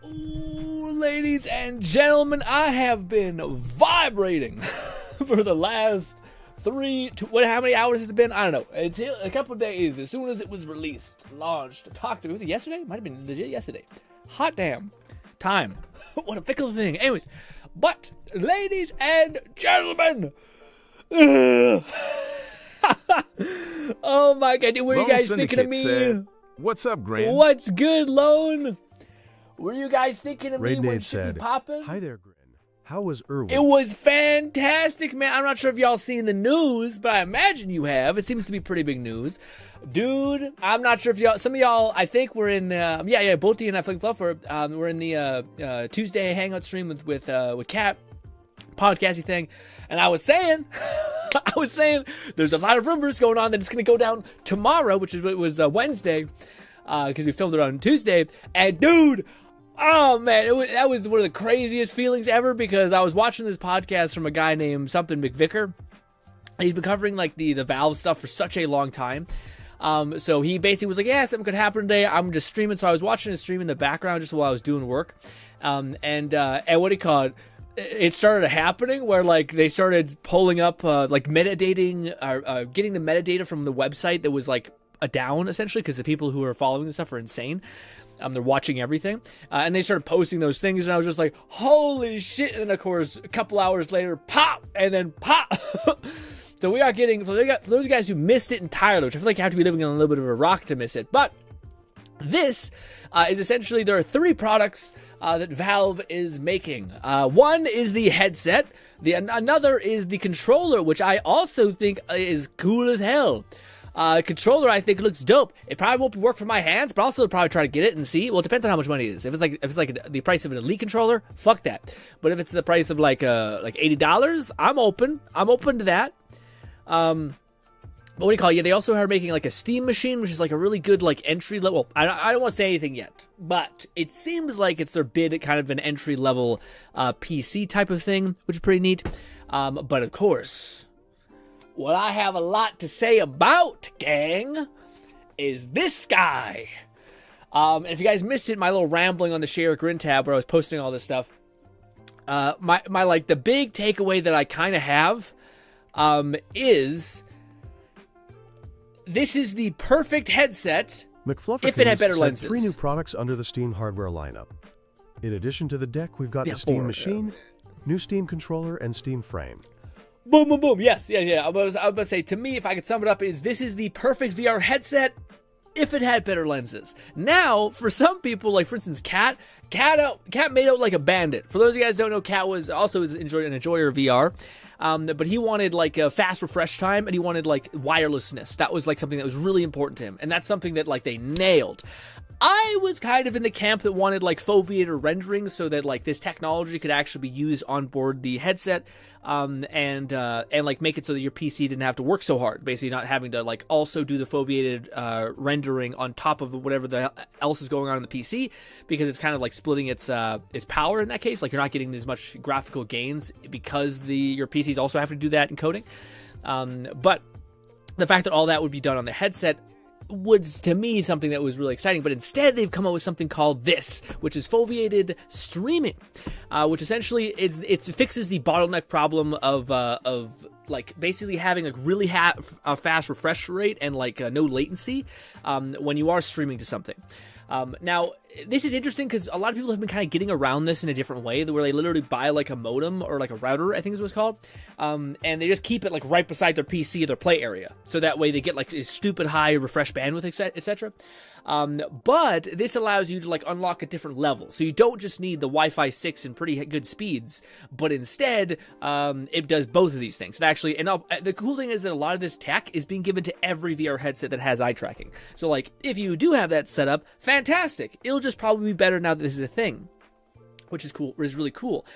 Ooh, ladies and gentlemen, I have been vibrating for the last how many hours has it been? I don't know. It's a couple of days as soon as it was released, launched, talked to me. Was it yesterday? Might have been legit yesterday. Hot damn. Time. What a fickle thing. Anyways, but ladies and gentlemen, oh my god, were you guys thinking of me? Said, "What's up, Grin? What's good, Lone? Were you guys thinking of me when Nate shit said, be popping? "Hi there, Grin. How was Irwin?" It was fantastic, man. I'm not sure if y'all seen the news, but I imagine you have. It seems to be pretty big news. Dude, I'm not sure if y'all, some of y'all, I think we're in, both D and I Flick Fluffer, we're in the Tuesday Hangout stream with Kat, podcasty thing, and I was saying, there's a lot of rumors going on that it's going to go down tomorrow, which was Wednesday, because we filmed it on Tuesday, and dude, oh man, that was one of the craziest feelings ever, because I was watching this podcast from a guy named something McVicker. He's been covering like the Valve stuff for such a long time. So he basically was like, yeah, something could happen today. I'm just streaming. So I was watching his stream in the background just while I was doing work. And what do you call it? It started happening where like they started pulling up like metadating, getting the metadata from the website that was like down essentially, because the people who are following this stuff are insane. They're watching everything, and they started posting those things, and I was just like, holy shit. And then of course a couple hours later, pop, and then pop. So we are getting, for those guys who missed it entirely, which I feel like you have to be living on a little bit of a rock to miss it, but this is essentially, there are 3 products that Valve is making. One is the headset, another is the controller, which I also think is cool as hell. Controller, I think, looks dope. It probably won't work for my hands, but also probably try to get it and see. Well, it depends on how much money it is. If it's like the price of an Elite controller, fuck that. But if it's the price of like $80, I'm open to that. But what do you call it? Yeah, they also are making like a Steam machine, which is like a really good like entry level. I don't want to say anything yet, but it seems like it's their bid at kind of an entry level PC type of thing, which is pretty neat. But of course, what I have a lot to say about, gang, is this guy. And if you guys missed it, my little rambling on the Share Grin tab where I was posting all this stuff, my like the big takeaway that I kind of have is this is the perfect headset if it had better lenses. 3 new products under the Steam hardware lineup. In addition to the deck, we've got the Steam machine, new Steam controller, and Steam frame. Boom, boom, boom. Yes. I was about to say, to me, if I could sum it up, this is the perfect VR headset if it had better lenses. Now, for some people, like for instance, Kat made out like a bandit. For those of you guys who don't know, Kat was also an enjoyer of VR. But he wanted like a fast refresh time, and he wanted like wirelessness. That was like something that was really important to him, and that's something that like they nailed. I was kind of in the camp that wanted like foveated rendering so that like this technology could actually be used on board the headset, and like make it so that your PC didn't have to work so hard. Basically, not having to like also do the foveated rendering on top of whatever else is going on in the PC, because it's kind of like splitting its power in that case. Like you're not getting as much graphical gains because your PCs also have to do that encoding. But the fact that all that would be done on the headset was, to me, something that was really exciting. But instead, they've come up with something called this, which is foveated streaming, which essentially it fixes the bottleneck problem of like basically having like really a fast refresh rate and like no latency when you are streaming to something. Now, this is interesting because a lot of people have been kind of getting around this in a different way, where they literally buy like a modem or like a router, I think is what it's called, and they just keep it like right beside their PC or their play area, so that way they get like a stupid high refresh bandwidth, etc. But this allows you to like unlock a different level, so you don't just need the Wi-Fi 6 and pretty good speeds, but instead it does both of these things. And actually, the cool thing is that a lot of this tech is being given to every VR headset that has eye tracking. So like if you do have that set up, fantastic. It'll just probably be better now that this is a thing, which is cool, which is really cool.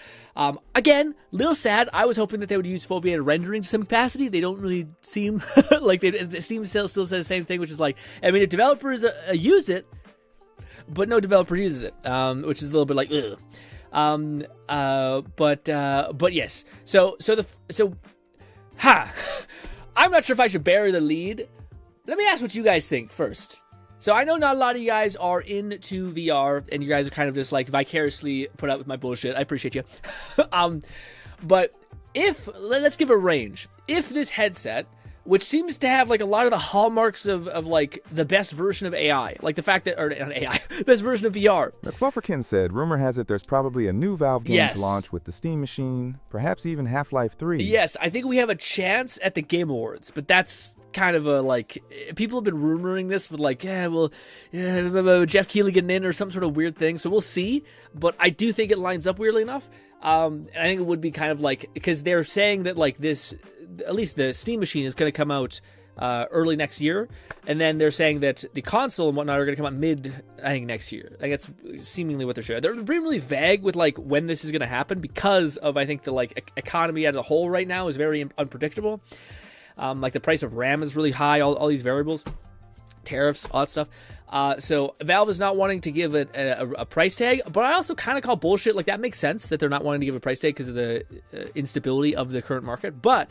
Again, little sad. I was hoping that they would use foveated rendering to some capacity. They don't really seem like it seems still says the same thing, which is like, I mean, if developers use it, but no developer uses it, which is a little bit like, ugh. But yes. I'm not sure if I should bury the lead. Let me ask what you guys think first. So I know not a lot of you guys are into VR, and you guys are kind of just like vicariously put up with my bullshit. I appreciate you. But let's give a range. If this headset, which seems to have like a lot of the hallmarks of like the best version of AI, like the fact that, or not AI, best version of VR. Flufferkin said, rumor has it there's probably a new Valve game to launch with the Steam Machine, perhaps even Half-Life 3. Yes, I think we have a chance at the Game Awards, but that's kind of a, like, people have been rumoring this with like, Jeff Keighley getting in or some sort of weird thing, so we'll see, but I do think it lines up weirdly enough. And I think it would be kind of like, because they're saying that like this, at least the Steam Machine is going to come out early next year, and then they're saying that the console and whatnot are going to come out I think next year. I think that's seemingly what they're showing. They're being really vague with like when this is going to happen because of, I think, the like economy as a whole right now is very unpredictable. Like the price of RAM is really high, all these variables, tariffs, all that stuff. So Valve is not wanting to give it a price tag, but I also kind of call bullshit. Like, that makes sense that they're not wanting to give a price tag because of the instability of the current market. But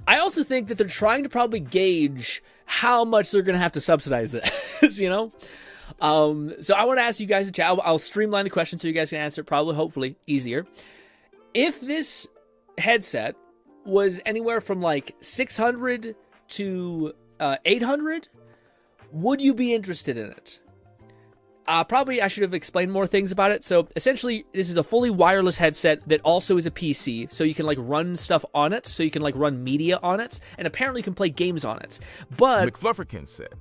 I also think that they're trying to probably gauge how much they're going to have to subsidize this, you know? So I want to ask you guys to chat. I'll streamline the question so you guys can answer it probably, hopefully, easier. If this headset was anywhere from like 600 to 800, would you be interested in it? Probably I should have explained more things about it. So essentially, this is a fully wireless headset that also is a PC. So you can like run stuff on it. So you can like run media on it. And apparently you can play games on it. But McFlufferkin said,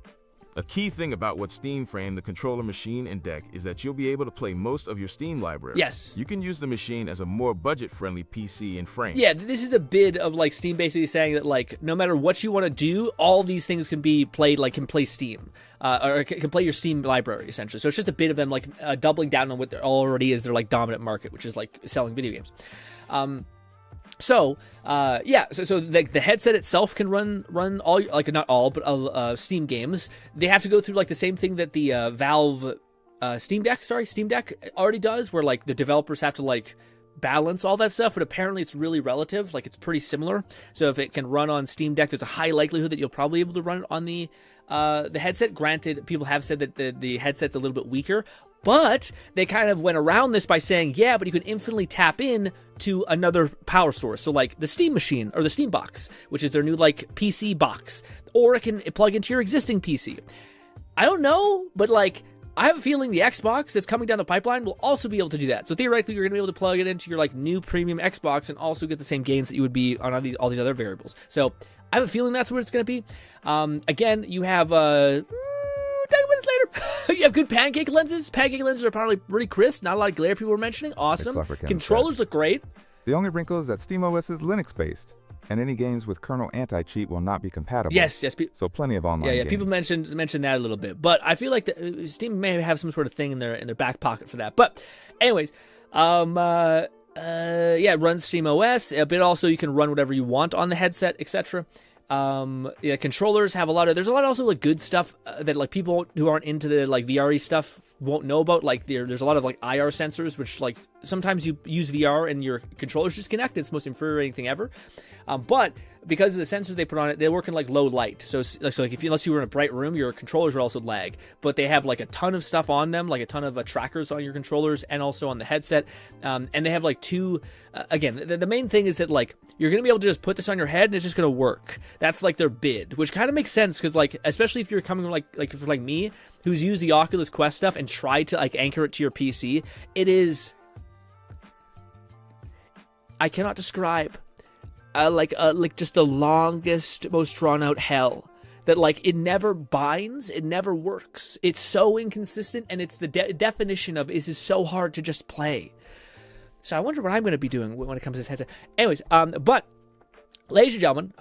a key thing about what Steam Frame, the controller machine, and deck is that you'll be able to play most of your Steam library. Yes. You can use the machine as a more budget-friendly PC and frame. Yeah, this is a bid of like Steam basically saying that like no matter what you want to do, all these things can be played, like can play Steam. Or can play your Steam library, essentially. So it's just a bit of them like doubling down on what there already is their like dominant market, which is like selling video games. So the headset itself can run all, like not all, but Steam games. They have to go through like the same thing that the Valve Steam Deck already does, where like the developers have to like balance all that stuff, but apparently it's really relative. Like it's pretty similar. So if it can run on Steam Deck, there's a high likelihood that you'll probably be able to run it on the headset. Granted, people have said that the headset's a little bit weaker, but they kind of went around this by saying, yeah, but you can infinitely tap in to another power source. So like the Steam Machine or the Steam Box, which is their new like PC box, or it can plug into your existing PC. I don't know, but like I have a feeling the Xbox that's coming down the pipeline will also be able to do that. So theoretically, you're going to be able to plug it into your like new premium Xbox and also get the same gains that you would be on all these other variables. So I have a feeling that's what it's going to be. Again, you have 10 minutes later, you have good pancake lenses. Pancake lenses are probably really crisp. Not a lot of glare people were mentioning. Awesome. Controllers look great. The only wrinkle is that SteamOS is Linux-based, and any games with kernel anti-cheat will not be compatible. Yes. So plenty of online games. People mentioned that a little bit, but I feel like Steam may have some sort of thing in their back pocket for that. But anyways, it runs SteamOS, but also you can run whatever you want on the headset, etc. Controllers have there's a lot also like good stuff that like people who aren't into the like VR stuff won't know about. Like there's a lot of like IR sensors, which like sometimes you use VR and your controllers disconnect. It's the most infuriating thing ever. But because of the sensors they put on it, they work in like low light. So like unless you were in a bright room, your controllers will also lag. But they have like a ton of stuff on them, like a ton of trackers on your controllers and also on the headset. And they have like two. Again, the main thing is that like you're gonna be able to just put this on your head and it's just gonna work. That's like their bid, which kind of makes sense because like especially if you're coming like for like me, who's used the Oculus Quest stuff and tried to like anchor it to your PC, it is. I cannot describe. Like just the longest, most drawn out hell that like it never binds, it never works. It's so inconsistent, and it's the definition of this is so hard to just play. So I wonder what I'm going to be doing when it comes to this headset. Anyways, but ladies and gentlemen,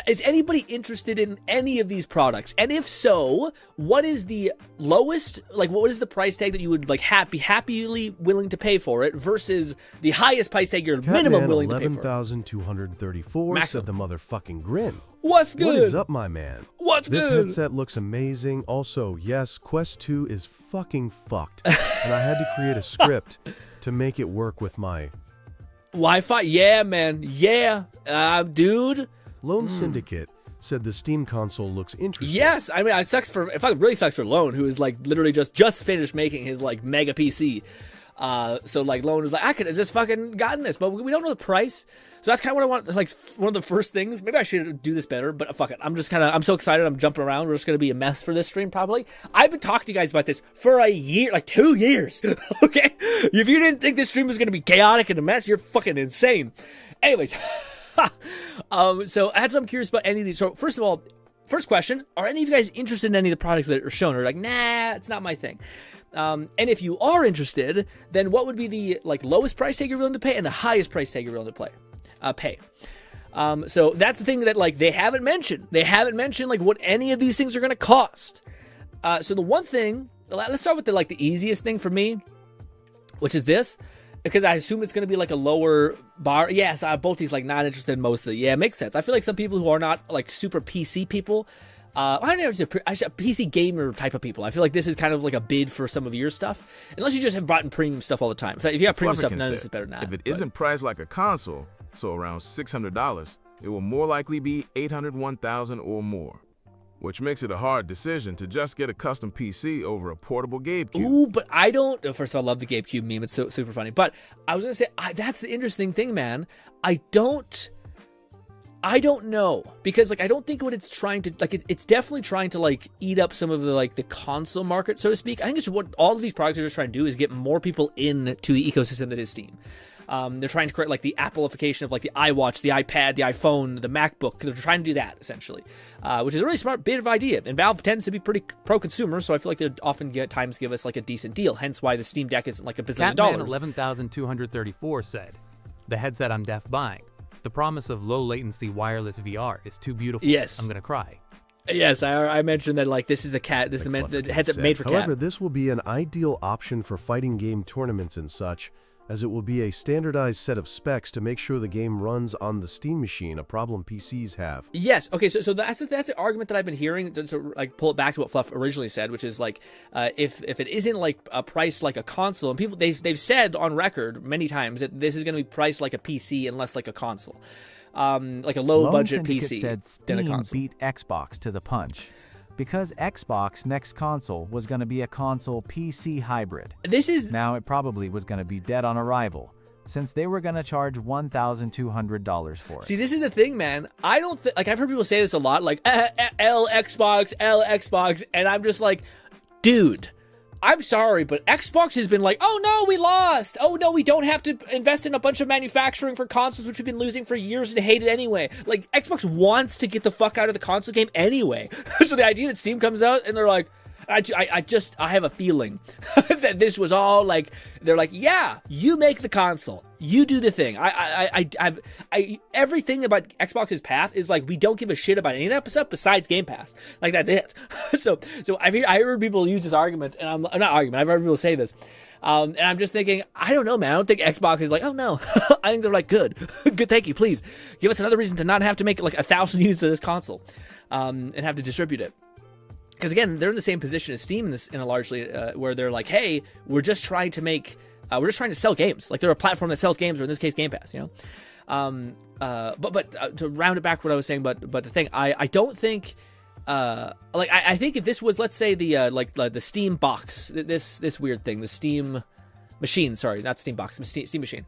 is anybody interested in any of these products? And if so, what is the lowest, like what is the price tag that you would like be happily willing to pay for it versus the highest price tag you're minimum willing to pay for? 11,234 said the motherfucking Grin. What's good? What is up, my man? What's this good? This headset looks amazing. Also, yes, Quest 2 is fucking fucked. And I had to create a script to make it work with my Wi-Fi. Yeah, man. Yeah. Dude. Lone Syndicate said the Steam console looks interesting. Yes, I mean, it really sucks for Lone, who is like literally just finished making his like mega PC. So like Lone was like, I could have just fucking gotten this, but we don't know the price. So that's kind of what I want, like one of the first things. Maybe I should do this better, but fuck it. I'm so excited. I'm jumping around. We're just going to be a mess for this stream probably. I've been talking to you guys about this for a year, like 2 years. Okay? If you didn't think this stream was going to be chaotic and a mess, you're fucking insane. Anyways. So that's what I'm curious about any of these. So first of all, first question, are any of you guys interested in any of the products that are shown? Or like, nah, it's not my thing. And if you are interested, then what would be the like lowest price tag you're willing to pay and the highest price tag you're willing to pay? So that's the thing that like they haven't mentioned. They haven't mentioned like what any of these things are going to cost. So the one thing, let's start with the easiest thing for me, which is this, because I assume it's going to be like a lower bar. Yes, both these like not interested mostly. Yeah, it makes sense. I feel like some people who are not like super PC people. I never say PC gamer type of people. I feel like this is kind of like a bid for some of your stuff, unless you just have bought in premium stuff all the time. If you have premium stuff, none of this is better than that. If it isn't priced like a console, so around $600, it will more likely be $800, $1,000 or more, which makes it a hard decision to just get a custom PC over a portable GameCube. Ooh, but I don't. First of all, I love the GameCube meme. It's so super funny. But I was gonna say that's the interesting thing, man. I don't know, because like I don't think what it's trying to like it's definitely trying to like eat up some of the like the console market, so to speak. I think it's what all of these products are just trying to do is get more people into the ecosystem that is Steam. They're trying to create like the Appleification of like the iWatch, the iPad, the iPhone, the MacBook. They're trying to do that essentially, which is a really smart bit of idea. And Valve tends to be pretty pro-consumer, so I feel like they often at times give us like a decent deal. Hence why the Steam Deck isn't like $1 billion. Catman 11,234 said, "The headset I'm buying. The promise of low latency wireless VR is too beautiful. Yes, I'm gonna cry." Yes, I mentioned that like this is the headset made for cat. However, this will be an ideal option for fighting game tournaments and such, as it will be a standardized set of specs to make sure the game runs on the Steam machine, a problem PCs have. Yes, okay, so that's the argument that I've been hearing to like pull it back to what Fluff originally said, which is like if it isn't like a price like a console, and people they've said on record many times that this is going to be priced like a PC and less like a console, like a low budget PC said Steam than a console. Beat Xbox to the punch, because Xbox next console was going to be a console PC hybrid. Now it probably was going to be dead on arrival, since they were going to charge $1,200 for it. See, this is the thing, man. I don't think, like, I've heard people say this a lot, like, L Xbox, and I'm just like, dude, I'm sorry, but Xbox has been like, oh no, we lost. Oh no, we don't have to invest in a bunch of manufacturing for consoles, which we've been losing for years and hated anyway. Like, Xbox wants to get the fuck out of the console game anyway. So the idea that Steam comes out and they're like, I have a feeling that this was all like, they're like, yeah, you make the console, you do the thing. Everything about Xbox's path is like, we don't give a shit about any of that stuff besides Game Pass. Like, that's it. So I heard people use this argument, and I'm not argument. I've heard people say this, and I'm just thinking, I don't know, man. I don't think Xbox is like, oh no. I think they're like, good, thank you, please give us another reason to not have to make like 1,000 units of this console, and have to distribute it. Because again, they're in the same position as Steam in a largely where they're like, hey, we're just trying to sell games. Like, they're a platform that sells games, or in this case, Game Pass. You know, but to round it back, what I was saying, but the thing, I don't think, I think if this was, let's say the Steam box, this weird thing, the Steam machine, sorry, not Steam box, Steam machine.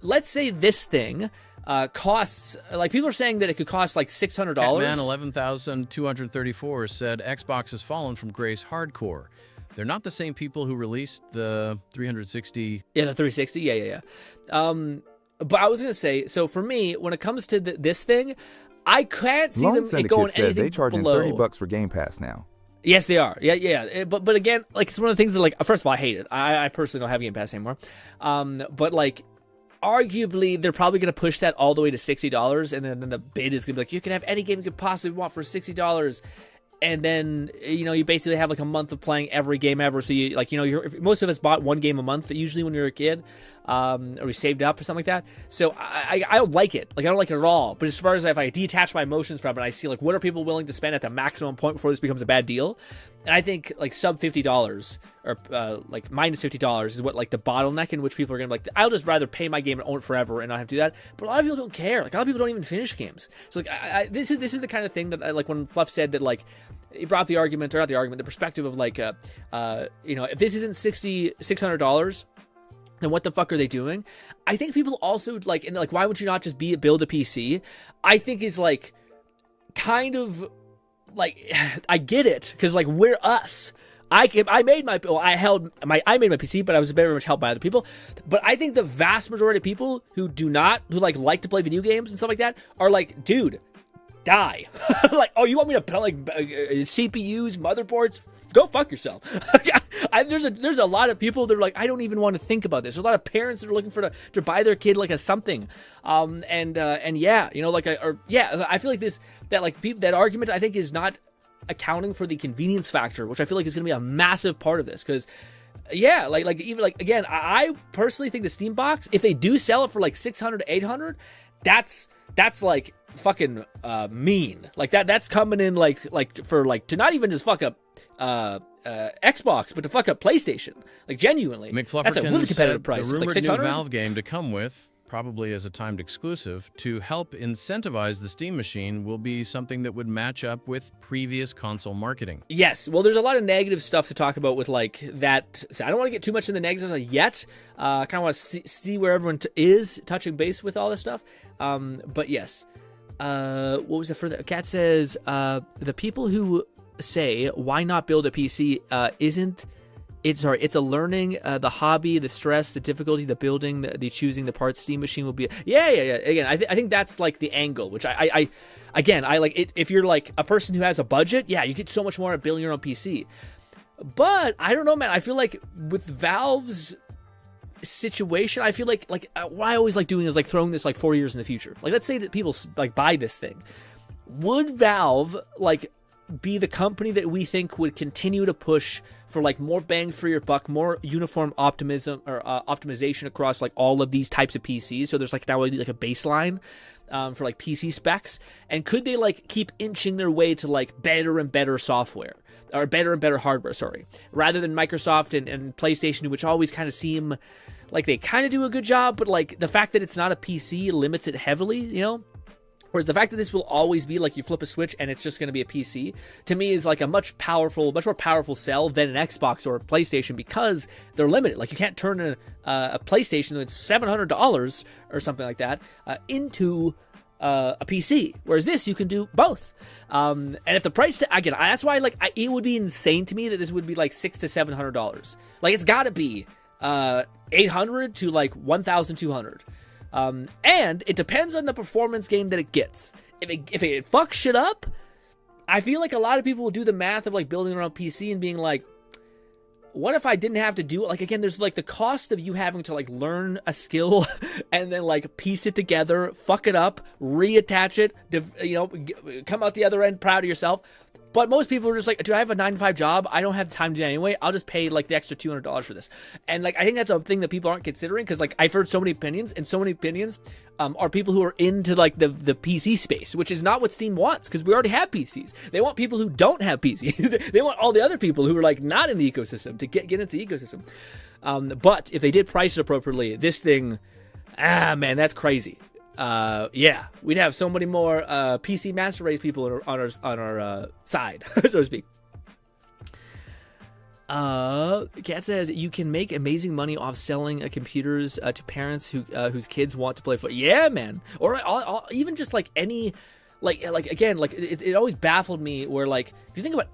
Let's say this thing costs, like, people are saying that it could cost like $600. Catman 11,234 said Xbox has fallen from grace hardcore. They're not the same people who released the 360. Yeah, the 360. Yeah. But I was gonna say, so for me, when it comes to this thing, I can't see them going anything they charging below. $30 for Game Pass now. Yes, they are. Yeah. But again, like, it's one of the things that, like, first of all, I hate it. I personally don't have Game Pass anymore. But like, arguably, they're probably going to push that all the way to $60, and then the bid is going to be like, you can have any game you could possibly want for $60, and then, you know, you basically have like a month of playing every game ever. So you, like, you know, most of us bought one game a month usually when you were a kid. or we saved up or something like that. So I don't like it. Like, I don't like it at all. But as far as if I detach my emotions from it, I see like what are people willing to spend at the maximum point before this becomes a bad deal. And I think like sub $50 or like minus $50 is what like the bottleneck in which people are gonna be like, I'll just rather pay my game and own it forever and not have to do that. But a lot of people don't care. Like, a lot of people don't even finish games. So like this is the kind of thing that I, like when Fluff said that, like, he brought up the argument, or not the argument, the perspective of like if this isn't $600, then what the fuck are they doing? I think people also like, and like, why would you not just build a PC? I think is like kind of like, I get it, because like we're us. I made my PC, but I was very much helped by other people. But I think the vast majority of people who like to play video games and stuff like that are like, dude, die. Like, oh, you want me to like CPUs, motherboards? Go fuck yourself. There's a lot of people that are like, I don't even want to think about this. There's a lot of parents that are looking to buy their kid like a something, and yeah, you know, like I feel like that argument, I think, is not accounting for the convenience factor, which I feel like is going to be a massive part of this, because yeah, like even like, again, I personally think the Steam box, if they do sell it for like $600 to $800, that's like fucking mean. Like that's coming in like for like to not even just fuck up Xbox, but to fuck up PlayStation. Like, genuinely, that's a really competitive price. The rumored like new Valve game to come with, probably as a timed exclusive, to help incentivize the Steam machine, will be something that would match up with previous console marketing. Yes, well, there's a lot of negative stuff to talk about with like that. So I don't want to get too much in the negatives yet. I kind of want to see where everyone is touching base with all this stuff. But yes, what was it for? The Cat says the people who say why not build a PC it's a learning, the hobby, the stress, the difficulty, the building, the choosing the parts. Steam machine will be yeah. Again, I think that's like the angle, which I like it. If you're like a person who has a budget, yeah, you get so much more at building your own PC. But I don't know, man. I feel like with Valve's situation, I feel like what I always like doing is like throwing this like 4 years in the future. Like, let's say that people like buy this thing. Would Valve like be the company that we think would continue to push for like more bang for your buck, more uniform optimization across like all of these types of PCs? So there's like now like a baseline for like PC specs, and could they like keep inching their way to like better and better software, or better and better hardware, rather than Microsoft and PlayStation, which always kind of seem like they kind of do a good job, but like the fact that it's not a PC limits it heavily, you know? Whereas the fact that this will always be like you flip a switch and it's just going to be a PC, to me is like a much more powerful sell than an Xbox or a PlayStation, because they're limited. Like, you can't turn a PlayStation that's $700 or something like that into a PC. Whereas this, you can do both. And if the price, again, that's why it would be insane to me that this would be like $600 to $700. Like, it's got to be $800 to like $1,200. And it depends on the performance gain that it gets. If it fucks shit up, I feel like a lot of people will do the math of like building their own PC and being like, what if I didn't have to do it? Like, again, there's like the cost of you having to like learn a skill and then like piece it together, fuck it up, reattach it, come out the other end proud of yourself. But most people are just like, do I have a 9-to-5 job? I don't have time to do it anyway. I'll just pay like the extra $200 for this. And like, I think that's a thing that people aren't considering, because like I've heard so many opinions, and so many opinions are people who are into like the PC space, which is not what Steam wants, because we already have PCs. They want people who don't have PCs. They want all the other people who are like not in the ecosystem to get into the ecosystem. But if they did price it appropriately, this thing, man, that's crazy. Yeah, we'd have so many more PC master race people on our side, so to speak. Kat says you can make amazing money off selling computers to parents whose kids want to play football. Yeah, man. Or even just like any, like again, like it always baffled me where like if you think about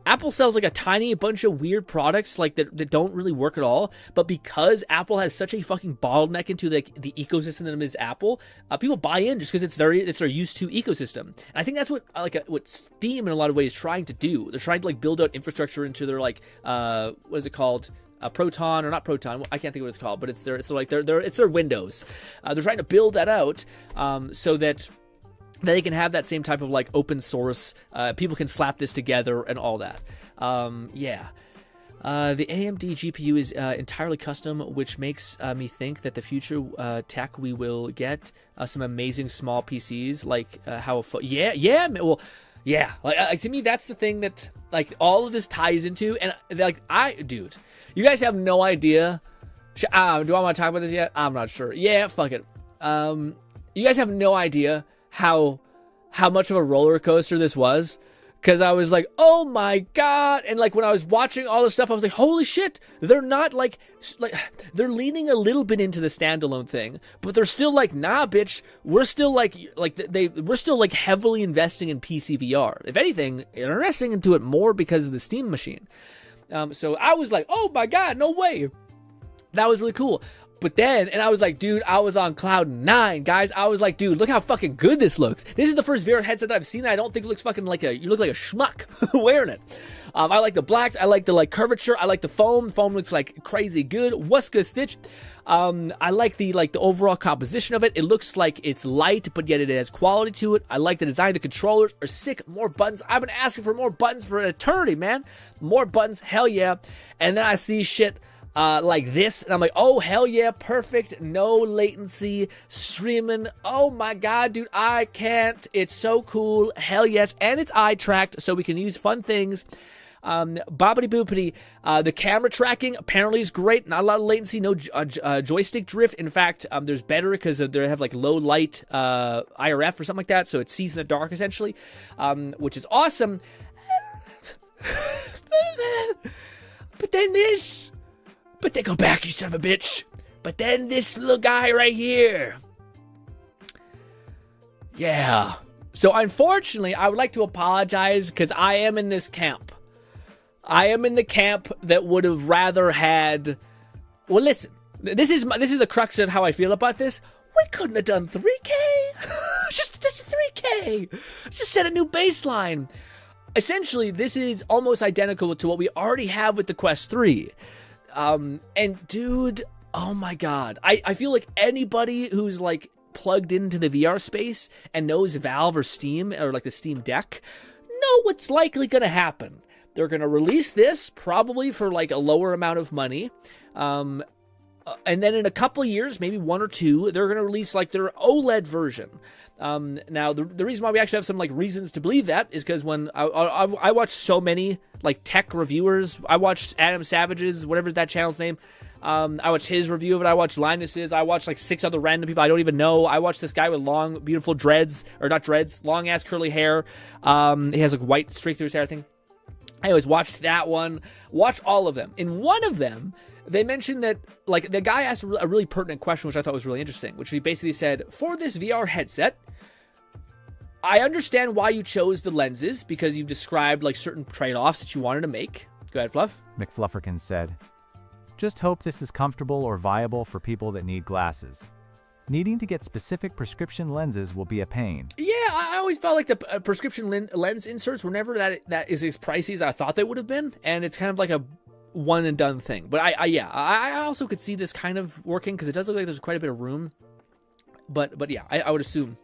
Apple sells like a tiny bunch of weird products like that don't really work at all, but because Apple has such a fucking bottleneck into like the ecosystem that is Apple, people buy in just because it's their used to ecosystem. And I think that's what Steam in a lot of ways is trying to do. They're trying to like build out infrastructure into their like what is it called? Proton, or not Proton, I can't think of what it's called, but it's their Windows. They're trying to build that out so that they can have that same type of like open source, people can slap this together and all that. Yeah. The AMD GPU is entirely custom, which makes me think that the future tech we will get some amazing small PCs, like how like to me that's the thing that like all of this ties into, and like dude, you guys have no idea. Do I want to talk about this yet? I'm not sure. Yeah, fuck it. You guys have no idea how much of a roller coaster this was. Because I was like, oh my God. And like when I was watching all this stuff, I was like, holy shit. They're not like they're leaning a little bit into the standalone thing, but they're still like, nah, bitch. We're still we're still like heavily investing in PC VR. If anything, they're investing into it more because of the Steam machine. So I was like, oh my God, no way. That was really cool. But then, and I was like, dude, I was on cloud 9, guys. I was like, dude, look how fucking good this looks. This is the first VR headset that I've seen that I don't think it looks fucking like you look like a schmuck wearing it. I like the blacks. I like the like curvature. I like the foam. The foam looks like crazy good. What's good, Stitch? I like the overall composition of it. It looks like it's light, but yet it has quality to it. I like the design. The controllers are sick. More buttons. I've been asking for more buttons for an eternity, man. More buttons. Hell yeah. And then I see shit like this, and I'm like, oh, hell yeah, perfect, no latency, streaming, oh my God, dude, I can't, it's so cool, hell yes, and it's eye-tracked, so we can use fun things, boppity boopity, the camera tracking apparently is great, not a lot of latency, no joystick drift, in fact, there's better, because they have like low light, IRF or something like that, so it sees in the dark, essentially, which is awesome, but then this... But then go back, you son of a bitch. But then this little guy right here. Yeah. So unfortunately, I would like to apologize because I am in this camp. I am in the camp that would have rather had... Well, listen. This is the crux of how I feel about this. We couldn't have done 3K. just 3K. Just set a new baseline. Essentially, this is almost identical to what we already have with the Quest 3. And dude, oh my God, I feel like anybody who's like plugged into the VR space and knows Valve or Steam or like the Steam Deck know what's likely going to happen. They're going to release this probably for like a lower amount of money. And then in a couple of years, maybe 1 or 2, they're going to release like their OLED version. Now the reason why we actually have some like reasons to believe that is because when I watch so many like tech reviewers, I watched Adam Savage's, whatever that channel's name. I watched his review of it. I watched Linus's. I watched like 6 other random people I don't even know. I watched this guy with long, beautiful dreads, or not dreads, long ass curly hair. He has like white streak through his hair, I think. I always watched that one. Watched all of them. In one of them, they mentioned that, like, the guy asked a really pertinent question, which I thought was really interesting, which he basically said, for this VR headset, I understand why you chose the lenses, because you've described, like, certain trade-offs that you wanted to make. Go ahead, Fluff. McFlufferkin said, just hope this is comfortable or viable for people that need glasses. Needing to get specific prescription lenses will be a pain. Yeah, I always felt like the prescription lens inserts were never that is as pricey as I thought they would have been, and it's kind of like a one and done thing. But I also could see this kind of working because it does look like there's quite a bit of room. But yeah, I would assume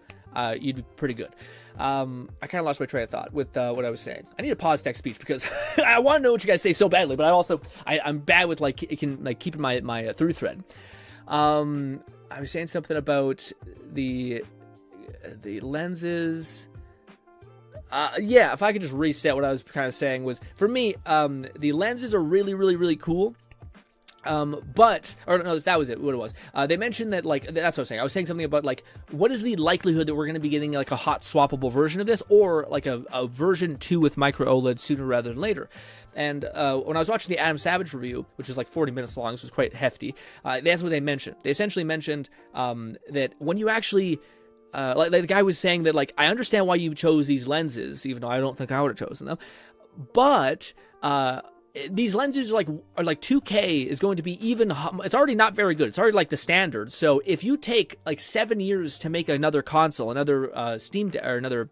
you'd be pretty good. I kind of lost my train of thought with what I was saying. I need to pause text speech because I want to know what you guys say so badly, but I'm bad with like keeping my through thread. I was saying something about the lenses. Yeah, if I could just reset what I was kind of saying was, for me, the lenses are really, really, really cool. But that was it, what it was. They mentioned that, like, that's what I was saying. I was saying something about, like, what is the likelihood that we're going to be getting, like, a hot swappable version of this, or, like, a version 2 with micro OLED sooner rather than later. And when I was watching the Adam Savage review, which was like 40 minutes long, this was quite hefty, that's what they mentioned. They essentially mentioned that when you actually... like the guy was saying that, like, I understand why you chose these lenses, even though I don't think I would have chosen them. But these lenses are like 2K is going to be even. It's already not very good. It's already like the standard. So if you take like 7 years to make another console, another Steam or another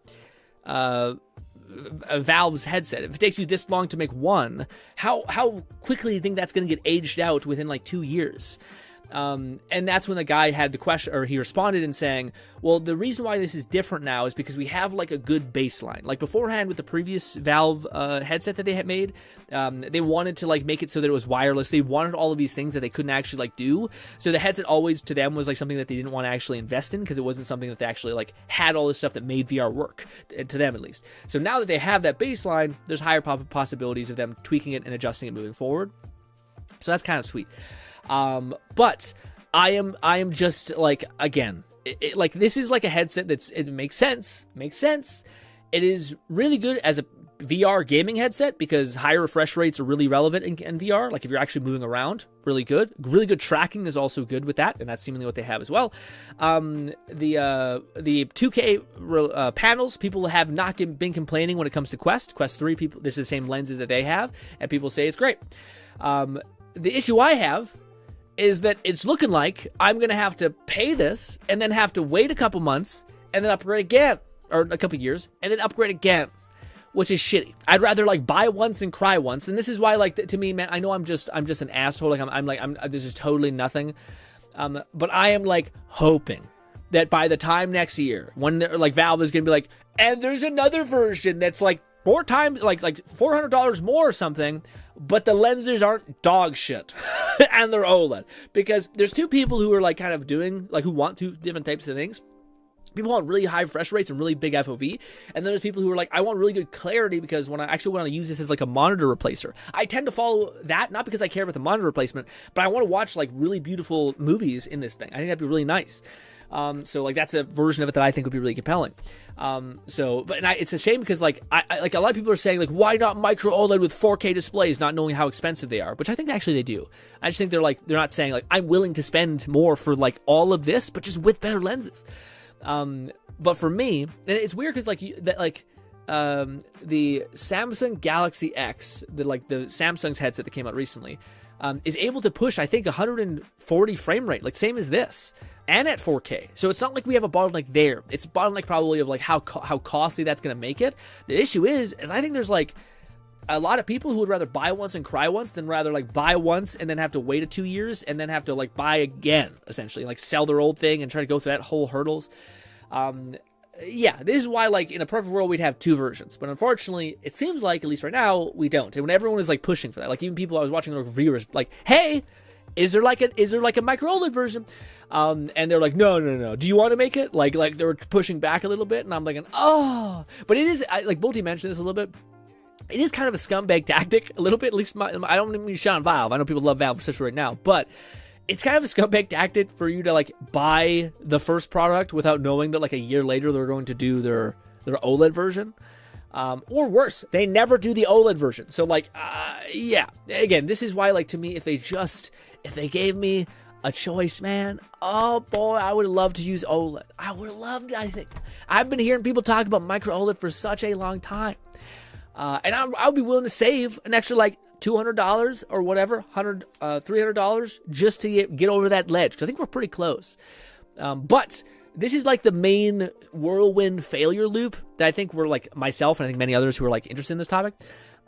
Valve's headset, if it takes you this long to make one, how quickly do you think that's going to get aged out within like 2 years? And that's when the guy had the question, or he responded in saying, well, the reason why this is different now is because we have like a good baseline. Like beforehand with the previous Valve headset that they had made, they wanted to like make it so that it was wireless. They wanted all of these things that they couldn't actually like do. So the headset always to them was like something that they didn't want to actually invest in because it wasn't something that they actually like had all this stuff that made VR work, to them at least. So now that they have that baseline, there's higher possibilities of them tweaking it and adjusting it moving forward. So that's kind of sweet. But I am just like, again, like this is like a headset it makes sense. It is really good as a VR gaming headset because higher refresh rates are really relevant in VR. Like if you're actually moving around, really good. Really good tracking is also good with that, and that's seemingly what they have as well. The 2K panels, people have not been complaining when it comes to Quest 3. People, this is the same lenses that they have, and people say it's great. The issue I have is that it's looking like I'm going to have to pay this and then have to wait a couple months and then upgrade again, or a couple years, and then upgrade again, which is shitty. I'd rather like buy once and cry once. And this is why, like, to me, man, I know I'm just an asshole. Like this is totally nothing. But I am like hoping that by the time next year, when like Valve is going to be like, and there's another version that's like 4 times, like $400 more or something, but the lenses aren't dog shit and they're OLED. Because there's two people who are like kind of doing, like who want two different types of things. People want really high refresh rates and really big FOV. And then there's people who are like, I want really good clarity because when I actually want to use this as like a monitor replacer. I tend to follow that, not because I care about the monitor replacement, but I want to watch like really beautiful movies in this thing. I think that'd be really nice. So like that's a version of it that I think would be really compelling. It's a shame because like I like a lot of people are saying like, why not micro OLED with 4K displays, not knowing how expensive they are, which I think actually they do. I just think they're not saying like, I'm willing to spend more for like all of this, but just with better lenses. But for me, and it's weird because the Samsung Galaxy X, the Samsung's headset that came out recently, is able to push, I think, 140 frame rate, like same as this, and at 4K. So it's not like we have a bottleneck there. It's a bottleneck probably of like how costly that's going to make it. The issue is I think there's like a lot of people who would rather buy once and cry once than rather like buy once and then have to wait 2 years and then have to like buy again, essentially, like sell their old thing and try to go through that whole hurdles. Yeah, this is why, like, in a perfect world, we'd have 2 versions. But unfortunately, it seems like, at least right now, we don't. And when everyone is, like, pushing for that, like, even people I was watching, like, reviewers, like, hey, is there like a micro OLED version? And they're like, no. Do you want to make it? Like they were pushing back a little bit, and I'm like, oh. But it is, like, Bolty mentioned this a little bit. It is kind of a scumbag tactic, a little bit, at least I don't mean to shout on Valve. I know people love Valve, especially right now, but it's kind of a scumbag tactic for you to like buy the first product without knowing that like a year later they're going to do their OLED version. Or worse, they never do the OLED version. So like, yeah, again, this is why, like, to me, if they gave me a choice, man, oh boy, I would love to use OLED. I would have loved it, I think. I've been hearing people talk about micro OLED for such a long time. And I would be willing to save an extra like $200 or whatever, $300 just to get over that ledge. Because I think we're pretty close. But this is like the main whirlwind failure loop that I think we're like, myself and I think many others who are like interested in this topic.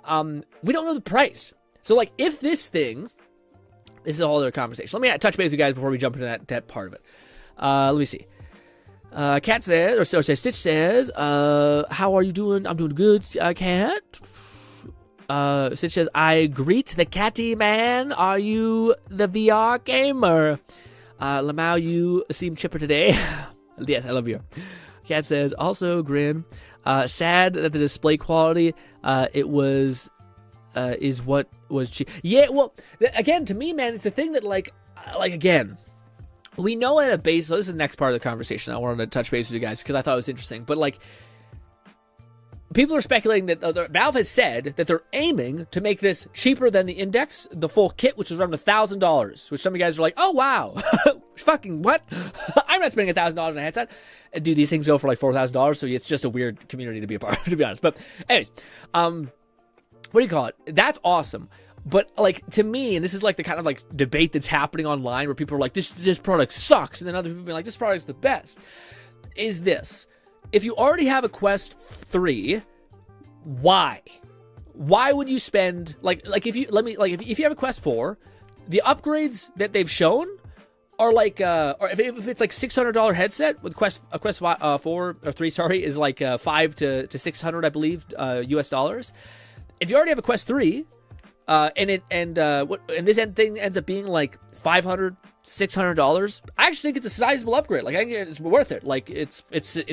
We don't know the price. So like if this is a whole other conversation. Let me touch base with you guys before we jump into that part of it. Let me see. Cat says, Stitch says, how are you doing? I'm doing good, Cat. Stitch says, I greet the catty man. Are you the VR gamer? Lamau, you seem chipper today. Yes, I love you. Cat says, also, Grin. Sad that the display quality, is what was cheap. Yeah, well, again, to me, man, it's the thing that, like again, we know at a base, so this is the next part of the conversation I wanted to touch base with you guys because I thought it was interesting, but like, people are speculating that Valve has said that they're aiming to make this cheaper than the Index, the full kit, which is around $1,000, which some of you guys are like, oh, wow, fucking what? I'm not spending $1,000 on a headset. Dude, these things go for like $4,000, so it's just a weird community to be a part of, to be honest. But anyways, what do you call it? That's awesome. But like, to me, and this is like the kind of like debate that's happening online where people are like, this product sucks, and then other people are like, this product's the best, is this. If you already have a Quest 3, why would you spend if you have a Quest 4, the upgrades that they've shown or if it's like $600 headset with a Quest 4 or 3, sorry, is like 5 to 600, I believe, US dollars. If you already have a Quest 3, and this thing ends up being like $500, $600, I actually think it's a sizable upgrade. Like, I think it's worth it. Like, it's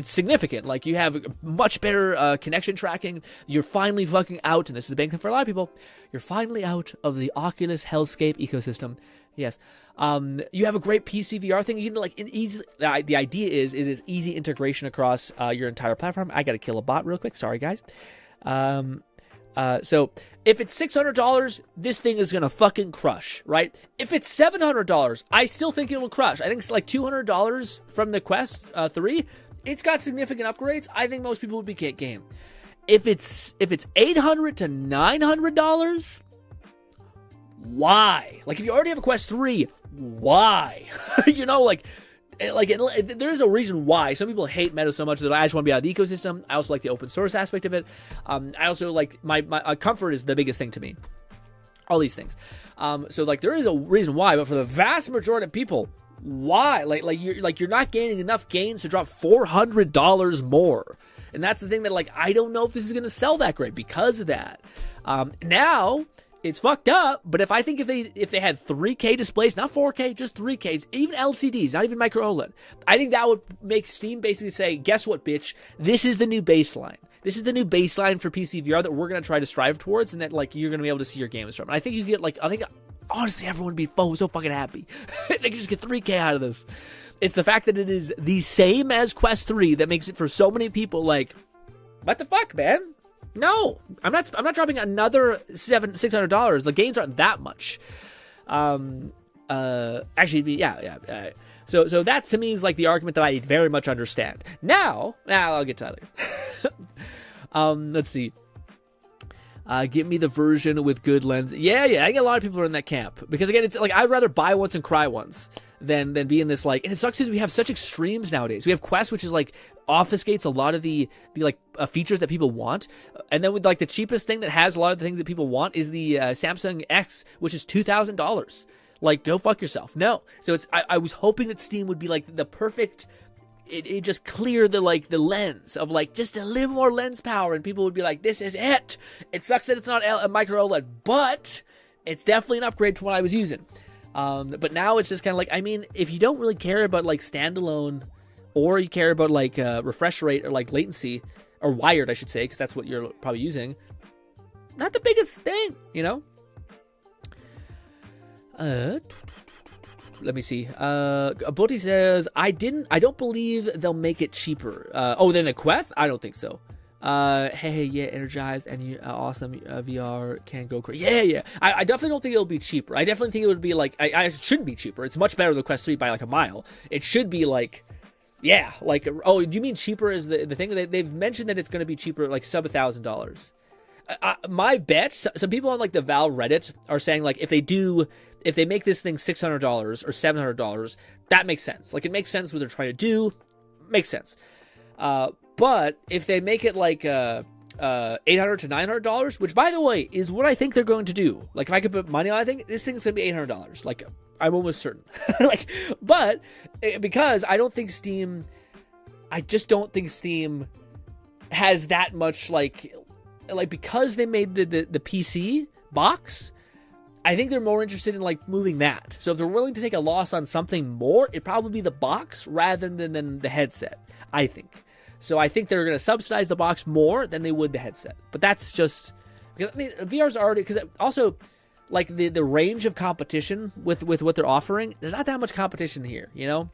significant. Like, you have much better connection tracking. You're finally fucking out, and this is the big thing for a lot of people. You're finally out of the Oculus hellscape ecosystem. Yes. You have a great PC VR thing. You can like the idea is easy integration across your entire platform. I gotta kill a bot real quick. Sorry, guys. So if it's $600, this thing is gonna fucking crush, right? If it's $700, I still think it will crush. I think it's like $200 from the Quest 3. It's got significant upgrades. I think most people would be game. If it's $800 to $900, why? Like, if you already have a Quest 3, why? You know, like there's a reason why. Some people hate Meta so much that I just want to be out of the ecosystem. I also like the open source aspect of it. I also like my comfort is the biggest thing to me. All these things. So like there is a reason why, but for the vast majority of people, why? You're not gaining enough gains to drop $400 more. And that's the thing that, like, I don't know if this is going to sell that great because of that. Now it's fucked up, but if they had 3K displays, not 4K, just 3Ks, even LCDs, not even micro OLED, I think that would make Steam basically say, guess what, bitch? This is the new baseline. This is the new baseline for PC VR that we're going to try to strive towards, and that, like, you're going to be able to see your games from. And I think you get, like, honestly, everyone would be so fucking happy. They could just get 3K out of this. It's the fact that it is the same as Quest 3 that makes it for so many people like, what the fuck, man? No, I'm not dropping another $600. The gains aren't that much. Actually, yeah. So that to me is like the argument that I very much understand. Now I'll get to that. Let's see. Give me the version with good lens. Yeah, I get a lot of people who are in that camp because again, it's like I'd rather buy once and cry once than be in this like. And it sucks because we have such extremes nowadays. We have Quest, which is like obfuscates a lot of the like features that people want, and then with like the cheapest thing that has a lot of the things that people want is the Samsung X, which is $2,000. Like, go fuck yourself. No. So it's I was hoping that Steam would be like the perfect. It just cleared the lens of like just a little more lens power, and people would be like, this is it. It sucks that it's not a micro OLED, but it's definitely an upgrade to what I was using. But now it's just kind of like, I mean, if you don't really care about like standalone, or you care about like refresh rate or like latency, or wired, I should say, because that's what you're probably using, not the biggest thing, you know? Let me see. Boti says, I don't believe they'll make it cheaper. Then the Quest? I don't think so. Hey, yeah, energized and you, awesome. VR can go crazy. Yeah. I definitely don't think it'll be cheaper. I definitely think it would be like, I shouldn't be cheaper. It's much better than the Quest 3 by like a mile. It should be like, yeah, like, oh, do you mean cheaper is the thing? They've mentioned that it's going to be cheaper, like sub $1,000. My bet, some people on like the Valve Reddit are saying like if they make this thing $600 or $700, that makes sense. Like it makes sense what they're trying to do, makes sense. But if they make it like $800 to $900, which by the way is what I think they're going to do. Like if I could put money on, I think this thing's gonna be $800. Like I'm almost certain. But because I just don't think Steam has that much like because they made the PC box, I think they're more interested in like moving that. So if they're willing to take a loss on something more, it'd probably be the box rather than the headset, I think. So I think they're going to subsidize the box more than they would the headset. But that's just because I mean VR's already, because also like the range of competition with what they're offering, there's not that much competition here, you know?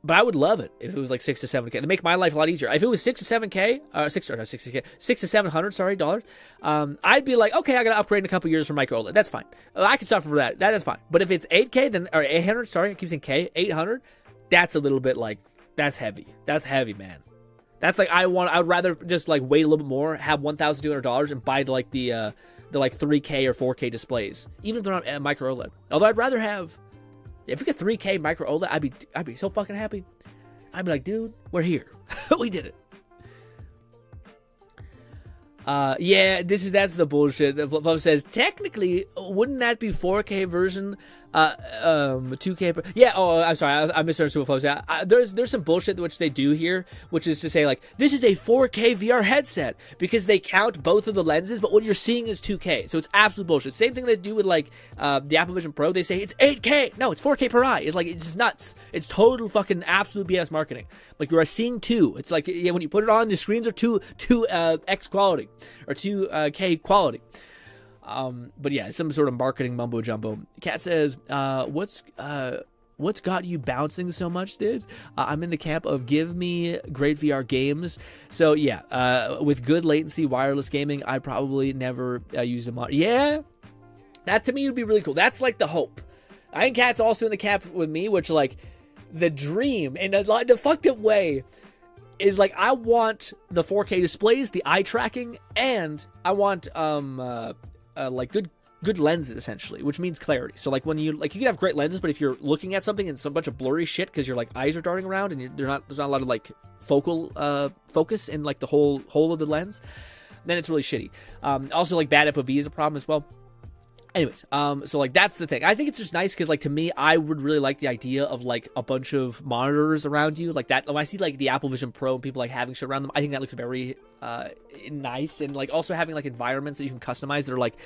But I would love it if it was like 6 to 7K. It'd make my life a lot easier. If it was 6 to 7K, 6 to 700, sorry, dollars, I'd be like, okay, I gotta upgrade in a couple years for micro OLED. That's fine. I can suffer for that. That is fine. But if it's 8K, then or 800, sorry, I keep saying K, 800. That's a little bit like that's heavy. That's heavy, man. That's like I would rather just like wait a little bit more, have $1,200 and buy the 3K or 4K displays, even if they're not micro OLED. Although I'd rather have. If we get 3K micro OLED, I'd be so fucking happy. I'd be like, dude, we're here. We did it. Yeah, that's the bullshit. Fluff says, technically, wouldn't that be 4K version? 2K. Yeah. Oh, I'm sorry. I misunderstood what Fluff said. There's some bullshit which they do here, which is to say like this is a 4K VR headset because they count both of the lenses, but what you're seeing is 2K. So it's absolute bullshit. Same thing they do with like the Apple Vision Pro. They say it's 8K. No, it's 4K per eye. It's like it's nuts. It's total fucking absolute BS marketing. Like you are seeing 2. It's like yeah, when you put it on, the screens are 2x quality or 2K quality. But yeah, some sort of marketing mumbo jumbo. Kat says, what's got you bouncing so much, dudes? I'm in the camp of give me great VR games. So yeah, with good latency wireless gaming, I probably never use a mod. Yeah, that to me would be really cool. That's like the hope. I think Kat's also in the camp with me, which like the dream in the fucked up way is like I want the 4K displays, the eye tracking, and I want like good lenses essentially, which means clarity. So like when you can have great lenses, but if you're looking at something and it's a bunch of blurry shit because your like eyes are darting around and there's not a lot of like focal focus in like the whole of the lens, then it's really shitty. Also like bad FOV is a problem as well. Anyways, so like that's the thing. I think it's just nice because like to me, I would really like the idea of like a bunch of monitors around you like that. When I see like the Apple Vision Pro and people like having shit around them, I think that looks very nice. And like also having like environments that you can customize that are like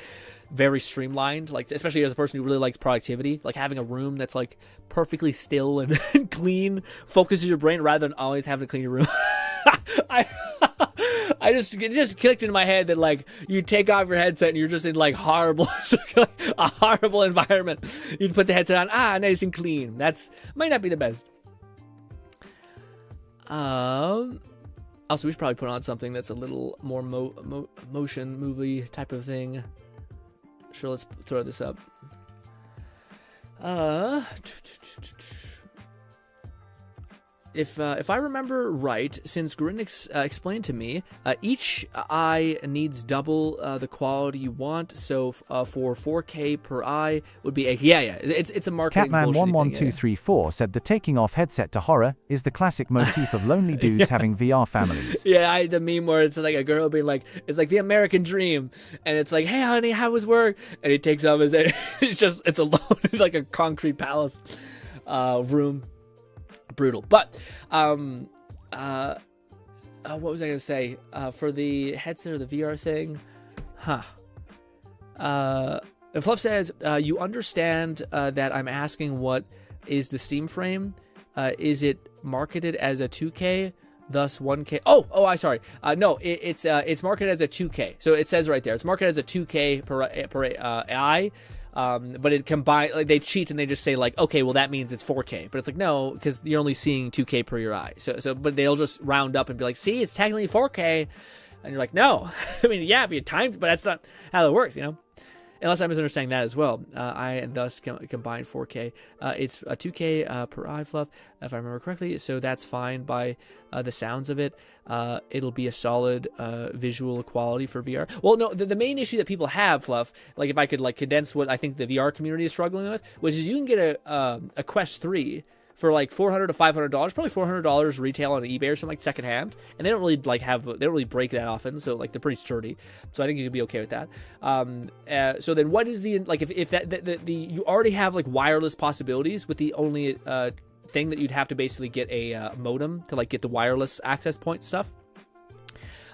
very streamlined, like especially as a person who really likes productivity, like having a room that's like perfectly still and clean focuses your brain rather than always having to clean your room. It just clicked in my head that like you take off your headset and you're just in like a horrible environment. You put the headset on, nice and clean. Might not be the best. Also, we should probably put on something that's a little more motion movie type of thing. Sure, let's throw this up. If I remember right, since GRINN explained to me, each eye needs double the quality you want. So for 4K per eye would be it's a marketing bullshit thing. Catman11234 said the taking off headset to horror is the classic motif of lonely dudes having VR families. Yeah, the meme where it's like a girl being like, it's like the American dream, and it's like, hey honey, how was work? And he takes off his head. It's alone in like a concrete palace room. Brutal. But what was I gonna say for the headset or the VR thing? Fluff says you understand that I'm asking what is the Steam frame? Is it marketed as a 2K, thus 1K? I'm sorry. No, it's marketed as a 2K. So it says right there, it's marketed as a 2K per eye. But it combined, like they cheat and they just say like, okay, well that means it's 4K, but it's like no, because you're only seeing 2K per your eye. So but they'll just round up and be like, see, it's technically 4K, and you're like, no, I mean, yeah, if you timed, but that's not how it works, you know. Unless I'm misunderstanding that as well. I and thus combined 4K. It's a 2K per eye, Fluff, if I remember correctly. So that's fine by the sounds of it. It'll be a solid visual quality for VR. Well, no, the main issue that people have, Fluff, like if I could like condense what I think the VR community is struggling with, which is you can get a Quest 3 for like $400 to $500, probably $400 retail on eBay or something like secondhand, and they don't really like they don't really break that often, so like they're pretty sturdy. So I think you could be okay with that. So then, what is the like if that you already have like wireless possibilities with the only thing that you'd have to basically get a modem to like get the wireless access point stuff.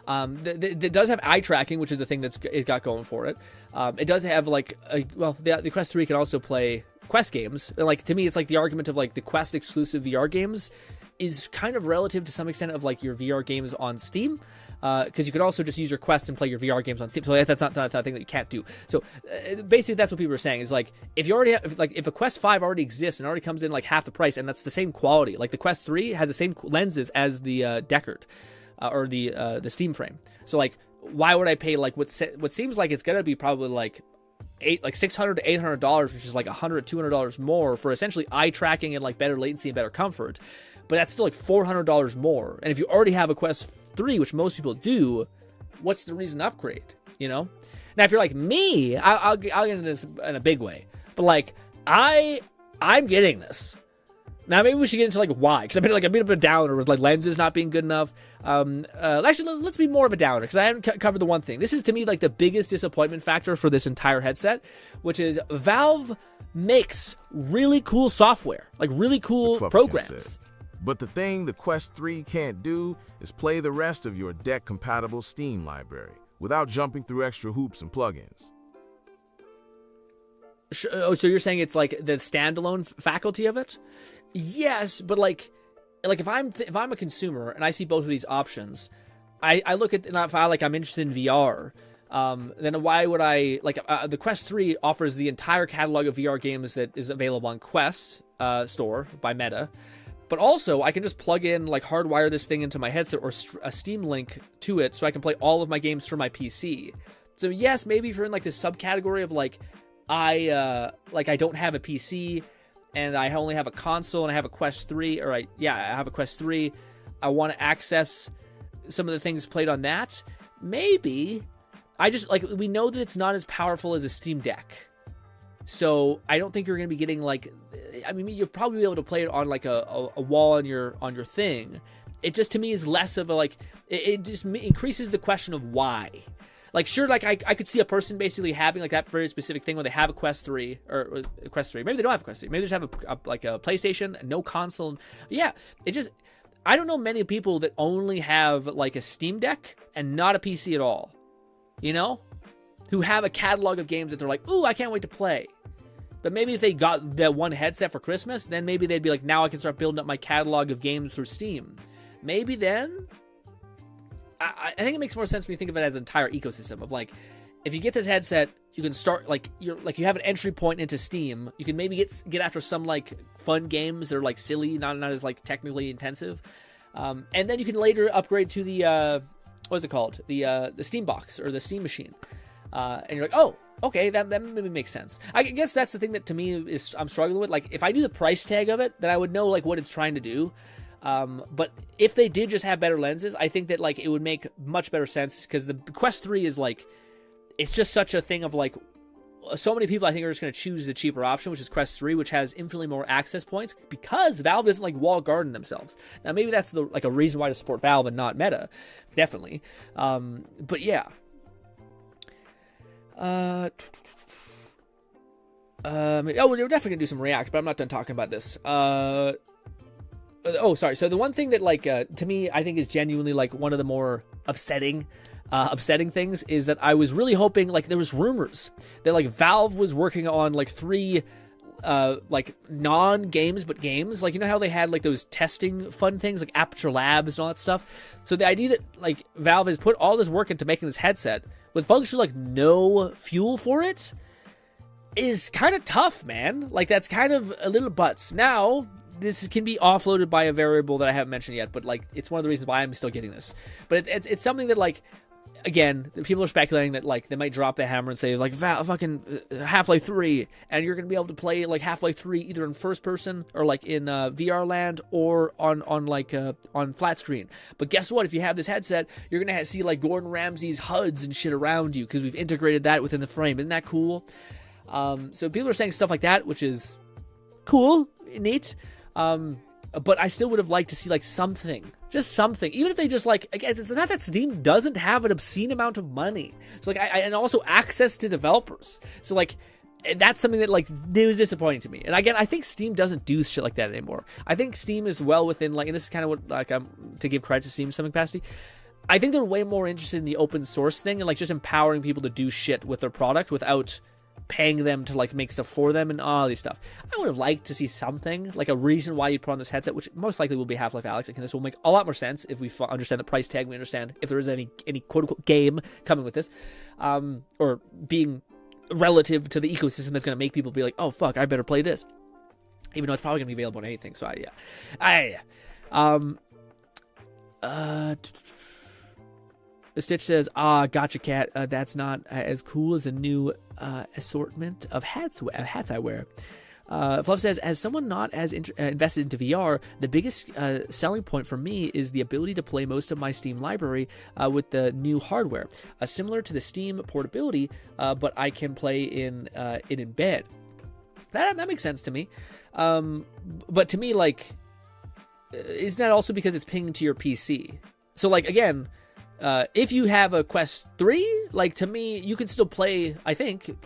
It does have eye tracking, which is the thing it got going for it. It does have like the Quest 3 can also play Quest games. And like to me, it's like the argument of like the Quest exclusive VR games is kind of relative to some extent of like your VR games on Steam, because you could also just use your Quest and play your VR games on Steam. So that's not a thing that you can't do. So basically, that's what people are saying is like if you already have, if a Quest 5 already exists and already comes in like half the price, and that's the same quality. Like the Quest 3 has the same lenses as the Deckard or the Steam frame. So like, why would I pay like what seems like it's gonna be probably like $600 to $800, which is like $100 $200 more for essentially eye tracking and like better latency and better comfort, but that's still like $400 more. And if you already have a Quest 3, which most people do, what's the reason to upgrade? You know. Now, if you're like me, I'll get into this in a big way, but like I'm getting this. Now maybe we should get into like why, because I've been a bit of a downer with like lenses not being good enough. Actually, let's be more of a downer, because I haven't covered the one thing. This is to me like the biggest disappointment factor for this entire headset, which is Valve makes really cool software, like really cool programs. But the thing the Quest 3 can't do is play the rest of your deck-compatible Steam library without jumping through extra hoops and plugins. So you're saying it's like the standalone faculty of it? Yes, but like if I'm a consumer and I see both of these options, I look at, and if I'm interested in VR, then why would I the Quest 3 offers the entire catalog of VR games that is available on Quest store by Meta. But also, I can just plug in, like, hardwire this thing into my headset or a Steam Link to it so I can play all of my games through my PC. So, yes, maybe if you're in, like, this subcategory of, like, I don't have a PC and I only have a console and I have a Quest 3, I have a Quest 3, I want to access some of the things played on that, maybe. We know that it's not as powerful as a Steam Deck. So I don't think you're going to be getting you'll probably be able to play it on like a wall on your thing. It just to me is less of a it just increases the question of why. Like sure, I could see a person basically having like that very specific thing where they have a Quest 3 or a Quest 3. Maybe they don't have a Quest 3. Maybe they just have a PlayStation, no console. Yeah, I don't know many people that only have like a Steam Deck and not a PC at all. You know? Who have a catalog of games that they're like, ooh, I can't wait to play. But maybe if they got that one headset for Christmas, then maybe they'd be like, now I can start building up my catalog of games through Steam. Maybe then, I think it makes more sense when you think of it as an entire ecosystem of like, if you get this headset, you can start you have an entry point into Steam. You can maybe get after some like fun games that are like silly, not as like technically intensive, and then you can later upgrade to the what is it called, the Steam box or the Steam machine. And you're like, oh, okay, that maybe makes sense. I guess that's the thing that to me is I'm struggling with. Like, if I knew the price tag of it, then I would know like what it's trying to do. But if they did just have better lenses, I think that like it would make much better sense, because the Quest 3 is like, it's just such a thing of like, so many people I think are just going to choose the cheaper option, which is Quest 3, which has infinitely more access points because Valve doesn't like wall garden themselves. Now maybe that's a reason why to support Valve and not Meta, definitely. But yeah. We're definitely gonna do some React, but I'm not done talking about this. Sorry. So the one thing that to me, I think is genuinely like one of the more upsetting things is that I was really hoping, like, there was rumors that like Valve was working on like 3 non-games but games, like, you know how they had like those testing fun things like Aperture Labs and all that stuff. So the idea that like Valve has put all this work into making this headset with functions like no fuel for it is kind of tough, man. Like, that's kind of a little butts. Now this can be offloaded by a variable that I haven't mentioned yet, but like it's one of the reasons why I'm still getting this. But it's something that, like, again, people are speculating that like they might drop the hammer and say like fucking Half-Life 3, and you're gonna be able to play like Half-Life 3 either in first person or like in VR land or on flat screen. But guess what? If you have this headset, you're gonna see like Gordon Ramsay's HUDs and shit around you because we've integrated that within the frame. Isn't that cool? So people are saying stuff like that, which is cool, neat. But I still would have liked to see like something. Just something, even if they just like, again, it's not that Steam doesn't have an obscene amount of money. So like, and also access to developers. So like, that's something that like was disappointing to me. And again, I think Steam doesn't do shit like that anymore. I think Steam is well within like, and this is kind of what like to give credit to Steam in some capacity. I think they're way more interested in the open source thing and like just empowering people to do shit with their product without paying them to like make stuff for them and all this stuff. I would have liked to see something, like a reason why you put on this headset, which most likely will be Half-Life Alyx. And this will make a lot more sense if we understand the price tag, we understand if there is any quote-unquote game coming with this, or being relative to the ecosystem that's going to make people be like, oh fuck, I better play this, even though it's probably going to be available on anything. So The Stitch says, gotcha, cat. That's not as cool as a new assortment of hats I wear. Fluff says, as someone not as invested into VR, the biggest selling point for me is the ability to play most of my Steam library with the new hardware. Similar to the Steam portability, but I can play in bed. That makes sense to me. But to me, like, isn't that also because it's pinged to your PC? So, like, again, if you have a Quest 3, like, to me, you can still play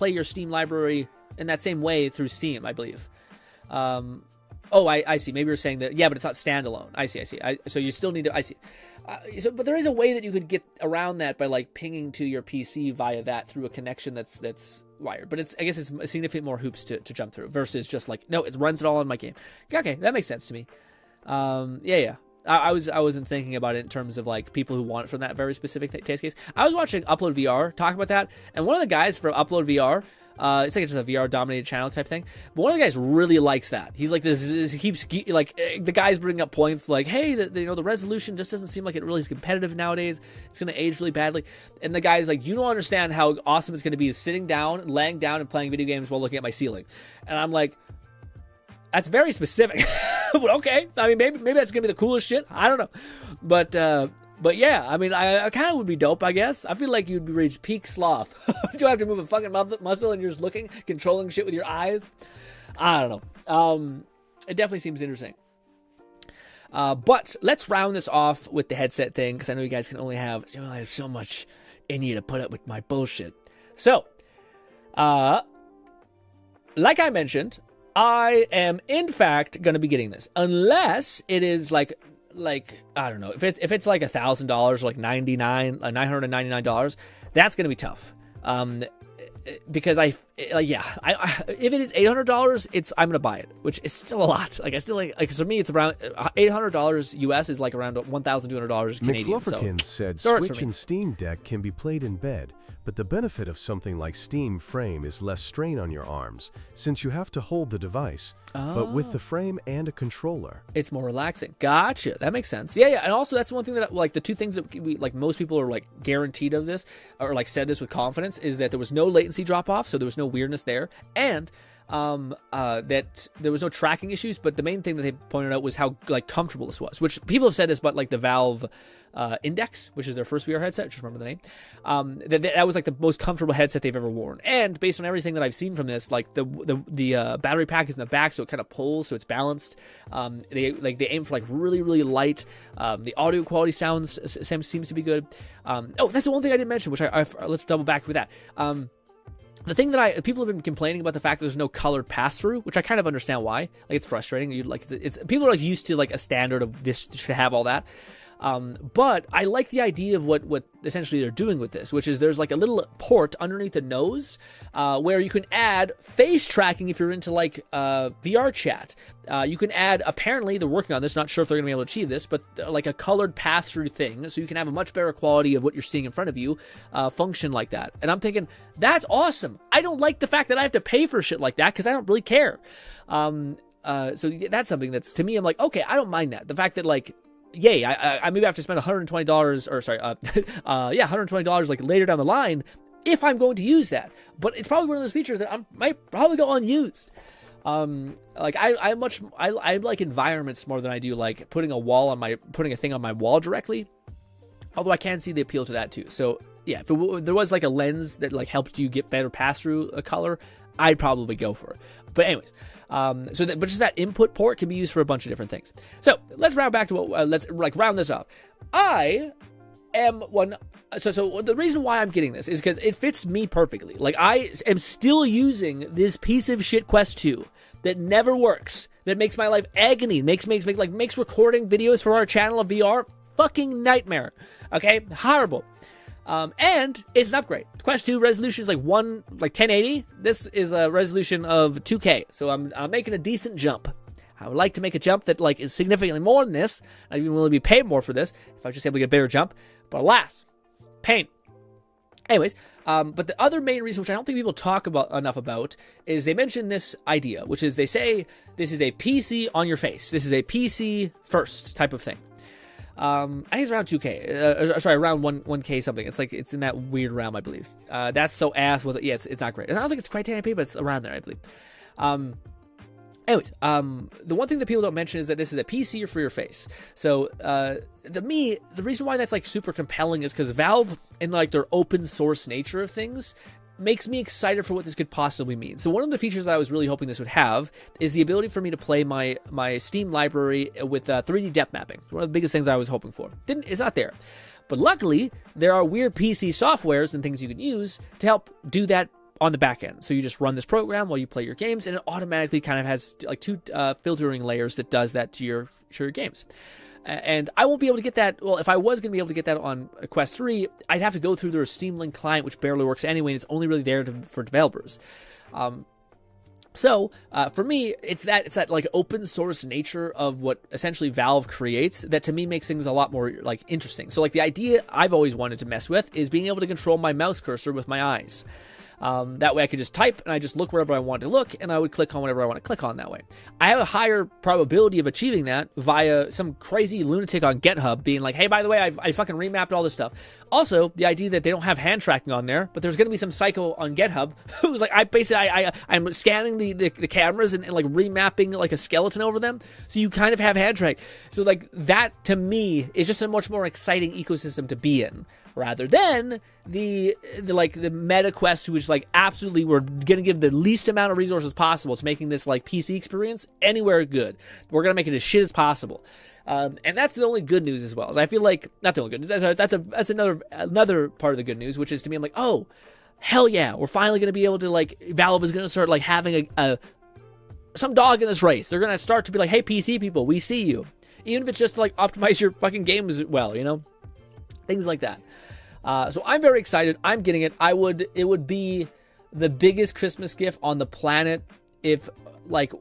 your Steam library in that same way through Steam, I believe. I see. Maybe you're saying that, yeah, but it's not standalone. I see. So you still need to, I see. But there is a way that you could get around that by, like, pinging to your PC via that through a connection that's wired. But I guess it's significant more hoops to jump through versus just like, no, it runs it all in my game. Okay, that makes sense to me. Yeah. I wasn't thinking about it in terms of, like, people who want it from that very specific taste case. I was watching Upload VR talk about that, and one of the guys from Upload VR, it's like just a VR dominated channel type thing, but one of the guys really likes that. He's like, he keeps, like, the guy's bringing up points like, hey, the resolution just doesn't seem like it really is competitive nowadays. It's going to age really badly. And the guy's like, you don't understand how awesome it's going to be sitting down, laying down, and playing video games while looking at my ceiling. And I'm like, that's very specific. But okay, I mean, maybe that's gonna be the coolest shit. I don't know, but yeah, I mean, I kind of would be dope, I guess. I feel like you'd reach peak sloth. Do I have to move a fucking muscle and you're just looking, controlling shit with your eyes? I don't know. It definitely seems interesting. But let's round this off with the headset thing, because I know you guys can only have so much in you to put up with my bullshit. So, like I mentioned, I am in fact going to be getting this, unless it is like I don't know, if it's like $1,000, like $999, that's going to be tough. Because if it is $800, I'm going to buy it, which is still a lot. Like, I still like for me, it's around $800 US is like around $1,200 Canadian. McFlufferkins said Switch and Steam Deck can be played in bed, but the benefit of something like Steam Frame is less strain on your arms, since you have to hold the device. But with the frame and a controller, it's more relaxing. Gotcha. That makes sense. Yeah. And also, that's one thing that, like, the two things that we, like, most people are, like, guaranteed of this, or, like, said this with confidence, is that there was no latency drop off, so there was no weirdness there, and that there was no tracking issues. But the main thing that they pointed out was how, like, comfortable this was, which people have said this about, like, the Valve Index, which is their first VR headset, just remember the name. That was like the most comfortable headset they've ever worn. And based on everything that I've seen from this, like the battery pack is in the back, so it kind of pulls, so it's balanced. They aim for like really, really light. The audio quality seems to be good. That's the one thing I didn't mention, which let's double back with that. The thing that people have been complaining about the fact that there's no colored pass through, which I kind of understand why. Like, it's frustrating. It's people are like used to like a standard of this should have all that. But I like the idea of what essentially they're doing with this, which is there's like a little port underneath the nose where you can add face tracking if you're into like VR chat. You can add, apparently they're working on this, not sure if they're going to be able to achieve this, but like a colored pass-through thing, so you can have a much better quality of what you're seeing in front of you function like that. And I'm thinking, that's awesome. I don't like the fact that I have to pay for shit like that because I don't really care. So that's something that's, to me, I'm like, okay, I don't mind that. The fact that, like, yay, I maybe have to spend $120 or sorry, $120 like later down the line if I'm going to use that. But it's probably one of those features that might probably go unused. Like I like environments more than I do like putting a thing on my wall directly. Although I can see the appeal to that too. So yeah, if there was like a lens that like helped you get better pass through a color, I'd probably go for it. But anyways, but just that input port can be used for a bunch of different things. So let's round back to let's like round this up. I am one. So the reason why I'm getting this is because it fits me perfectly. Like, I am still using this piece of shit Quest 2 that never works, that makes my life agony, makes recording videos for our channel of VR fucking nightmare. Okay, horrible. And it's an upgrade. Quest 2 resolution is like 1080. This is a resolution of 2K. So I'm making a decent jump. I would like to make a jump that like is significantly more than this. I'd even willing to be paid more for this if I was just able to get a bigger jump. But alas, pain. Anyways, but the other main reason, which I don't think people talk enough about, is they mention this idea, which is they say this is a PC on your face. This is a PC first type of thing. I think it's around 2K. Around 1K something. It's like, it's in that weird realm, I believe. That's so ass with it. Yeah, it's not great. I don't think it's quite 1080p, but it's around there, I believe. Anyways, the one thing that people don't mention is that this is a PC for your face. So, the reason why that's like super compelling is because Valve, in like their open source nature of things, makes me excited for what this could possibly mean. So one of the features that I was really hoping this would have is the ability for me to play my Steam library with 3D depth mapping. One of the biggest things I was hoping for. It's not there. But luckily, there are weird PC softwares and things you can use to help do that on the back end. So you just run this program while you play your games, and it automatically kind of has like 2 filtering layers that does that to your games. And I won't be able to get that. Well, if I was going to be able to get that on Quest 3, I'd have to go through their Steam Link client, which barely works anyway, and it's only really there for developers. So for me, it's that like open source nature of what essentially Valve creates that to me makes things a lot more like interesting. So like the idea I've always wanted to mess with is being able to control my mouse cursor with my eyes. That way I could just type and I just look wherever I want to look, and I would click on whatever I want to click on that way. I have a higher probability of achieving that via some crazy lunatic on GitHub being like, hey, by the way, I fucking remapped all this stuff. Also, the idea that they don't have hand tracking on there, but there's going to be some psycho on GitHub who's like, I'm scanning the cameras and like remapping like a skeleton over them, so you kind of have hand track. So like that to me is just a much more exciting ecosystem to be in, rather than the meta quest, who is like, absolutely, we're gonna give the least amount of resources possible to making this like PC experience anywhere good. We're gonna make it as shit as possible. And that's the only good news as well. Is I feel like, not the only good news, that's another part of the good news, which is to me, I'm like, oh, hell yeah, we're finally gonna be able to, like, Valve is gonna start like having some dog in this race. They're gonna start to be like, hey, PC people, we see you. Even if it's just to like optimize your fucking games well, you know? Things like that. So I'm very excited. I'm getting it. It would be the biggest Christmas gift on the planet if, like,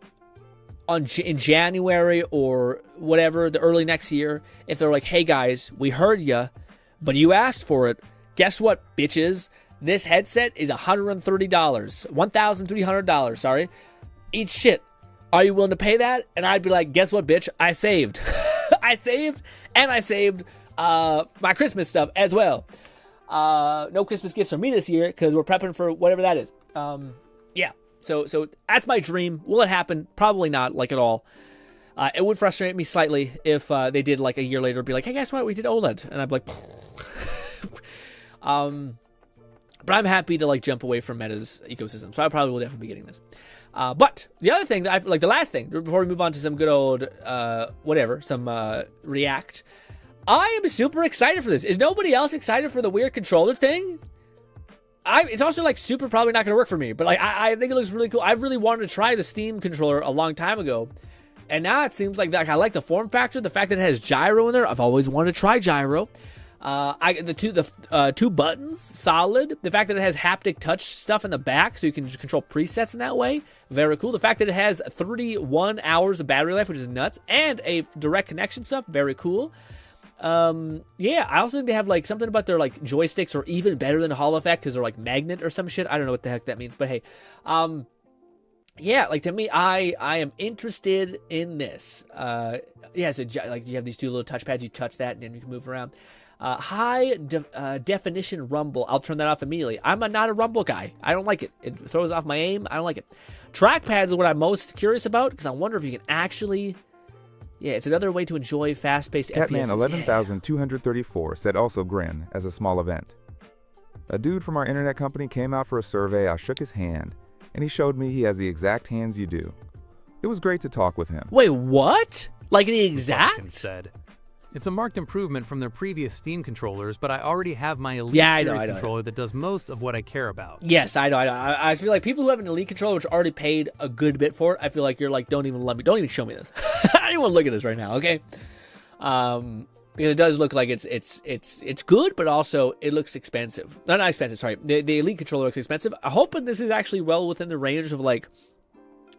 in January or whatever, the early next year, if they're like, hey guys, we heard ya, but you asked for it. Guess what, bitches? This headset is $130. $1,300, sorry. Eat shit. Are you willing to pay that? And I'd be like, guess what, bitch? I saved. I saved my Christmas stuff as well. No Christmas gifts for me this year because we're prepping for whatever that is. Yeah. So that's my dream. Will it happen? Probably not, like, at all. It would frustrate me slightly if they did, like, a year later be like, hey, guess what? We did OLED. And I'd be like, but I'm happy to, like, jump away from Meta's ecosystem. So I probably will definitely be getting this. But the other thing that the last thing before we move on to some good old, some React, I am super excited for this. Is nobody else excited for the weird controller thing? It's also like super probably not going to work for me, but like I think it looks really cool. I really wanted to try the Steam controller a long time ago, and now it seems like I like the form factor, the fact that it has gyro in there. I've always wanted to try gyro. The two buttons, solid. The fact that it has haptic touch stuff in the back, so you can control presets in that way, very cool. The fact that it has 31 hours of battery life, which is nuts, and a direct connection stuff, very cool. Yeah, I also think they have like something about their like joysticks are even better than Hall Effect because they're like magnet or some shit. I don't know what the heck that means, but hey, yeah, like to me, I am interested in this. Yeah, so like you have these two little touchpads, you touch that and then you can move around. High definition rumble. I'll turn that off immediately. I'm not a rumble guy. I don't like it. It throws off my aim. I don't like it. Trackpads is what I'm most curious about because I wonder if you can actually. Yeah, it's another way to enjoy fast-paced FPS. Catman 11,234 said also GRINN as a small event. A dude from our internet company came out for a survey. I shook his hand, and he showed me he has the exact hands you do. It was great to talk with him. Wait, what? Like the exact? Said. It's a marked improvement from their previous Steam controllers, but I already have my Elite Series controller that does most of what I care about. Yes, I know. I feel like people who have an Elite controller which already paid a good bit for it, I feel like you're like, don't even show me this. I don't even want to look at this right now, okay? Because it does look like it's good, but also it looks expensive. Not expensive, sorry. The Elite controller looks expensive. I'm hoping this is actually well within the range of like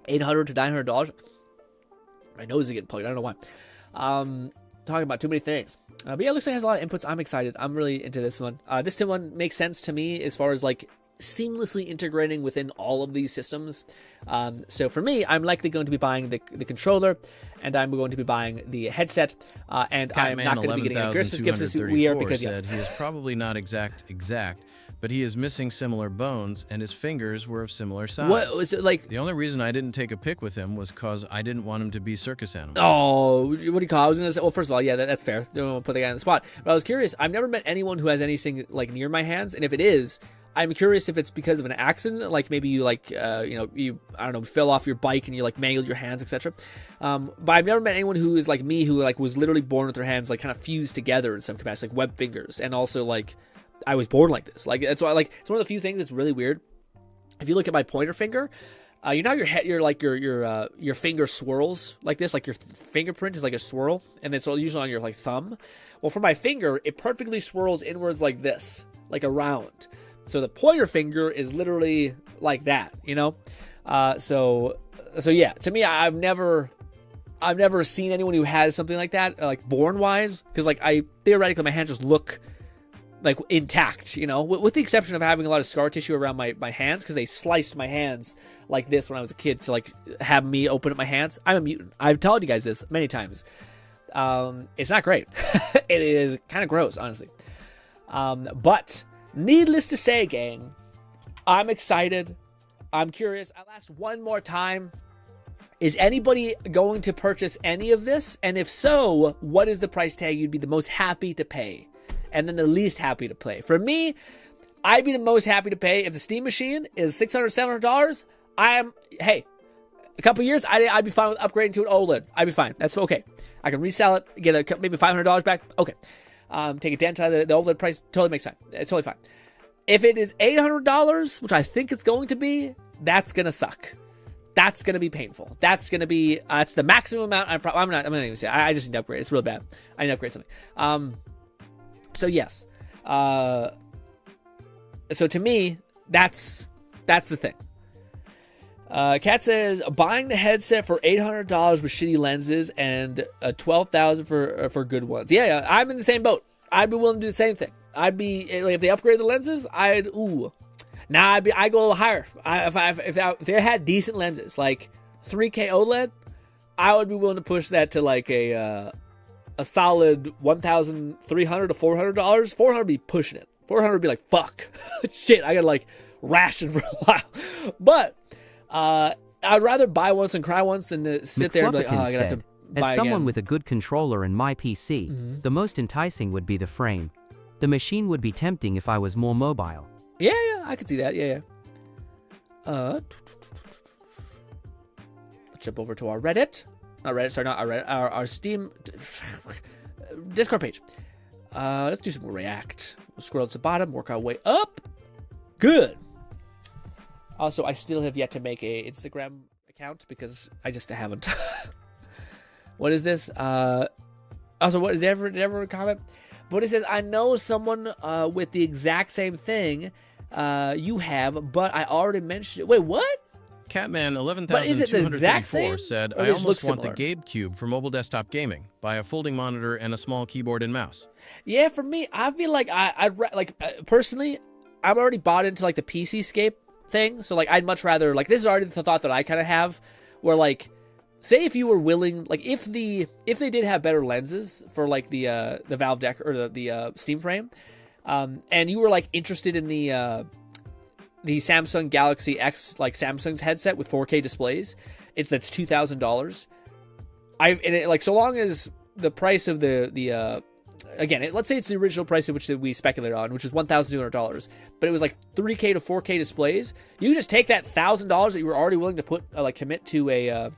$800 to $900. My nose is getting plugged. I don't know why. Talking about too many things. But yeah, it looks like it has a lot of inputs. I'm excited. I'm really into this one. This one makes sense to me as far as like seamlessly integrating within all of these systems. So for me, I'm likely going to be buying the controller, and I'm going to be buying the headset, and I'm not going to be getting any Christmas gifts this year because said he is probably not exact, but he is missing similar bones, and his fingers were of similar size. What was it like? The only reason I didn't take a pic with him was because I didn't want him to be circus animal. Oh, what do you call it? I was going to say, well, first of all, yeah, that's fair. Don't put the guy on the spot. But I was curious. I've never met anyone who has anything like near my hands, and if it is, I'm curious if it's because of an accident, like maybe you I don't know, fell off your bike and you like mangled your hands, etc. But I've never met anyone who is like me, who like was literally born with their hands like kind of fused together in some capacity, like web fingers, and also like I was born like this. Like that's why like it's one of the few things that's really weird. If you look at my pointer finger, you know your finger swirls like this, like your fingerprint is like a swirl, and it's usually on your like thumb. Well, for my finger, it perfectly swirls inwards like this, like around. So the pointer finger is literally like that, you know? So yeah, to me, I've never seen anyone who has something like that, like born-wise, because like theoretically, my hands just look like intact, you know, with the exception of having a lot of scar tissue around my hands, because they sliced my hands like this when I was a kid to like have me open up my hands. I'm a mutant. I've told you guys this many times. It's not great. It is kind of gross, honestly. But needless to say, gang, I'm excited. I'm curious. I'll ask one more time. Is anybody going to purchase any of this? And if so, what is the price tag you'd be the most happy to pay? And then the least happy to pay. For me, I'd be the most happy to pay if the Steam Machine is $600, $700. Hey, a couple years, I'd be fine with upgrading to an OLED. I'd be fine. That's okay. I can resell it, get maybe $500 back. Okay. Take a dent out of the OLED price. Totally makes sense. It's totally fine. If it is $800, which I think it's going to be, that's going to suck. That's going to be painful. That's going to be, it's the maximum amount. I'm not even say, I just need to upgrade. It's real bad. I need to upgrade something. So yes. So to me, that's the thing. Kat says, buying the headset for $800 with shitty lenses and $12,000 for good ones. Yeah, I'm in the same boat. I'd be willing to do the same thing. I'd be, if they upgrade the lenses, I'd go a little higher. If they had decent lenses, like 3K OLED, I would be willing to push that to like a solid $1,300 to $400. $400 would be pushing it. $400 would be like, fuck. Shit, I gotta like ration for a while. But I'd rather buy once and cry once than to sit there and be like, oh, I gotta have to buy as someone again. with a good controller in my PC, the most enticing would be the frame. The machine would be tempting if I was more mobile. Yeah, I could see that. Yeah. Let's jump over to our Reddit. Not Reddit, sorry, not our Reddit. Our Steam Discord page. Let's do some React. We'll scroll to the bottom, work our way up. Good. Also, I still have yet to make a Instagram account because I just haven't. What is this? Also, what is there ever a comment? But it says, I know someone with the exact same thing you have, but I already mentioned it. Wait, what? Catman 11,234 said, I almost want the similar? Gabe Cube for mobile desktop gaming. Buy a folding monitor and a small keyboard and mouse. Yeah, for me, I feel like personally, I'm already bought into like the PC scape thing. So like, I'd much rather, like, this is already the thought that I kind of have, where like, say if you were willing, like if they did have better lenses for like the Valve deck or the Steam frame, and you were like interested in the Samsung Galaxy X, like Samsung's headset with 4K displays, that's $2,000. So long as the price of the again, let's say it's the original price at which we speculated on, which is $1,200, but it was like 3K to 4K displays. You can just take that $1,000 that you were already willing to put commit to a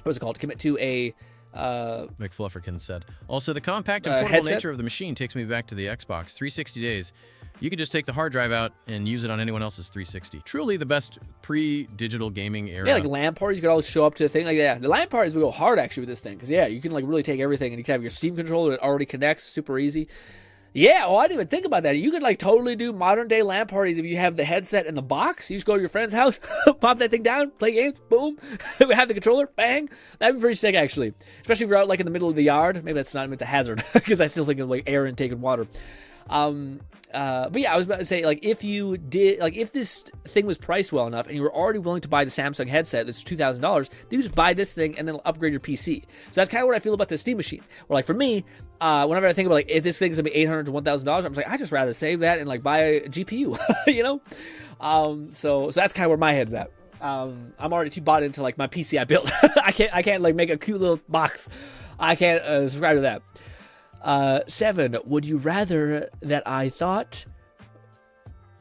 Commit to a McFlufferkin said. Also, the compact and portable headset? nature of the machine takes me back to the Xbox 360 days. You could just take the hard drive out and use it on anyone else's 360. Truly the best pre-digital gaming era. Yeah, like LAN parties, you could always show up to the thing. Like, yeah, the LAN parties would go hard actually with this thing, because yeah, you can like really take everything, and you can have your Steam controller that already connects, super easy. Yeah, I didn't even think about that. You could like totally do modern day LAN parties if you have the headset and the box. You just go to your friend's house, pop that thing down, play games, boom. We have the controller, bang. That'd be pretty sick actually. Especially if you're out like in the middle of the yard. Maybe that's not even a hazard, because I still think of like air intake and water. But yeah, I was about to say, like, if this thing was priced well enough and you were already willing to buy the Samsung headset that's $2,000, then you just buy this thing and then upgrade your PC. So that's kind of what I feel about the Steam Machine. Or like for me, whenever I think about like if this thing's gonna be $800 to $1,000, I'm like, I just rather save that and like buy a GPU, you know. So that's kind of where my head's at. I'm already too bought into like my PC I built. I can't like make a cute little box. I can't subscribe to that. 7, would you rather that I thought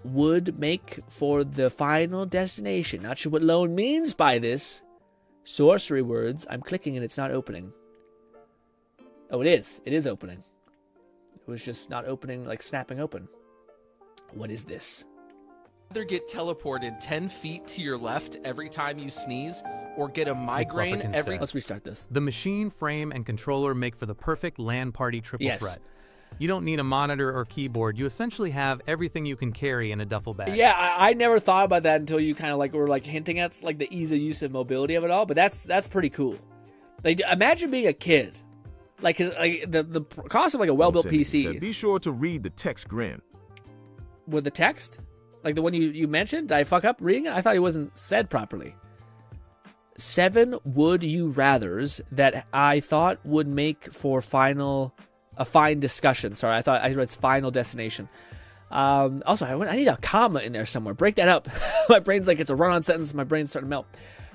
would make for the final destination. Not sure what loan means by this. Sorcery words. I'm clicking and it's not opening. Oh, it is. It is opening. It was just not opening, like snapping open. What is this? Either get teleported 10 feet to your left every time you sneeze, or get a migraine every... Let's restart this. The machine, frame, and controller make for the perfect LAN party triple threat. You don't need a monitor or keyboard. You essentially have everything you can carry in a duffel bag. Yeah, I never thought about that until you kind of like were like hinting at like the ease of use and mobility of it all. But that's pretty cool. Like, imagine being a kid. Like, the cost of like a well-built PC. Said, be sure to read the text GRINN. With the text? Like the one you mentioned? Did I fuck up reading it? I thought it wasn't said properly. 7 would you rathers that I thought would make for a fine discussion. Sorry, I thought I read final destination. Also, I need a comma in there somewhere. Break that up. My brain's like it's a run-on sentence. My brain's starting to melt.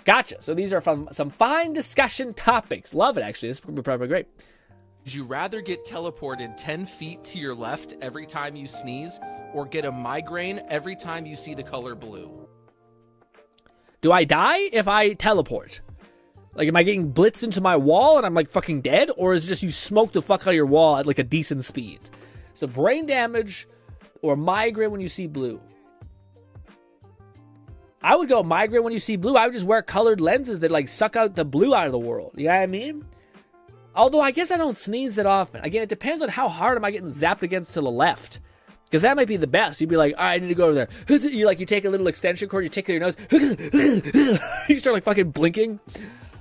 Gotcha. So these are from some fine discussion topics. Love it, actually. This is probably great. Would you rather get teleported 10 feet to your left every time you sneeze, or get a migraine every time you see the color blue? Do I die if I teleport? Like, am I getting blitzed into my wall and I'm like fucking dead? Or is it just you smoke the fuck out of your wall at like a decent speed? So brain damage or migraine when you see blue. I would go migraine when you see blue. I would just wear colored lenses that like suck out the blue out of the world. You know what I mean? Although I guess I don't sneeze that often. Again, it depends on how hard am I getting zapped against to the left. Because that might be the best. You'd be like, all right, I need to go over there. You take a little extension cord, you tickle your nose. You start like fucking blinking.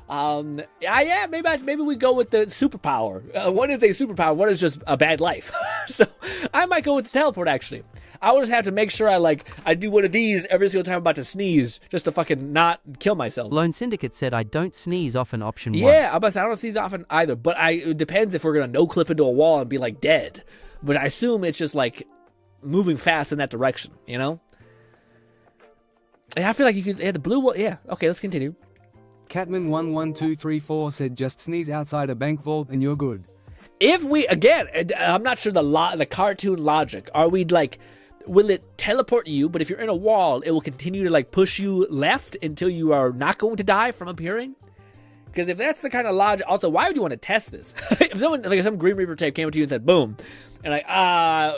Yeah, maybe we go with the superpower. One is a superpower, one is just a bad life. So I might go with the teleport, actually. I will just have to make sure I do one of these every single time I'm about to sneeze, just to fucking not kill myself. Lone Syndicate said, I don't sneeze often, option 1. Yeah, I don't sneeze often either, but it depends if we're going to no-clip into a wall and be like dead. But I assume it's just like moving fast in that direction, you know? I feel like you could, the blue one, yeah. Okay, let's continue. Catman11234 said just sneeze outside a bank vault and you're good. If we, again, I'm not sure the cartoon logic. Are we like, will it teleport you, but if you're in a wall, it will continue to like push you left until you are not going to die from appearing? Because if that's the kind of logic, also, why would you want to test this? If someone, like some Green Reaper tape came up to you and said, boom, and like,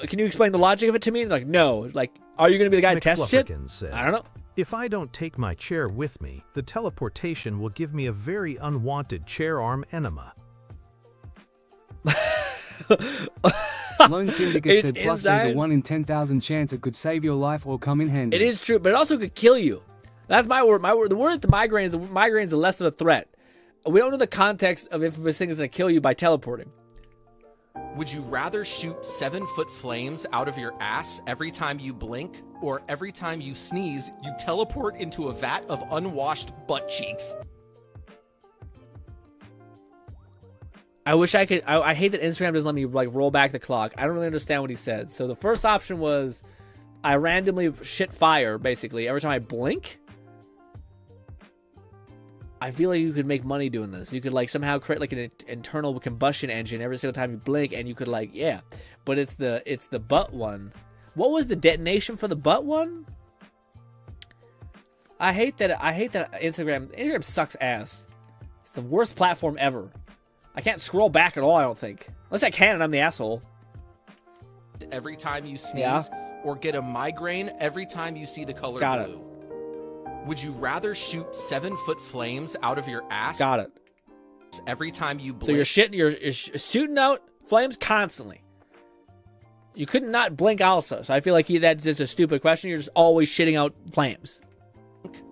can you explain the logic of it to me? And like, no. Like, are you going to be the guy to test shit? I don't know. If I don't take my chair with me, the teleportation will give me a very unwanted chair arm enema. Lone Syndicate said plus there's a 1 in 10,000 chance it could save your life or come in handy. It is true, but it also could kill you. That's my word. My word. The word to migraine is the less of a threat. We don't know the context of if this thing is going to kill you by teleporting. Would you rather shoot 7-foot flames out of your ass every time you blink, or every time you sneeze, you teleport into a vat of unwashed butt cheeks? I wish I could. I hate that Instagram doesn't let me like roll back the clock. I don't really understand what he said. So the first option was I randomly shit fire, basically, every time I blink. I feel like you could make money doing this. You could like somehow create like an internal combustion engine every single time you blink, and you could like, yeah. But it's the butt one. What was the detonation for the butt one? I hate that Instagram sucks ass. It's the worst platform ever. I can't scroll back at all, I don't think. Unless I can and I'm the asshole. Every time you sneeze, or get a migraine every time you see the color blue. Would you rather shoot 7-foot flames out of your ass? Got it. Every time you blink? So you're shooting out flames constantly. You couldn't not blink also. So I feel like that's just a stupid question. You're just always shitting out flames.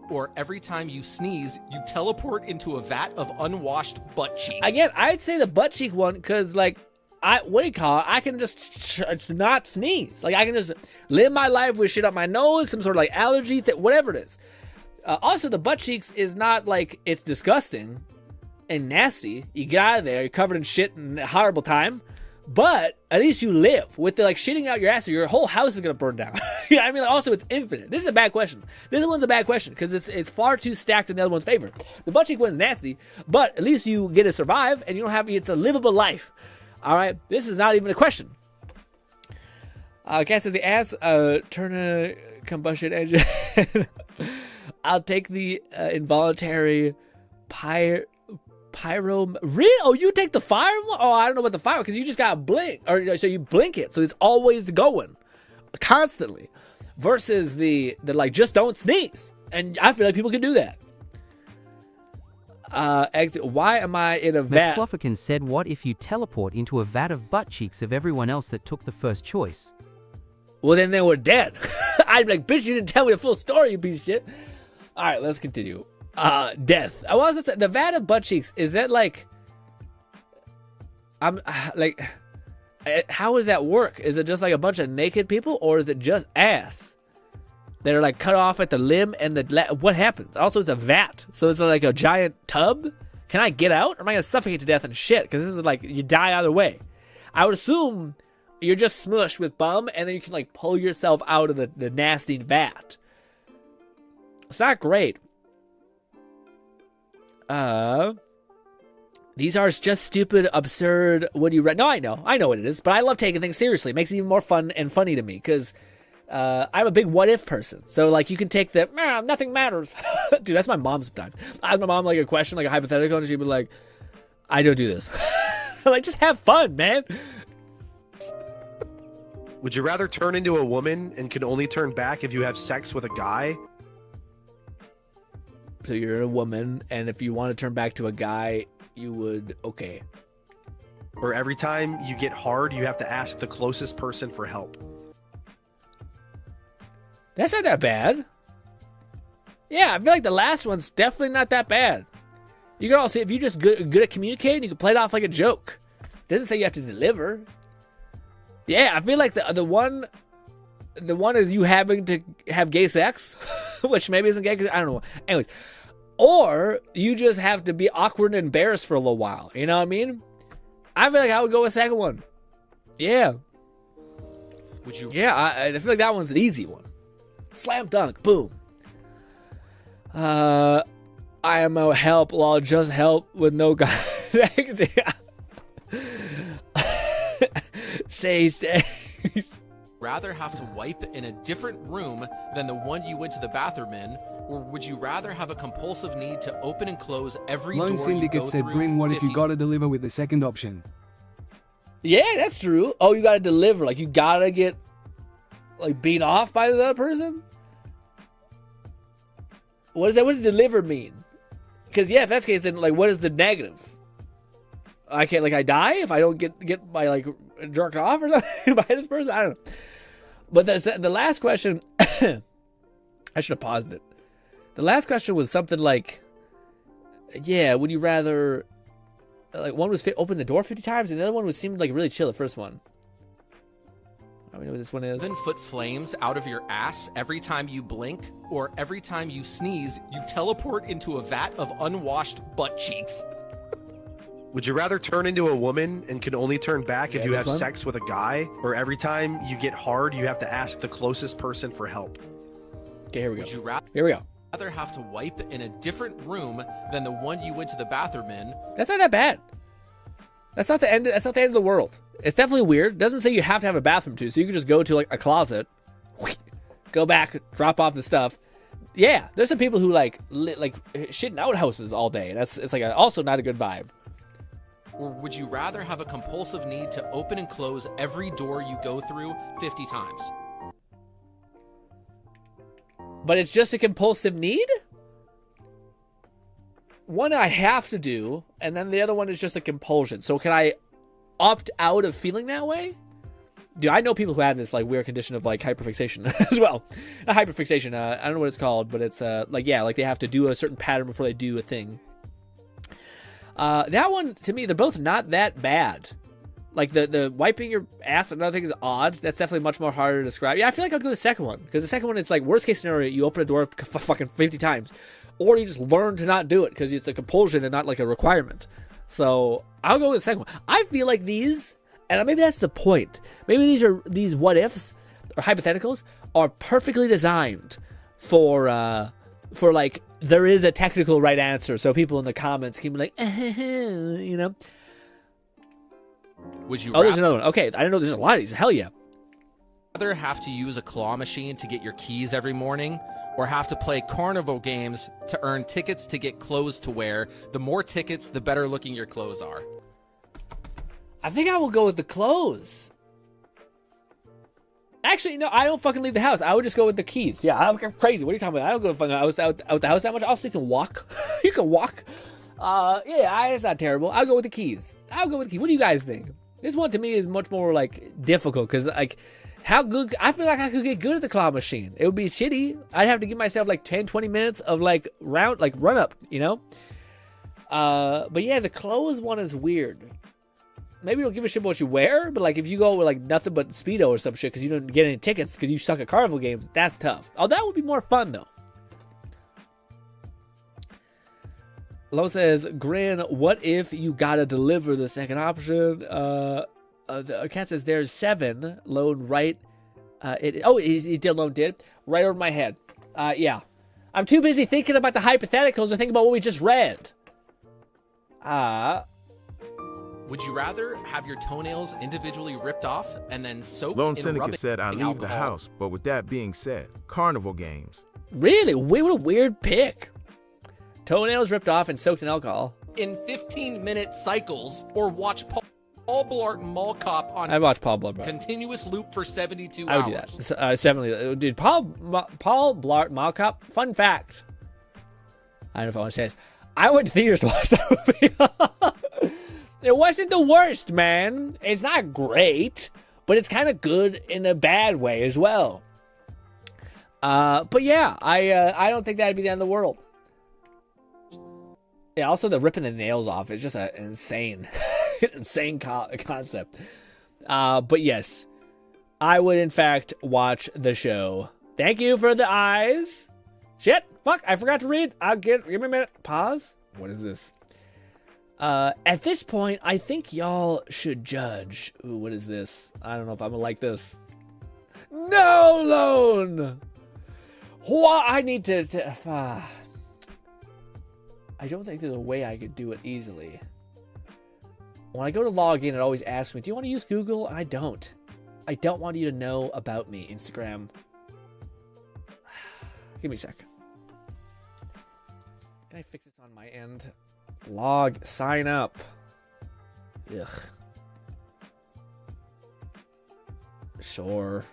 Or every time you sneeze, you teleport into a vat of unwashed butt cheeks. Again, I'd say the butt cheek one because, like, I can just not sneeze. Like, I can just live my life with shit up my nose, some sort of, like, allergy, whatever it is. Also, the butt cheeks is not, like, it's disgusting and nasty. You get out of there, you're covered in shit and a horrible time. But at least you live. With the, like, shitting out your ass, your whole house is going to burn down. Yeah, I mean, also, it's infinite. This is a bad question. This one's a bad question because it's far too stacked in the other one's favor. The butt cheek one's nasty, but at least you get to survive and you don't have, it's a livable life. All right? This is not even a question. Cat says the ass turn a combustion engine. I'll take the involuntary pyro. Oh, you take the fire one? Oh, I don't know about the fire because you just got to blink, or so you blink it, so it's always going, constantly. Versus the like just don't sneeze, and I feel like people can do that. Exit. Why am I in a vat? McFlufferkin said, "What if you teleport into a vat of butt cheeks of everyone else that took the first choice?" Well, then they were dead. I'd be like, bitch, you didn't tell me the full story, you piece of shit. All right, let's continue. Death. I was the vat of butt cheeks. Is that like? I'm like, how does that work? Is it just like a bunch of naked people, or is it just ass? They're like cut off at the limb, and what happens? Also, it's a vat, so it's like a giant tub. Can I get out, or am I gonna suffocate to death and shit? Because this is like you die either way. I would assume you're just smushed with bum, and then you can like pull yourself out of the nasty vat. It's not great. These are just stupid, absurd. Would you? No, I know what it is, but I love taking things seriously. It makes it even more fun and funny to me because. I'm a big what if person. So like you can take the nothing matters. Dude, that's my mom sometimes. I ask my mom like a question, like a hypothetical, and she'd be like, I don't do this. Like just have fun, man. Would you rather turn into a woman and can only turn back if you have sex with a guy? So you're a woman, and if you want to turn back to a guy, you would okay. Or every time you get hard, you have to ask the closest person for help. That's not that bad. Yeah, I feel like the last one's definitely not that bad. You can also, if you're just good at communicating, you can play it off like a joke. It doesn't say you have to deliver. Yeah, I feel like the one is you having to have gay sex, which maybe isn't gay. I don't know. Anyways, or you just have to be awkward and embarrassed for a little while. You know what I mean? I feel like I would go with the second one. Yeah. Would you? Yeah, I feel like that one's an easy one. Slam dunk, boom. I am a help, lol, just help with no guy. Say. Rather have to wipe in a different room than the one you went to the bathroom in, or would you rather have a compulsive need to open and close every Lone door you go Syndicate said, through? Grin, what if you gotta deliver with the second option? Yeah, that's true. Oh, you gotta deliver. Like, you gotta get like beat off by the other person? What does that? What does deliver mean? Because yeah, if that's the case, then like, what is the negative? I can't I die if I don't get my like jerked off or something by this person. I don't know. But the last question, I should have paused it. The last question was something like, yeah, would you rather like one was open the door 50 times and the other one seemed like really chill. The first one. I don't know what this one is. 7-foot flames out of your ass every time you blink, or every time you sneeze, you teleport into a vat of unwashed butt cheeks. Would you rather turn into a woman and can only turn back if you have sex with a guy, or every time you get hard, you have to ask the closest person for help? Okay, here we go. Would you here we go. rather have to wipe in a different room than the one you went to the bathroom in? That's not that bad. That's not the end. That's not the end of the world. It's definitely weird. It doesn't say you have to have a bathroom too, so you can just go to like a closet, go back, drop off the stuff. Yeah, there's some people who like shit in outhouses all day. It's like also not a good vibe. Or would you rather have a compulsive need to open and close every door you go through 50 times? But it's just a compulsive need? One I have to do, and then the other one is just a compulsion. So can I opt out of feeling that way? Dude, I know people who have this like weird condition of like hyperfixation as well. Not hyperfixation, I don't know what it's called, but it's like they have to do a certain pattern before they do a thing. That one, to me, they're both not that bad. Like the wiping your ass, another thing is odd. That's definitely much more harder to describe. Yeah, I feel like I'd go with the second one. Because the second one is like, worst case scenario, you open a door fucking 50 times. Or you just learn to not do it because it's a compulsion and not like a requirement. So I'll go with the second one. I feel like these, and maybe that's the point. Maybe these what ifs or hypotheticals are perfectly designed for like, there is a technical right answer. So people in the comments can be like, you know. Would you there's another one. Okay, I don't know. There's a lot of these. Hell yeah. rather have to use a claw machine to get your keys every morning, or have to play carnival games to earn tickets to get clothes to wear? The more tickets, the better looking your clothes are. I think I will go with the clothes. Actually, no, I don't fucking leave the house. I would just go with the keys. Yeah, I'm crazy. What are you talking about? I don't go fucking out the house that much. Also, you can walk. You can walk. Yeah, it's not terrible. I'll go with the keys. What do you guys think? This one to me is much more like difficult because like how good I feel like I could get good at the claw machine. It would be shitty. I'd have to give myself like 10-20 minutes of like run up, you know? But yeah, the clothes one is weird. Maybe you don't give a shit about what you wear, but like if you go with like nothing but Speedo or some shit because you don't get any tickets because you suck at carnival games, that's tough. Oh, that would be more fun though. Lo says, Grin, what if you gotta deliver the second option? The cat says there's 7. Lone right. He did. Lone did. Right over my head. Yeah. I'm too busy thinking about the hypotheticals to think about what we just read. Would you rather have your toenails individually ripped off and then soaked Lone in Syndicate said, I leave alcohol? the house, but with that being said, carnival games. Really? What a weird pick. Toenails ripped off and soaked in alcohol. In 15-minute cycles, or watch Paul Blart Mall Cop on I watched Paul Blart. continuous loop for 72 I hours. would do that. 70. Dude, Paul Blart Mall Cop, fun fact. I don't know if I want to say this. I went to theaters to watch that movie. It wasn't the worst, man. It's not great, but it's kind of good in a bad way as well. But yeah, I don't think that'd be the end of the world. Yeah, also the ripping the nails off is just an insane, insane concept. But yes, I would in fact watch the show. Thank you for the eyes. Shit, fuck, I forgot to read. Give me a minute. Pause. What is this? At this point, I think y'all should judge. Ooh, what is this? I don't know if I'm gonna like this. No, Lone! What? I need to I don't think there's a way I could do it easily. When I go to log in, it always asks me, do you want to use Google? I don't. I don't want you to know about me, Instagram. Give me a sec. Can I fix this on my end? Log, sign up. Ugh. Sure.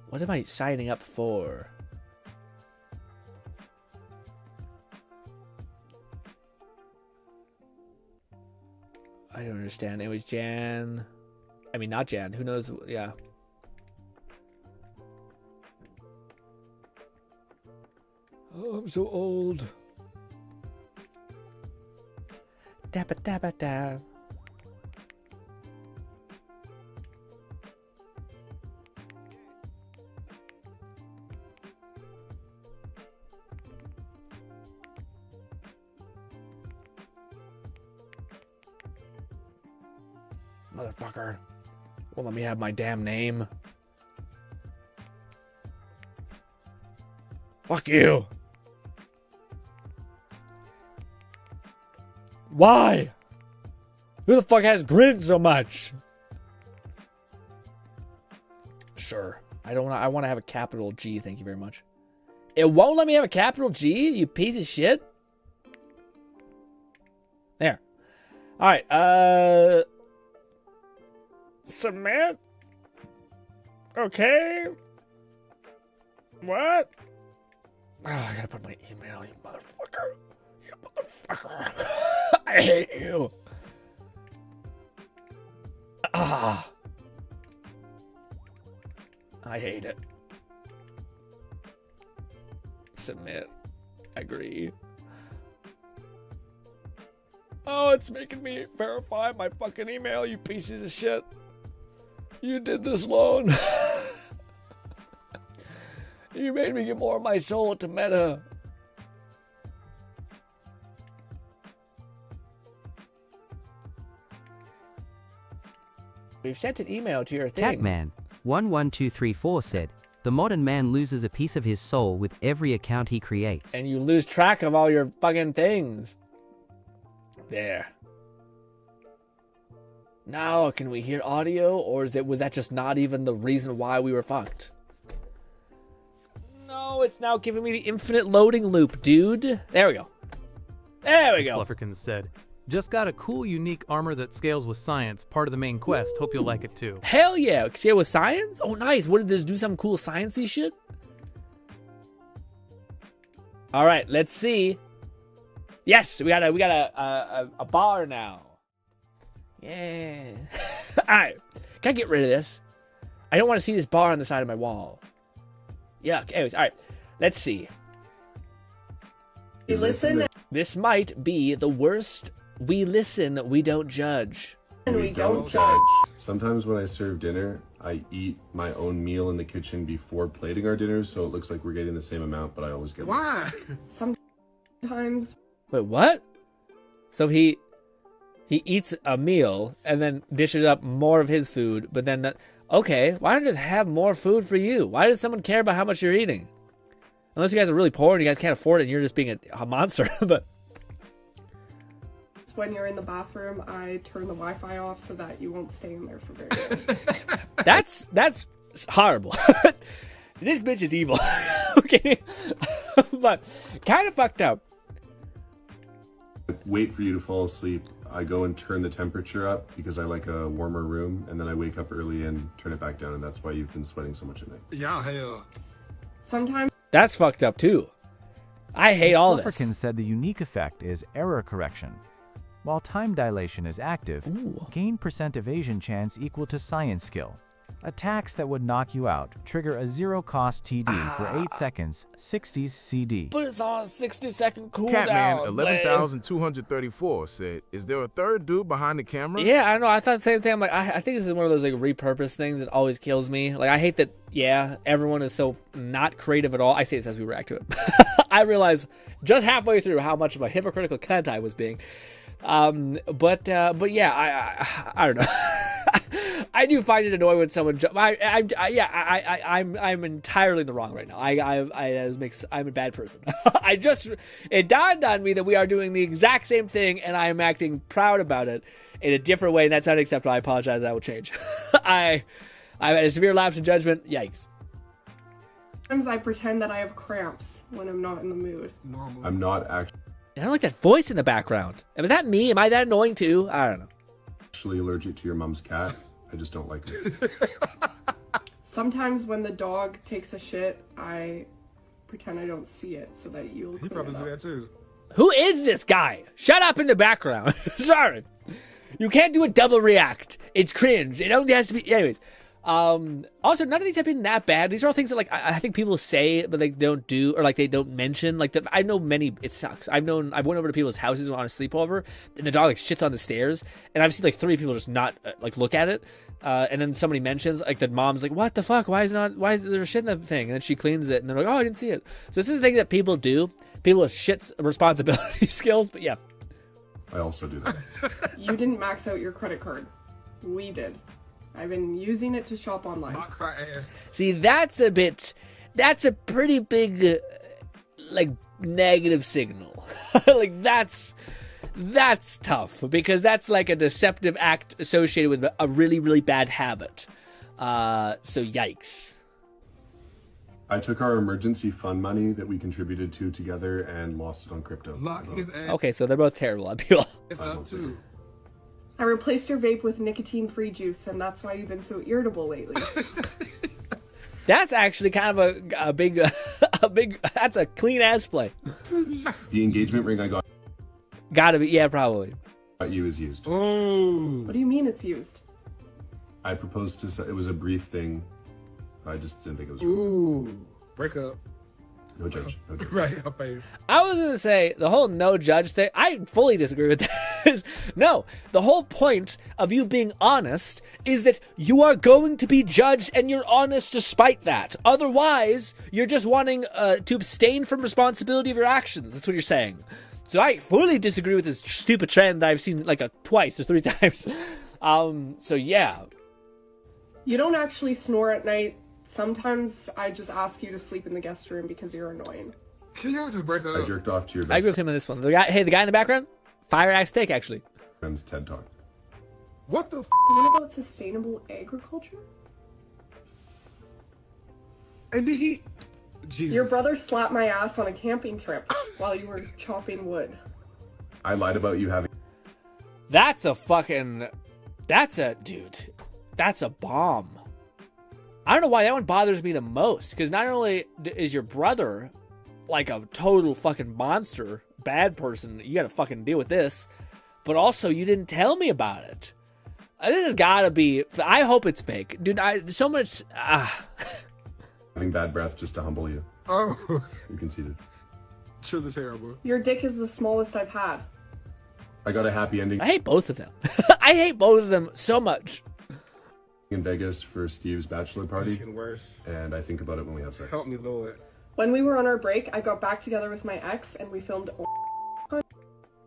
What am I signing up for? I don't understand. It was Jan. I mean, not Jan. Who knows? Yeah. Oh, I'm so old. Dabba dabba dab. Motherfucker. Won't let me have my damn name. Fuck you. Why? Who the fuck has GRINN so much? Sure. I want to have a capital G, thank you very much. It won't let me have a capital G, you piece of shit. There. All right, submit. Okay. What? Oh, I gotta put my email, you motherfucker. You motherfucker. I hate you. Ah. I hate it. Submit. Agree. Oh, it's making me verify my fucking email, you pieces of shit. You did this, Lone. You made me give more of my soul to Meta. We've sent an email to your thing. Catman11234 said, the modern man loses a piece of his soul with every account he creates. And you lose track of all your fucking things. There. Now, can we hear audio, or was that just not even the reason why we were fucked? No, it's now giving me the infinite loading loop, dude. There we go. There we go. Flufferkins said, just got a cool, unique armor that scales with science. Part of the main quest. Hope you'll like it too. Hell yeah. Scale with science? Oh, nice. What did this do? Some cool sciencey shit? All right, let's see. Yes, we got a bar now. Yeah. All right. Can I get rid of this? I don't want to see this bar on the side of my wall. Yuck. Anyways, all right. Let's see. You listen. This might be the worst. We listen, we don't judge. And we don't judge. Sometimes when I serve dinner, I eat my own meal in the kitchen before plating our dinners, so it looks like we're getting the same amount, but I always get Why? Sometimes. Wait, what? So he eats a meal and then dishes up more of his food, but then okay, why don't you just have more food for you? Why does someone care about how much you're eating? Unless you guys are really poor and you guys can't afford it and you're just being a monster. But when you're in the bathroom, I turn the Wi-Fi off so that you won't stay in there for very long. That's horrible. This bitch is evil. Okay. But kind of fucked up. Wait for you to fall asleep. I go and turn the temperature up because I like a warmer room, and then I wake up early and turn it back down, and that's why you've been sweating so much at night. Yeah, hell. Sometimes. That's fucked up too. I hate all this. Flufferkins said the unique effect is error correction. While time dilation is active, gain % evasion chance equal to science skill. Attacks that would knock you out trigger a zero-cost TD for 8 seconds, 60s CD. But it's on a 60-second cooldown. Catman 11,234 said, "Is there a third dude behind the camera?" Yeah, I know. I thought the same thing. I'm like, I think this is one of those like repurposed things that always kills me. Like, I hate that. Yeah, everyone is so not creative at all. I say this as we react to it. I realized just halfway through how much of a hypocritical cunt I was being. But yeah, I don't know. I do find it annoying when someone. I'm entirely in the wrong right now. I'm a bad person. It dawned on me that we are doing the exact same thing, and I am acting proud about it in a different way, and that's unacceptable. I apologize. I will change. I had a severe lapse in judgment. Yikes. Sometimes I pretend that I have cramps when I'm not in the mood. I'm not actually. I don't like that voice in the background. Was that me? Am I that annoying too? I don't know. Actually allergic to your mom's cat. I just don't like it. Sometimes when the dog takes a shit, I pretend I don't see it so that you'll. He probably do that too. Who is this guy? Shut up in the background. Sorry. You can't do a double react. It's cringe. It only has to be. Anyways. Also, none of these have been that bad. These are all things that, like, I think people say, but they don't do, or like they don't mention. Like, I know many. It sucks. I've went over to people's houses on a sleepover, and the dog like shits on the stairs, and I've seen like 3 people just not like look at it, and then somebody mentions like the mom's like, "What the fuck? Why is there shit in the thing?" And then she cleans it, and they're like, "Oh, I didn't see it." So this is the thing that people do. People with shit's responsibility skills, but yeah. I also do that. You didn't max out your credit card. We did. I've been using it to shop online. See, that's a pretty big, like, negative signal. Like, that's tough, because that's like a deceptive act associated with a really, really bad habit. So yikes. I took our emergency fund money that we contributed to together and lost it on crypto. Okay, so they're both terrible people. It's up too. I replaced your vape with nicotine-free juice, and that's why you've been so irritable lately. That's actually kind of a big, that's a clean-ass play. The engagement ring I got. Gotta be, yeah, probably. You is used. Ooh. What do you mean it's used? I proposed to, it was a brief thing. I just didn't think it was. Ooh. Break up. No judge. No judge. Right, her face. I was going to say, the whole no judge thing, I fully disagree with this. No, the whole point of you being honest is that you are going to be judged, and you're honest despite that. Otherwise, you're just wanting to abstain from responsibility of your actions. That's what you're saying. So I fully disagree with this stupid trend that I've seen like twice or 3 times. So yeah. You don't actually snore at night. Sometimes I just ask you to sleep in the guest room because you're annoying. Can you just break up? I jerked off to your best I agree with him on this one. The guy in the background, fire axe steak, actually. friend's TED Talk. What the? What about sustainable agriculture? And did he? Jesus. Your brother slapped my ass on a camping trip while you were chopping wood. I lied about you having. That's a fucking. That's a dude. That's a bomb. I don't know why that one bothers me the most. Because not only is your brother like a total fucking monster, bad person, you gotta fucking deal with this. But also, you didn't tell me about it. This has gotta be. I hope it's fake, dude. So much. Having bad breath just to humble you. Oh. You conceded. Truly terrible. Your dick is the smallest I've had. I got a happy ending. I hate both of them. I hate both of them so much. In Vegas for Steve's bachelor party. It's getting worse. And I think about it when we have sex. Help me, Lord. When we were on our break, I got back together with my ex and we filmed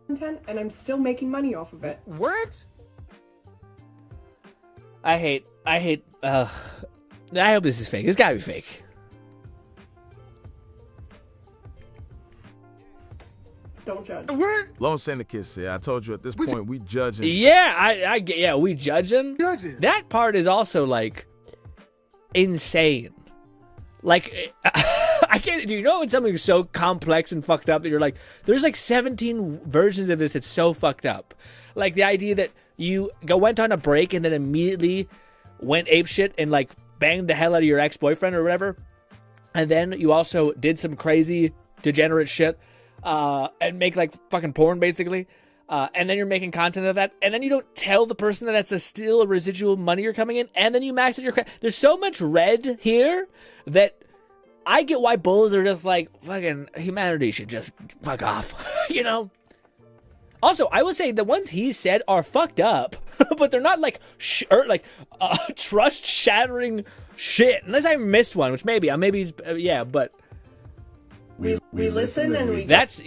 content, and I'm still making money off of it. What? I hope this is fake. It's gotta be fake. Don't judge. What? Lone Syndicate said, I told you at this point we judging. Yeah, we judging. That part is also like insane. Like I can't. Do you know when something's so complex and fucked up that you're like, there's like 17 versions of this that's so fucked up. Like the idea that you went on a break and then immediately went apeshit and like banged the hell out of your ex-boyfriend or whatever, and then you also did some crazy degenerate shit and make like fucking porn basically, and then you're making content of that, and then you don't tell the person that that's still a residual money you're coming in, and then you max out your there's so much red here that I get why bulls are just like, fucking humanity should just fuck off. You know. Also, I will say the ones he said are fucked up, but they're not like trust shattering shit. Unless I missed one, which maybe, but we listen and we. This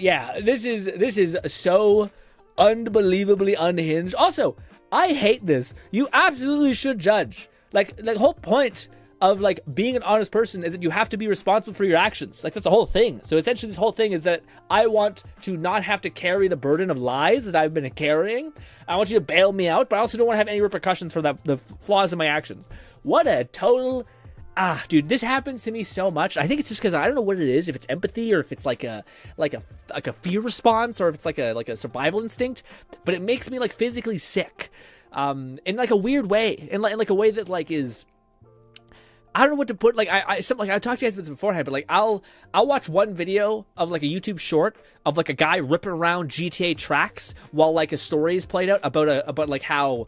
is so unbelievably unhinged. Also, I hate this. You absolutely should judge. Like the whole point of like being an honest person is that you have to be responsible for your actions. Like that's the whole thing. So essentially this whole thing is that I want to not have to carry the burden of lies that I've been carrying. I want you to bail me out, but I also don't want to have any repercussions for the flaws in my actions. What a total dude, this happens to me so much. I think it's just because I don't know what it is, if it's empathy or if it's like a fear response or if it's like a survival instinct, but it makes me like physically sick. In like a weird way. In like a way that like is, I don't know what to put. Like I talked to you guys about this beforehand, but like I'll watch one video of like a YouTube short of like a guy ripping around GTA tracks while like a story is played out about like how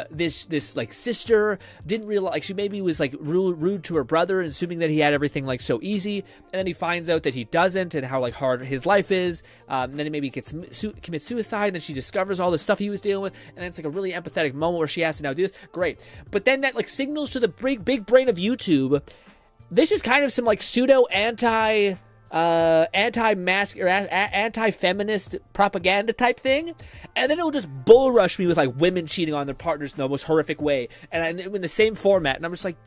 this like sister didn't realize, like she maybe was like rude to her brother, assuming that he had everything like so easy, and then he finds out that he doesn't, and how like hard his life is. And then he maybe commits suicide, and then she discovers all the stuff he was dealing with, and then it's like a really empathetic moment where she has to now do this. Great, but then that like signals to the big brain of YouTube. This is kind of some like pseudo anti-mask or anti-feminist propaganda type thing, and then it'll just bull rush me with like women cheating on their partners in the most horrific way, and in the same format, and I'm just like,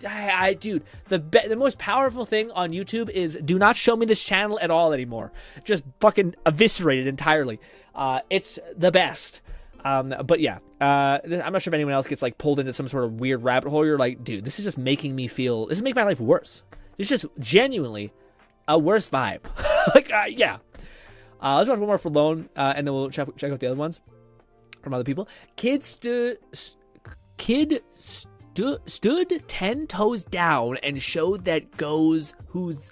dude, the most powerful thing on YouTube is do not show me this channel at all anymore. Just fucking eviscerate it entirely. It's the best. But yeah, I'm not sure if anyone else gets like pulled into some sort of weird rabbit hole. You're like, dude, this is just making me feel. This is making my life worse. It's just genuinely a worse vibe. Yeah. Let's watch one more for Lone, and then we'll check out the other ones from other people. Kid stood 10 toes down and showed that goose who's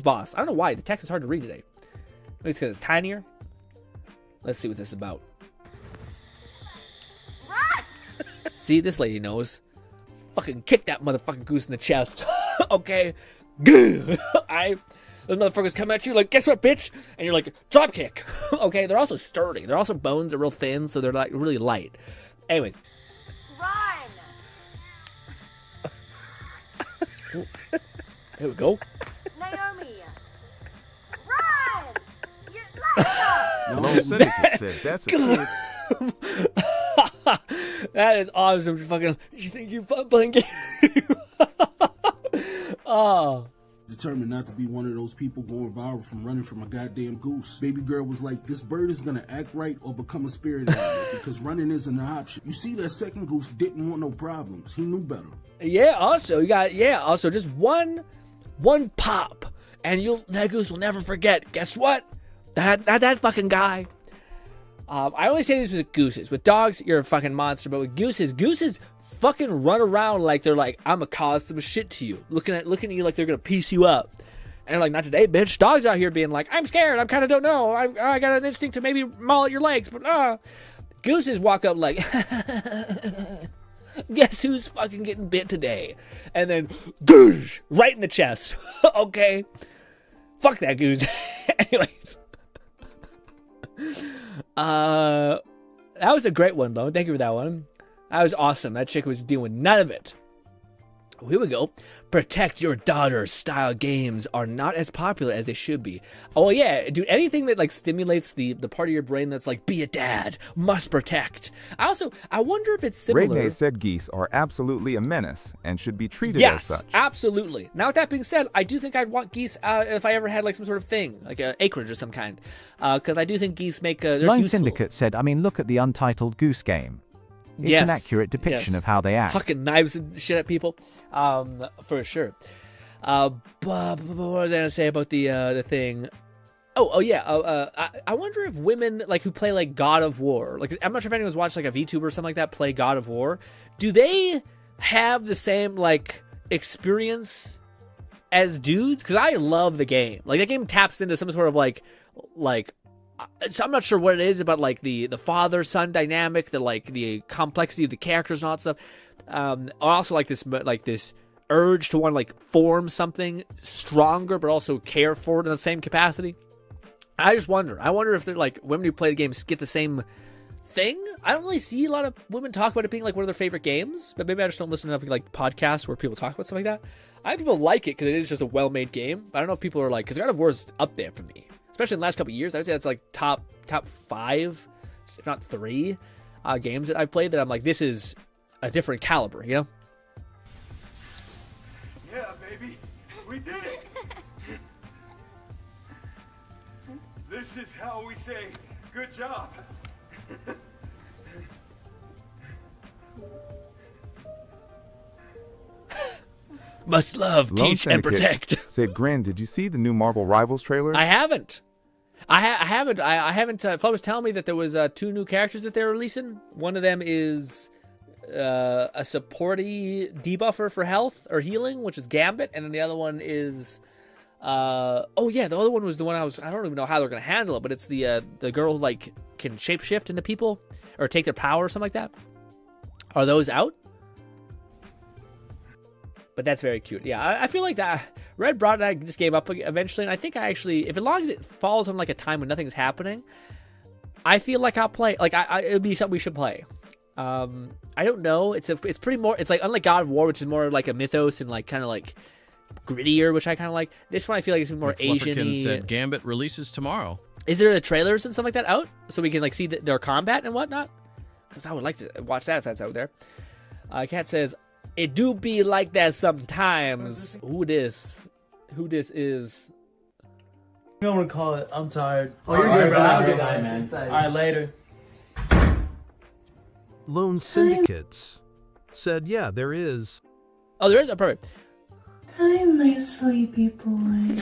boss. I don't know why the text is hard to read today. Maybe it's because it's tinier. Let's see what this is about. See, this lady knows. Fucking kick that motherfucking goose in the chest. Okay. Those motherfuckers come at you like, guess what, bitch? And you're like, drop kick. Okay, they're also sturdy. Their also bones are real thin, so they're like really light. Anyways. Run! There we go. Naomi! Run! Lone Syndicate said that's a kid. That is awesome. Fucking, you think you're fun playing games? Oh. Determined not to be one of those people going viral from running from a goddamn goose. Baby girl was like, this bird is gonna act right or become a spirit animal because running isn't an option. You see, that second goose didn't want no problems. He knew better. Yeah, also, just one pop, and that goose will never forget. Guess what? That fucking guy. I only say this with gooses. With dogs, you're a fucking monster. But with gooses fucking run around like they're like, I'm gonna cause some shit to you. Looking at you like they're gonna piece you up. And they're like, not today, bitch. Dogs out here being like, I'm scared. I kind of don't know. I got an instinct to maybe maul at your legs. But gooses walk up like, guess who's fucking getting bit today? And then, goosh, right in the chest. Okay. Fuck that goose. Anyways. That was a great one, though. Thank you for that one. That was awesome. That chick was doing none of it. Here we go. Protect your daughter style games are not as popular as they should be. Oh yeah, dude, anything that like stimulates the part of your brain that's like, be a dad, must protect. I wonder if it's similar. Ray said geese are absolutely a menace and should be treated as such. Yes, absolutely. Now with that being said, I do think I'd want geese if I ever had like some sort of thing, like an acreage of some kind. Because I do think geese make Lone Syndicate said, I mean, look at the untitled goose game. It's an accurate depiction of how they act. Hucking knives and shit at people, for sure. But what was I gonna say about the thing? I wonder if women like who play like God of War, like I'm not sure if anyone's watched like a VTuber or something like that play God of War. Do they have the same like experience as dudes? Because I love the game. Like that game taps into some sort of like. So I'm not sure what it is about like the father-son dynamic, the complexity of the characters and all that stuff. Also like this urge to want to like form something stronger, but also care for it in the same capacity. I just wonder. I wonder if they're like women who play the games get the same thing. I don't really see a lot of women talk about it being like one of their favorite games, but maybe I just don't listen to enough like podcasts where people talk about stuff like that. I think people like it because it is just a well-made game. But I don't know if people are like, because God of War is up there for me. Especially in the last couple of years, I would say that's like top 5, if not 3 games that I've played that I'm like, this is a different caliber, you know? Yeah, baby, we did it. This is how we say good job. Must love, teach, and protect. Said, Grin, did you see the new Marvel Rivals trailer? I haven't. I haven't. Flo was telling me that there was 2 new characters that they're releasing. One of them is a supporty debuffer for health or healing, which is Gambit, and then the other one is the other one was the one I don't even know how they're gonna handle it, but it's the girl who like can shapeshift into people or take their power or something like that. Are those out? But that's very cute. Yeah, I feel like that Red brought this game up eventually, and I think I actually, if as long as it falls on like a time when nothing's happening, I feel like I'll play. Like it'll be something we should play. I don't know. It's pretty more. It's like unlike God of War, which is more like a mythos and like kind of like grittier, which I kind of like. This one I feel like it's more Asian-y. Said Gambit releases tomorrow. Is there the trailers and stuff like that out so we can like see their combat and whatnot? Because I would like to watch that if that's out there. Cat says. It do be like that sometimes. Who this is? I'm gonna call it. I'm tired. Oh, you're good, bro. Have a good night, man. All right, later. Lone Syndicates said, yeah, there is. Oh, there is? Oh, perfect. Hi, my sleepy boy.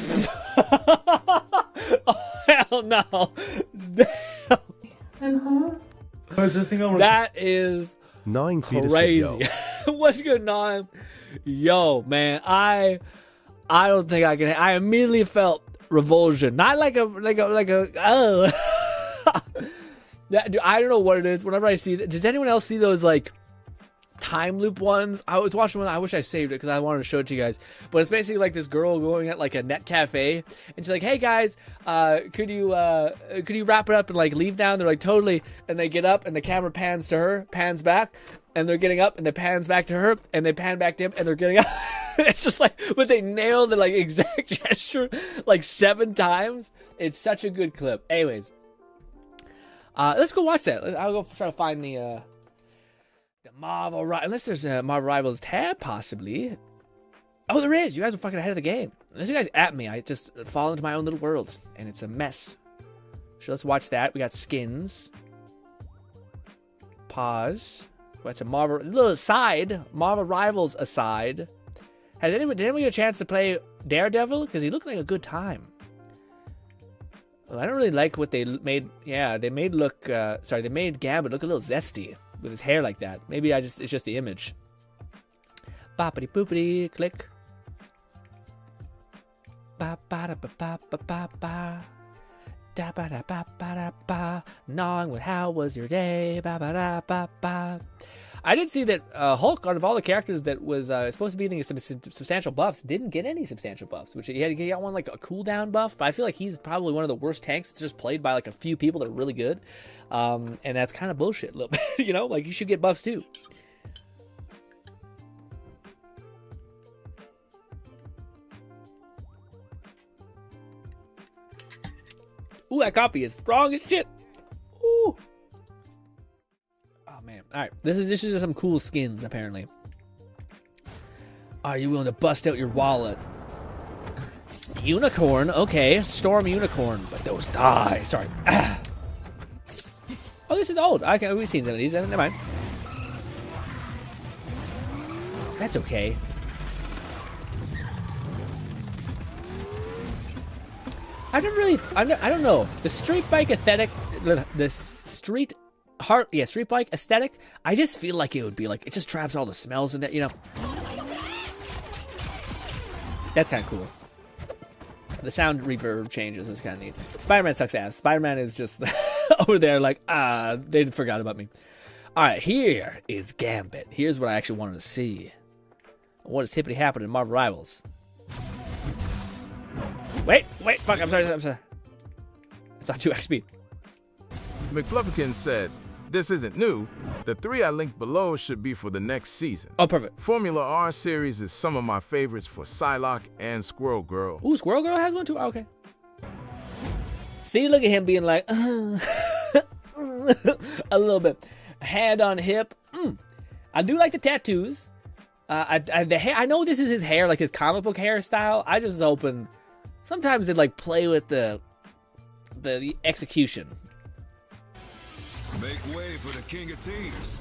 Oh, hell no. I'm home. That is... 9 feet crazy. What's good, 9? Yo, man, I don't think I can. I immediately felt revulsion. Not like a oh. Dude, I don't know what it is. Whenever I see that, does anyone else see those like time loop ones? I was watching one. I wish I saved it because I wanted to show it to you guys. But it's basically like this girl going at like a net cafe, and she's like, "Hey guys, could you wrap it up and like leave now?" And they're like, "Totally." And they get up, and the camera pans to her, pans back, and they're getting up, and it pans back to her, and they pan back to him, and they're getting up. It's just like, but they nailed the like exact gesture like 7 times. It's such a good clip. Anyways, let's go watch that. I'll go try to find the Marvel, unless there's a Marvel Rivals tab, possibly. Oh, there is. You guys are fucking ahead of the game. This guy's at me. I just fall into my own little world, and it's a mess. So let's watch that. We got skins. Pause. That's a Marvel little aside. Marvel Rivals aside. Did anyone get a chance to play Daredevil? Because he looked like a good time. Well, I don't really like what they made. Yeah, they made they made Gambit look a little zesty with his hair like that. Maybe it's just the image. Boppity boopity, click. Ba ba da ba ba ba ba ba. Da ba da ba ba da ba. Gnawing with how was your day? Ba ba da ba ba. I did see that Hulk, out of all the characters that was supposed to be getting some substantial buffs, didn't get any substantial buffs. Which he got one like a cooldown buff, but I feel like he's probably one of the worst tanks that's just played by like a few people that are really good, and that's kind of bullshit. A little bit, you know, like you should get buffs too. Ooh, that copy is strong as shit. Ooh. Oh man. Alright. This is just some cool skins, apparently. Are you willing to bust out your wallet? Unicorn, okay. Storm Unicorn. But those die. Sorry. Ah. Oh, this is old. We've seen some of these. Never mind. That's okay. I don't know. The street bike aesthetic, street bike aesthetic, I just feel like it would be like, it just traps all the smells in that, you know. That's kind of cool. The sound reverb changes is kind of neat. Spider-Man sucks ass. Spider-Man is just over there like, they forgot about me. All right, here is Gambit. Here's what I actually wanted to see. What is hippity happening in Marvel Rivals? Wait, fuck, I'm sorry. It's not 2x speed. McFlufferkin said, this isn't new. The 3 I linked below should be for the next season. Oh, perfect. Formula R series is some of my favorites for Psylocke and Squirrel Girl. Ooh, Squirrel Girl has one too? Oh, okay. See, look at him being like, a little bit. Hand on hip. I do like the tattoos. The hair, I know this is his hair, like his comic book hairstyle. I just hoping sometimes they like play with the execution. Make way for the king of teams.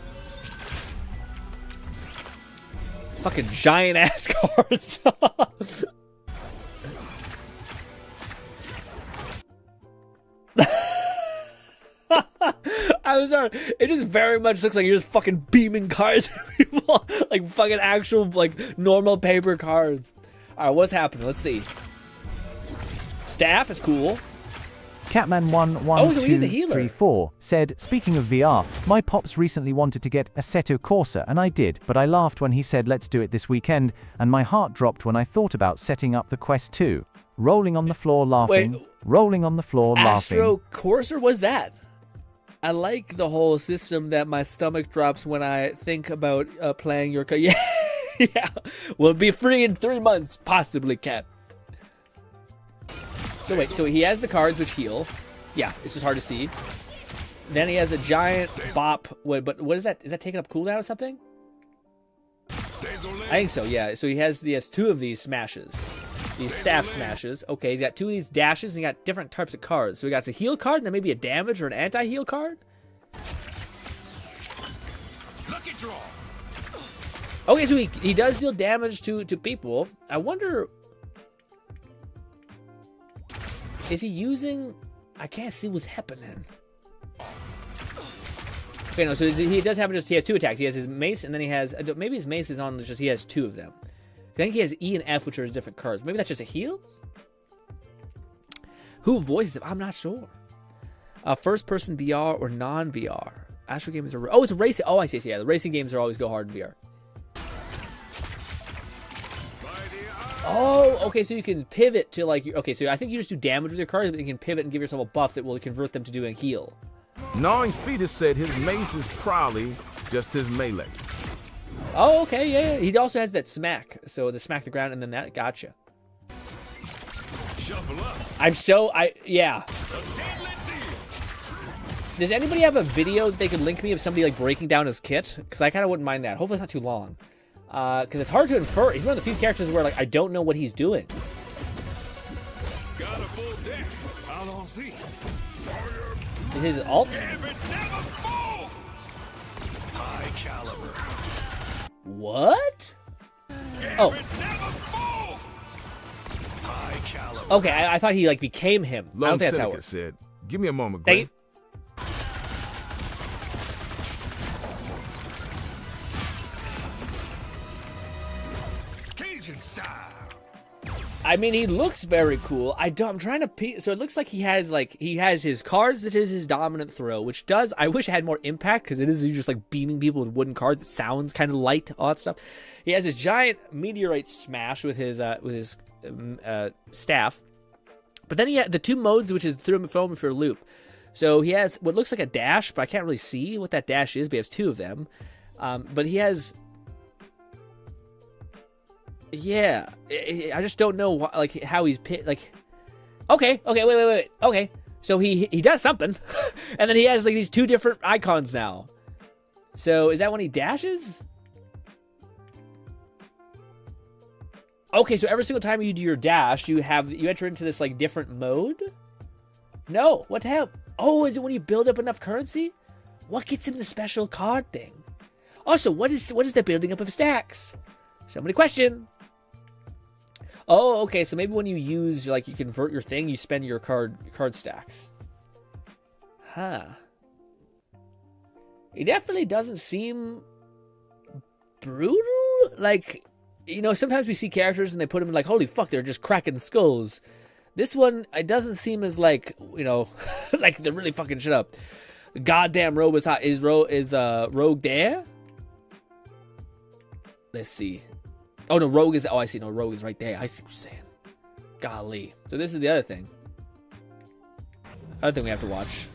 Fucking giant ass cards. I'm sorry. It just very much looks like you're just fucking beaming cards at people. Like fucking actual, like, normal paper cards. Alright, what's happening? Let's see. Staff is cool. Catman11234 said, speaking of VR, my pops recently wanted to get Assetto Corsa, and I did, but I laughed when he said let's do it this weekend, and my heart dropped when I thought about setting up the Quest 2. Rolling on the floor laughing. Wait, rolling on the floor laughing. Astro Corsa? What's that? I like the whole system that my stomach drops when I think about playing your car. Yeah. Yeah. We'll be free in 3 months, possibly, Cat. So wait, so he has the cards which heal. Yeah, it's just hard to see. Then he has a giant bop. Wait, but what is that? Is that taking up cooldown or something? I think so, yeah. So he has 2 of these smashes. These staff smashes. Okay, he's got 2 of these dashes, and he got different types of cards. So he got a heal card, and then maybe a damage or an anti-heal card? Lucky draw. Okay, so he does deal damage to people. I wonder... Is he using... I can't see what's happening. Okay, no, so he does have he has 2 attacks. He has his mace, and then he has... Maybe his mace is on, just he has 2 of them. I think he has E and F, which are different cards. Maybe that's just a heal? Who voices him? I'm not sure. First-person VR or non-VR? Astro games are... Oh, it's a racing... Oh, I see. Yeah, the racing games are always go hard in VR. Oh, okay, so you can pivot to, like... Okay, so I think you just do damage with your cards, but you can pivot and give yourself a buff that will convert them to doing heal. Gnawing Fetus said his mace is probably just his melee. Oh, okay, yeah. He also has that smack. So the smack the ground and then that. Gotcha. Yeah. Does anybody have a video that they could link me of somebody like breaking down his kit? Because I kind of wouldn't mind that. Hopefully it's not too long. Because it's hard to infer. He's one of the few characters where like I don't know what he's doing. Got a full deck. Out on sea. Is his alt? High caliber. What? Oh. High caliber. Okay, I thought he like became him. I don't think that's how it works. Said, "Give me a moment, Glenn." Cajun style. I mean, he looks very cool. I'm trying to so it looks like he has his cards that is his dominant throw, which does. I wish it had more impact because it is just like beaming people with wooden cards. It sounds kind of light, all that stuff. He has his giant meteorite smash with his staff, but then he had the two modes, which is throw him for a loop. So he has what looks like a dash, but I can't really see what that dash is. But he has two of them, but he has. Yeah, I just don't know like how he's like. Okay, wait. Okay, so he does something, and then he has like these two different icons now. So is that when he dashes? Okay, so every single time you do your dash, you enter into this like different mode. No, what the hell? Oh, is it when you build up enough currency? What gets him the special card thing? Also, what is the building up of stacks? Somebody question. Oh, okay. So maybe when you use, like, you convert your thing, you spend your card stacks. Huh. He definitely doesn't seem brutal. Like, you know, sometimes we see characters and they put them in like, holy fuck, they're just cracking skulls. This one, it doesn't seem as like, you know, like they're really fucking shit up. Goddamn Rogue is hot. Is Rogue there? Let's see. Oh, no, Rogue is... Oh, I see. No, Rogue is right there. I see what you're saying. Golly. So this is the other thing. Other thing we have to watch.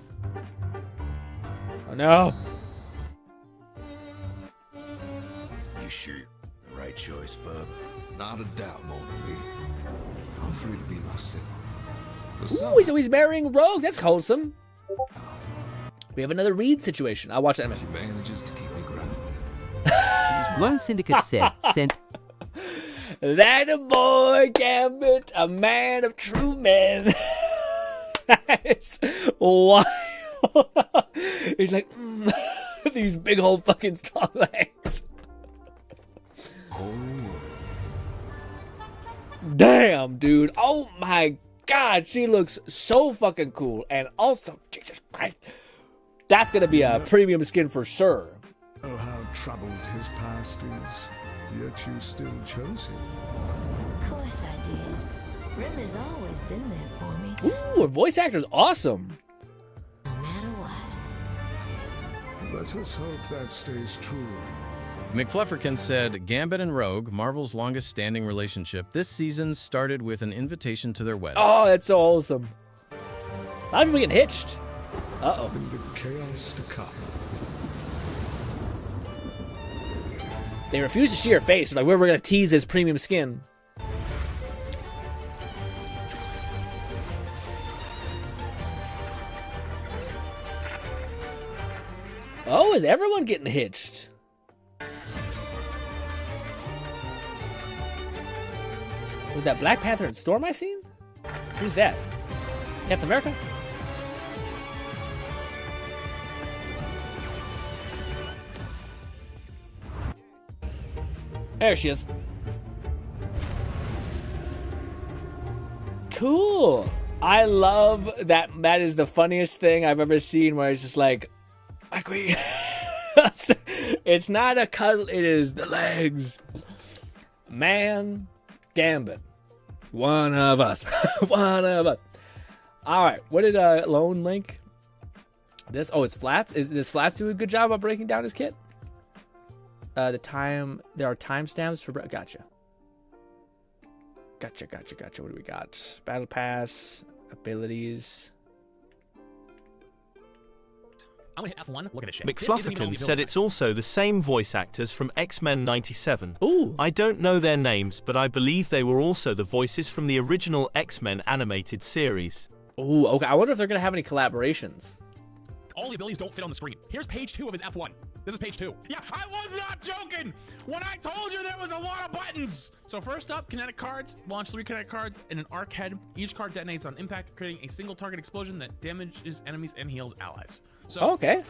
Oh, no. You sure the right choice, bub? Not a doubt, Mona B. I'm free to be myself. Ooh, so he's marrying Rogue. That's wholesome. We have another Reed situation. I'll watch that in a minute. She manages to keep me grounded. Lone Syndicate sent... That a boy, Gambit, a man of true men. That is wild. He's like, these big old fucking strong legs. Oh. Damn, dude. Oh my God, she looks so fucking cool. And also, Jesus Christ, that's going to be a premium skin for sure. Oh, how troubled his past is. Yet you still chose him. Of course I did. Grim has always been there for me. Ooh, her voice actor's awesome. No matter what. Let us hope that stays true. McFlufferkin said, Gambit and Rogue, Marvel's longest standing relationship, this season started with an invitation to their wedding. Oh, that's so awesome. A lot of people getting hitched. Uh-oh. In the chaos to come. They refuse to see her face. They're like, we're going to tease his premium skin. Oh, is everyone getting hitched? Was that Black Panther and Storm I seen? Who's that? Captain America? There she is. Cool. I love that. That is the funniest thing I've ever seen where it's just like, my queen. It's not a cuddle, it is the legs. Man, Gambit. One of us. One of us. Alright, what did Lone link? This? Oh, it's Flats? Does Flats do a good job of breaking down his kit? There are timestamps for... Gotcha. What do we got? Battle Pass, abilities... I'm gonna hit F1. Look at this shit. McFlufferkin said it's also the same voice actors from X-Men 97. Ooh. I don't know their names, but I believe they were also the voices from the original X-Men animated series. Ooh, okay. I wonder if they're gonna have any collaborations. All the abilities don't fit on the screen. Here's page 2 of his F1. This is page 2. Yeah, I was not joking when I told you there was a lot of buttons. So first up, kinetic cards. Launch 3 kinetic cards in an arc head. Each card detonates on impact, creating a single target explosion that damages enemies and heals allies. So okay.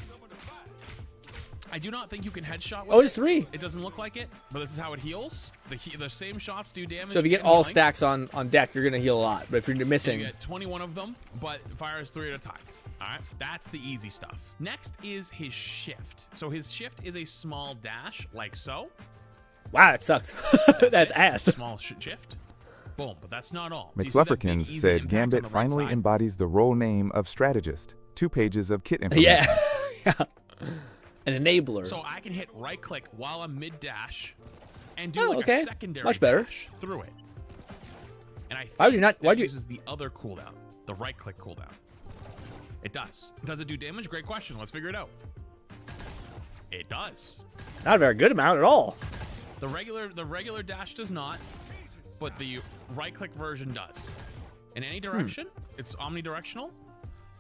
I do not think you can headshot with it's 3. It doesn't look like it, but this is how it heals. The same shots do damage. So if you get all stacks on deck, you're going to heal a lot. But if you're missing... So you get 21 of them, but fires 3 at a time. All right, that's the easy stuff. Next is his shift. So his shift is a small dash, like so. Wow, that sucks. That's ass. Small shift. Boom, but that's not all. McFlufferkins said Gambit finally embodies the role name of strategist. 2 pages of kit information. Yeah. An enabler. So I can hit right click while I'm mid dash and do a secondary Much better. dash through it. And I think why do you uses the other cooldown, the right click cooldown. It does. Does it do damage? Great question. Let's figure it out. It does. Not a very good amount at all. The regular dash does not, but the right click version does. In any direction, it's omnidirectional,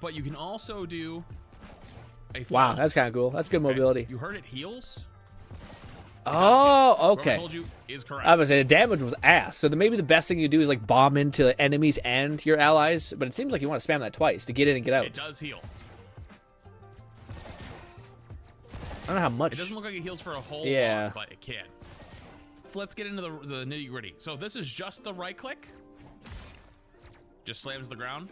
but you can also do a wow, that's kind of cool. That's good mobility. You heard it heals? Oh, okay. Whoever told you is correct. I was saying the damage was ass. So maybe the best thing you do is like bomb into enemies and your allies, but it seems like you want to spam that twice to get in and get out. It does heal. I don't know how much. It doesn't look like it heals for a whole lot, but it can. So let's get into the nitty gritty. So this is just the right click. Just slams the ground.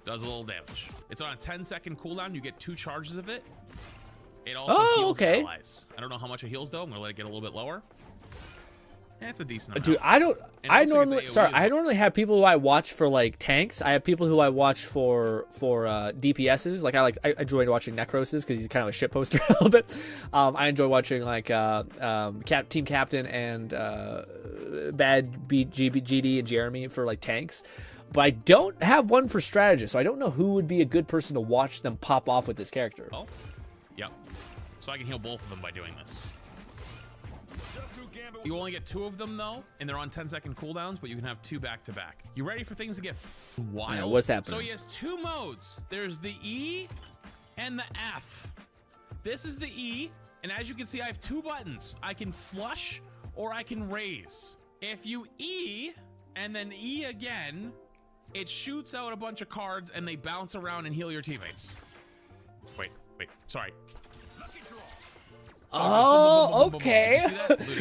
Does a little damage. It's on a 10-second cooldown. You get 2 charges of it. It also heals allies. I don't know how much it heals though. I'm gonna let it get a little bit lower. It's a decent amount. Dude, I normally have people who I watch for like tanks. I have people who I watch for DPSs. Like I enjoy watching Necroses because he's kind of a shit poster a little bit. I enjoy watching like Team Captain and Bad GD and Jeremy for like tanks. But I don't have one for strategists, so I don't know who would be a good person to watch them pop off with this character. Oh, yep. So I can heal both of them by doing this. You only get 2 of them though, and they're on 10-second cooldowns, but you can have 2 back-to-back. You ready for things to get wild? Yeah, what's happening? So he has 2 modes. There's the E and the F. This is the E, and as you can see, I have 2 buttons. I can flush or I can raise. If you E and then E again, it shoots out a bunch of cards and they bounce around and heal your teammates. Wait, sorry. Oh, okay.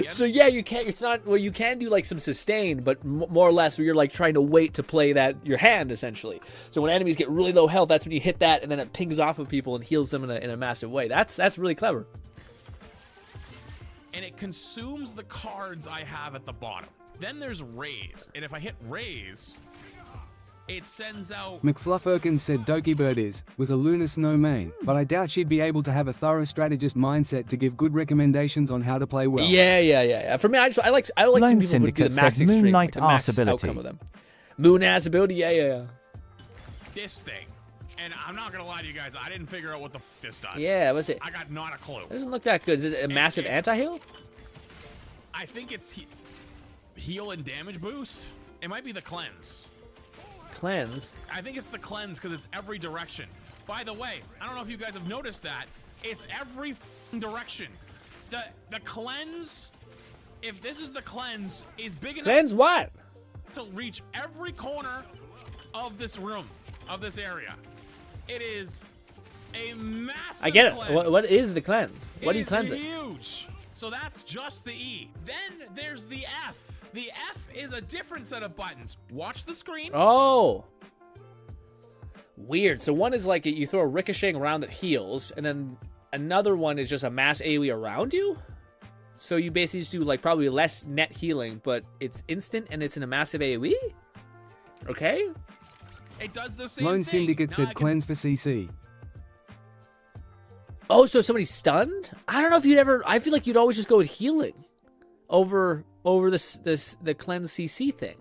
So yeah, you can't. It's not. Well, you can do like some sustain, but more or less, where you're like trying to wait to play that your hand essentially. So when enemies get really low health, that's when you hit that, and then it pings off of people and heals them in a massive way. That's really clever. And it consumes the cards I have at the bottom. Then there's raise, and if I hit raise, it sends out... McFlufferkins said Doki Bird was a Lunar Snow main, but I doubt she'd be able to have a thorough strategist mindset to give good recommendations on how to play well. Yeah. For me, I like some people who do the max extreme, Moon like the max outcome of them. Moon ass ability, yeah. This thing, and I'm not gonna lie to you guys, I didn't figure out what the f this does. Yeah, what's it? I got not a clue. It doesn't look that good. Is it a massive anti-heal? I think it's heal and damage boost. It might be the cleanse. Cleanse? I think it's the cleanse because it's every direction. By the way, I don't know if you guys have noticed that. It's every direction. The cleanse, if this is the cleanse, is big enough. Cleanse what? To reach every corner of this room, of this area. It is a massive I get it. cleanse. What is the cleanse? What do you cleanse it? It's huge. So that's just the E. Then there's the F. The F is a different set of buttons. Watch the screen. Oh. Weird. So one is like you throw a ricocheting round that heals, and then another one is just a mass AoE around you? So you basically just do like probably less net healing, but it's instant and it's in a massive AoE? Okay. It does the same Lone thing. Syndicate said cleanse for CC. Oh, so somebody's stunned? I don't know if you'd ever... I feel like you'd always just go with healing over the cleanse CC thing.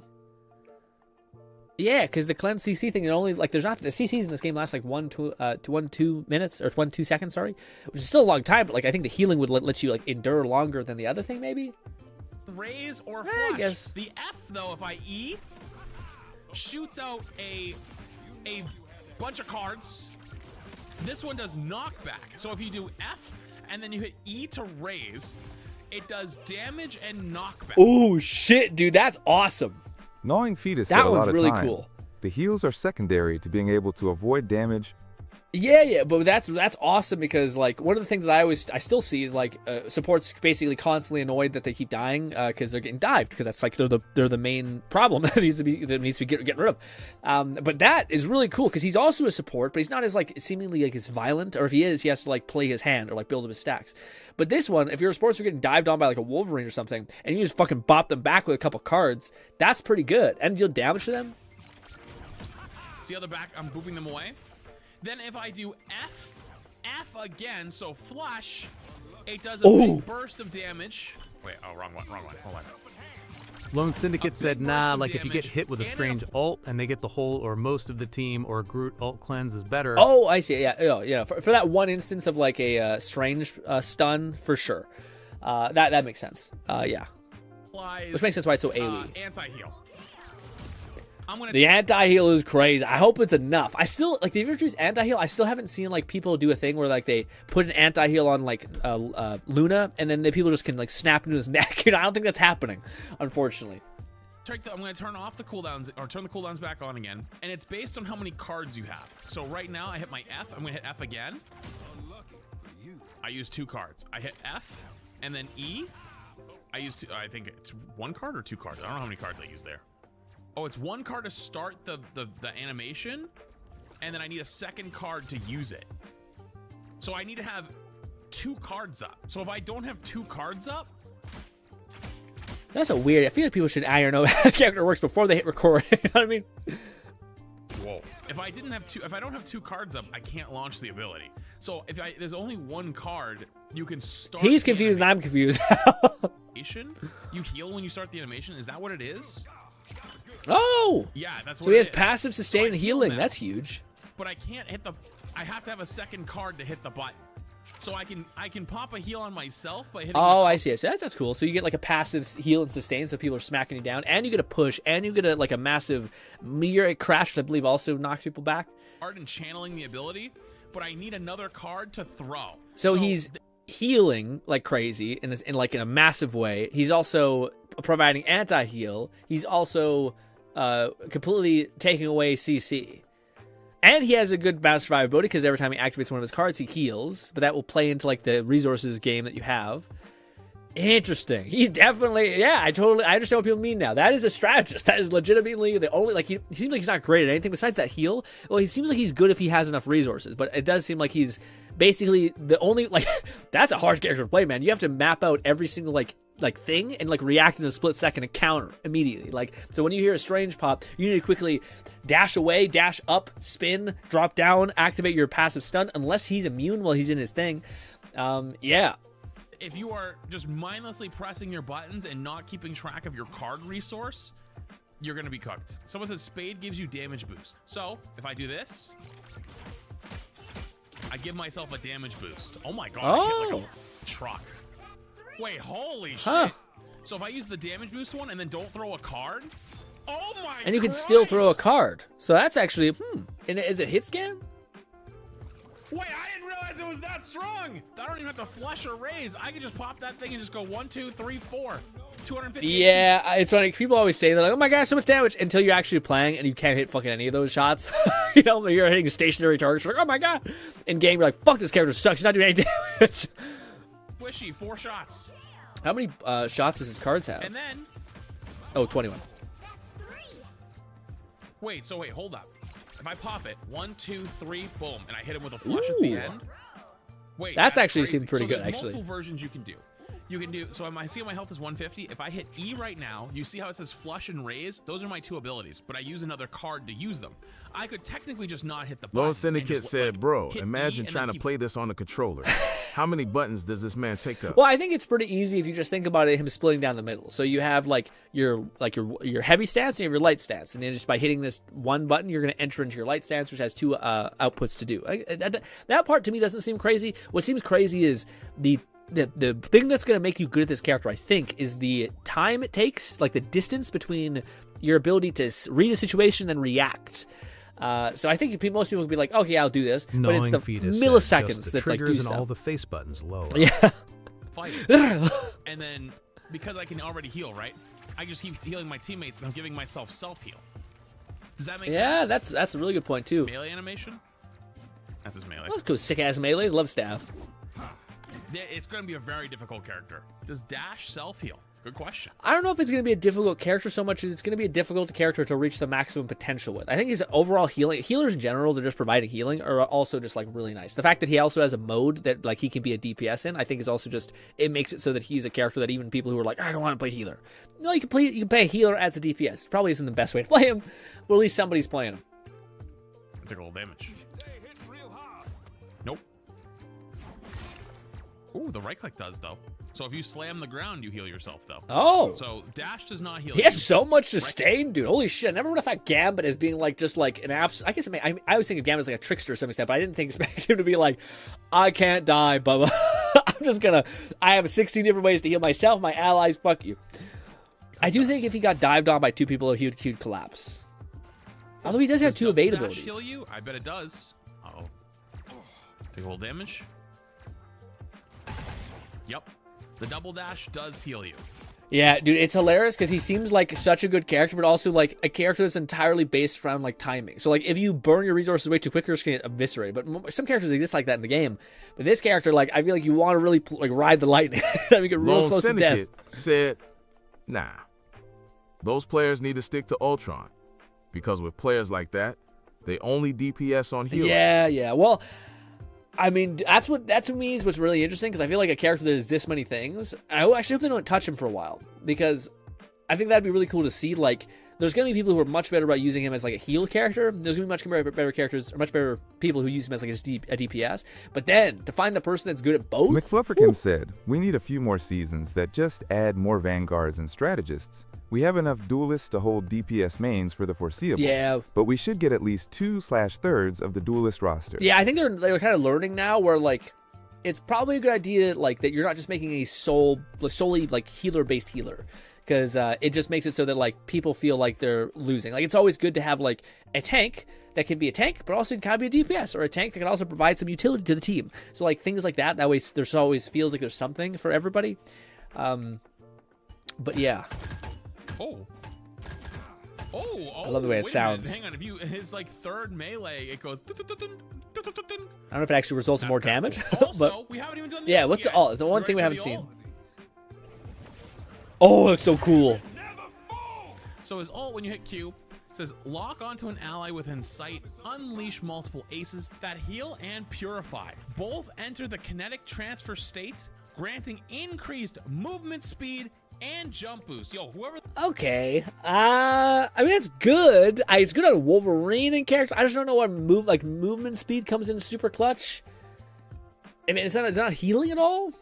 Yeah, because the cleanse CC thing, it only like there's not the CCs in this game last like 2 minutes or 2 seconds, sorry, which is still a long time. But like I think the healing would let you like endure longer than the other thing, maybe. Raise or flush. I guess. The F though, if I E, shoots out a bunch of cards. This one does knockback. So if you do F and then you hit E to raise, it does damage and knockback. Oh shit, dude, that's awesome. Gnawing feet is that a one's lot of really time. cool. The heals are secondary to being able to avoid damage. Yeah, but that's awesome because like one of the things that I still see is like supports basically constantly annoyed that they keep dying because they're getting dived because that's like they're the main problem that needs to be getting rid of. But that is really cool because he's also a support, but he's not as like seemingly like as violent, or if he is, he has to like play his hand or like build up his stacks. But this one, if you're a supporter getting dived on by like a Wolverine or something, and you just fucking bop them back with a couple cards, that's pretty good, and deal damage to them. See how they're back? I'm booping them away. Then if I do F again, so flush, it does a big burst of damage. Wait, oh, wrong one. Hold on. Lone Syndicate said, nah, like if you get hit with a strange ult and they get the whole or most of the team, or Groot ult cleanse is better. Oh, I see. Yeah. For that one instance of like a strange stun, for sure. That makes sense. Yeah. Which makes sense why it's so AoE. Anti-heal. The anti-heal is crazy. I hope it's enough. I still like they've introduced anti-heal. I still haven't seen like people do a thing where like they put an anti-heal on like Luna, and then the people just can like snap into his neck. I don't think that's happening, unfortunately. I'm going to turn off the cooldowns, or turn the cooldowns back on again, and it's based on how many cards you have. So right now I hit my F. I'm going to hit F again. I use 2 cards. I hit F, and then E. I think it's 1 card or 2 cards. I don't know how many cards I use there. Oh, it's 1 card to start the animation, and then I need a second card to use it. So I need to have 2 cards up. So if I don't have 2 cards up... That's a weird... I feel like people should iron out how the character works before they hit record. You know what I mean? Whoa. If I don't have 2 cards up, I can't launch the ability. So if there's only 1 card, you can start... He's confused and I'm confused. You heal when you start the animation? Is that what it is? Oh! Yeah, that's what so he has passive sustain and healing. That's huge. But I can't hit I have to have a second card to hit the button. So I can pop a heal on myself by hitting... Oh, I see. That's cool. So you get like a passive heal and sustain, so people are smacking you down, and you get a push, and you get a massive meteoric crash, which I believe also knocks people back. And channeling the ability, but I need another card to throw. So he's healing like crazy in a massive way. He's also providing anti-heal. He's also completely taking away CC. And he has a good bounce survivability because every time he activates one of his cards, he heals. But that will play into like the resources game that you have. Interesting. He definitely, I understand what people mean now. That is a strategist. That is legitimately the only, like, he seems like he's not great at anything besides that heal. Well, he seems like he's good if he has enough resources, but it does seem like he's basically the only, like, that's a hard character to play, man. You have to map out every single, like thing and, like, react in a split second and counter immediately. Like, so when you hear a strange pop, you need to quickly dash away, dash up, spin, drop down, activate your passive stun, unless he's immune while he's in his thing. Yeah. If you are just mindlessly pressing your buttons and not keeping track of your card resource, you're going to be cooked. Someone says Spade gives you damage boost. So if I do this, I give myself a damage boost. Oh my god, I hit like a truck. Wait, holy shit. So if I use the damage boost one and then don't throw a card, oh my And you can Christ. still throw a card. So that's actually, And is it hit scan? Wait, I didn't realize it was that strong. I don't even have to flush or raise. I can just pop that thing and just go 1, 2, 3, 4. 250. Yeah, it's funny. People always say, they're like, oh my god, so much damage, until you're actually playing and you can't hit fucking any of those shots. You know, you're hitting stationary targets. You're like, oh my god. In game, you're like, fuck, this character sucks. He's not doing any damage. Squishy, 4 shots. How many shots does his cards have? And then... Oh, 21. Wait, hold up. If I pop it, 1, 2, 3, boom, and I hit him with a flush at the end. Wait, that's actually crazy. seemed pretty good, there's actually. Multiple versions you can do. So I see my health is 150. If I hit E right now, you see how it says flush and raise? Those are my 2 abilities, but I use another card to use them. I could technically just not hit the button. Lone Syndicate said, bro, imagine trying to play this on the controller. How many buttons does this man take up? Well, I think it's pretty easy if you just think about it, him splitting down the middle. So you have like your heavy stance and you have your light stance, and then just by hitting this one button, you're going to enter into your light stance, which has 2 outputs to do. That part to me doesn't seem crazy. What seems crazy is the thing that's going to make you good at this character, I think, is the time it takes, like the distance between your ability to read a situation and react. So I think most people would be like, okay, I'll do this, but it's the fetus milliseconds the that like do triggers stuff. and all the face buttons low. Yeah. Fighting. And then because I can already heal, right? I just keep healing my teammates and I'm giving myself self-heal. Does that make sense? Yeah, that's a really good point too. Melee animation? That's his melee. Let's go sick ass melee. Love staff. Yeah, it's going to be a very difficult character. Does Dash self-heal? Good question. I don't know if it's going to be a difficult character so much as it's going to be a difficult character to reach the maximum potential with. I think his overall healers in general, they're just providing healing, are also just like really nice. The fact that he also has a mode that like he can be a DPS in, I think is also just, it makes it so that he's a character that even people who are like, I don't want to play healer. No, you can play a healer as a DPS. It probably isn't the best way to play him, but at least somebody's playing him. I took a little damage. Nope. Ooh, the right click does though. So if you slam the ground, you heal yourself, though. Oh. So Dash does not heal He has so much sustain, dude. Holy shit. I never would have thought Gambit as being like just like an I guess I always think of Gambit as like a trickster or something like that, but I didn't expect him to be like, I can't die, Bubba. I have 16 different ways to heal myself, my allies, fuck you. I do think if he got dived on by two people, he'd collapse. Although he does have two evade abilities. Dash heal you? I bet it does. Uh-oh. Take a little damage. Yep. The double dash does heal you. Yeah, dude, it's hilarious because he seems like such a good character, but also like a character that's entirely based around like timing. So like if you burn your resources way too quick, you're just gonna get eviscerated. But some characters exist like that in the game. But this character, like, I feel like you want to really like ride the lightning. I mean, get real close to death. Said, nah, those players need to stick to Ultron because with players like that, they only DPS on healing. Yeah. Well, I mean, that's what to me is what's really interesting because I feel like a character that does this many things. I actually hope they don't touch him for a while because I think that'd be really cool to see. Like, there's going to be people who are much better about using him as like a heal character. There's going to be much better characters, or much better people who use him as like a DPS. But then to find the person that's good at both. McFlufferkin said, "We need a few more seasons that just add more vanguards and strategists. We have enough duelists to hold DPS mains for the foreseeable. Yeah. But we should get at least 2/3 of the duelist roster." Yeah, I think they're kind of learning now where like it's probably a good idea like that you're not just making a solely like healer-based healer. Because it just makes it so that like people feel like they're losing. Like it's always good to have like a tank that can be a tank, but also can be a DPS, or a tank that can also provide some utility to the team. So like things like that. That way there's always feels like there's something for everybody. But yeah. Oh, I love the way it sounds. Hang on, if you his like third melee, it goes. I don't know if it actually results in more damage. Also, but we haven't even done the yeah, ult look yet. at all. It's the one thing we haven't seen. Oh, it's so cool. So his ult, when you hit Q, says lock onto an ally within sight, unleash multiple aces that heal and purify. Both enter the kinetic transfer state, granting increased movement speed and jump boost. Yo, whoever. Okay. I mean, it's good. It's good on Wolverine and character. I just don't know what movement speed comes in super clutch. I mean, it's not healing at all.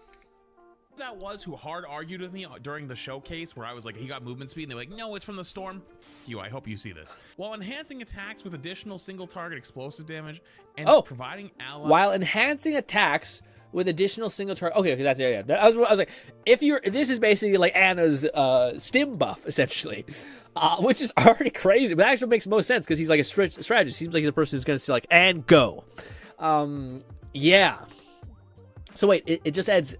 That was who hard argued with me during the showcase where I was like, he got movement speed, and they were like, no, it's from the storm. I hope you see this. While enhancing attacks with additional single target explosive damage and providing allies. While enhancing attacks with additional single target. Okay, that's yeah. I was like, this is basically like Anna's stim buff essentially, which is already crazy, but actually makes most sense because he's like a strategist. Seems like he's a person who's going to say like and go. Yeah. So wait, it just adds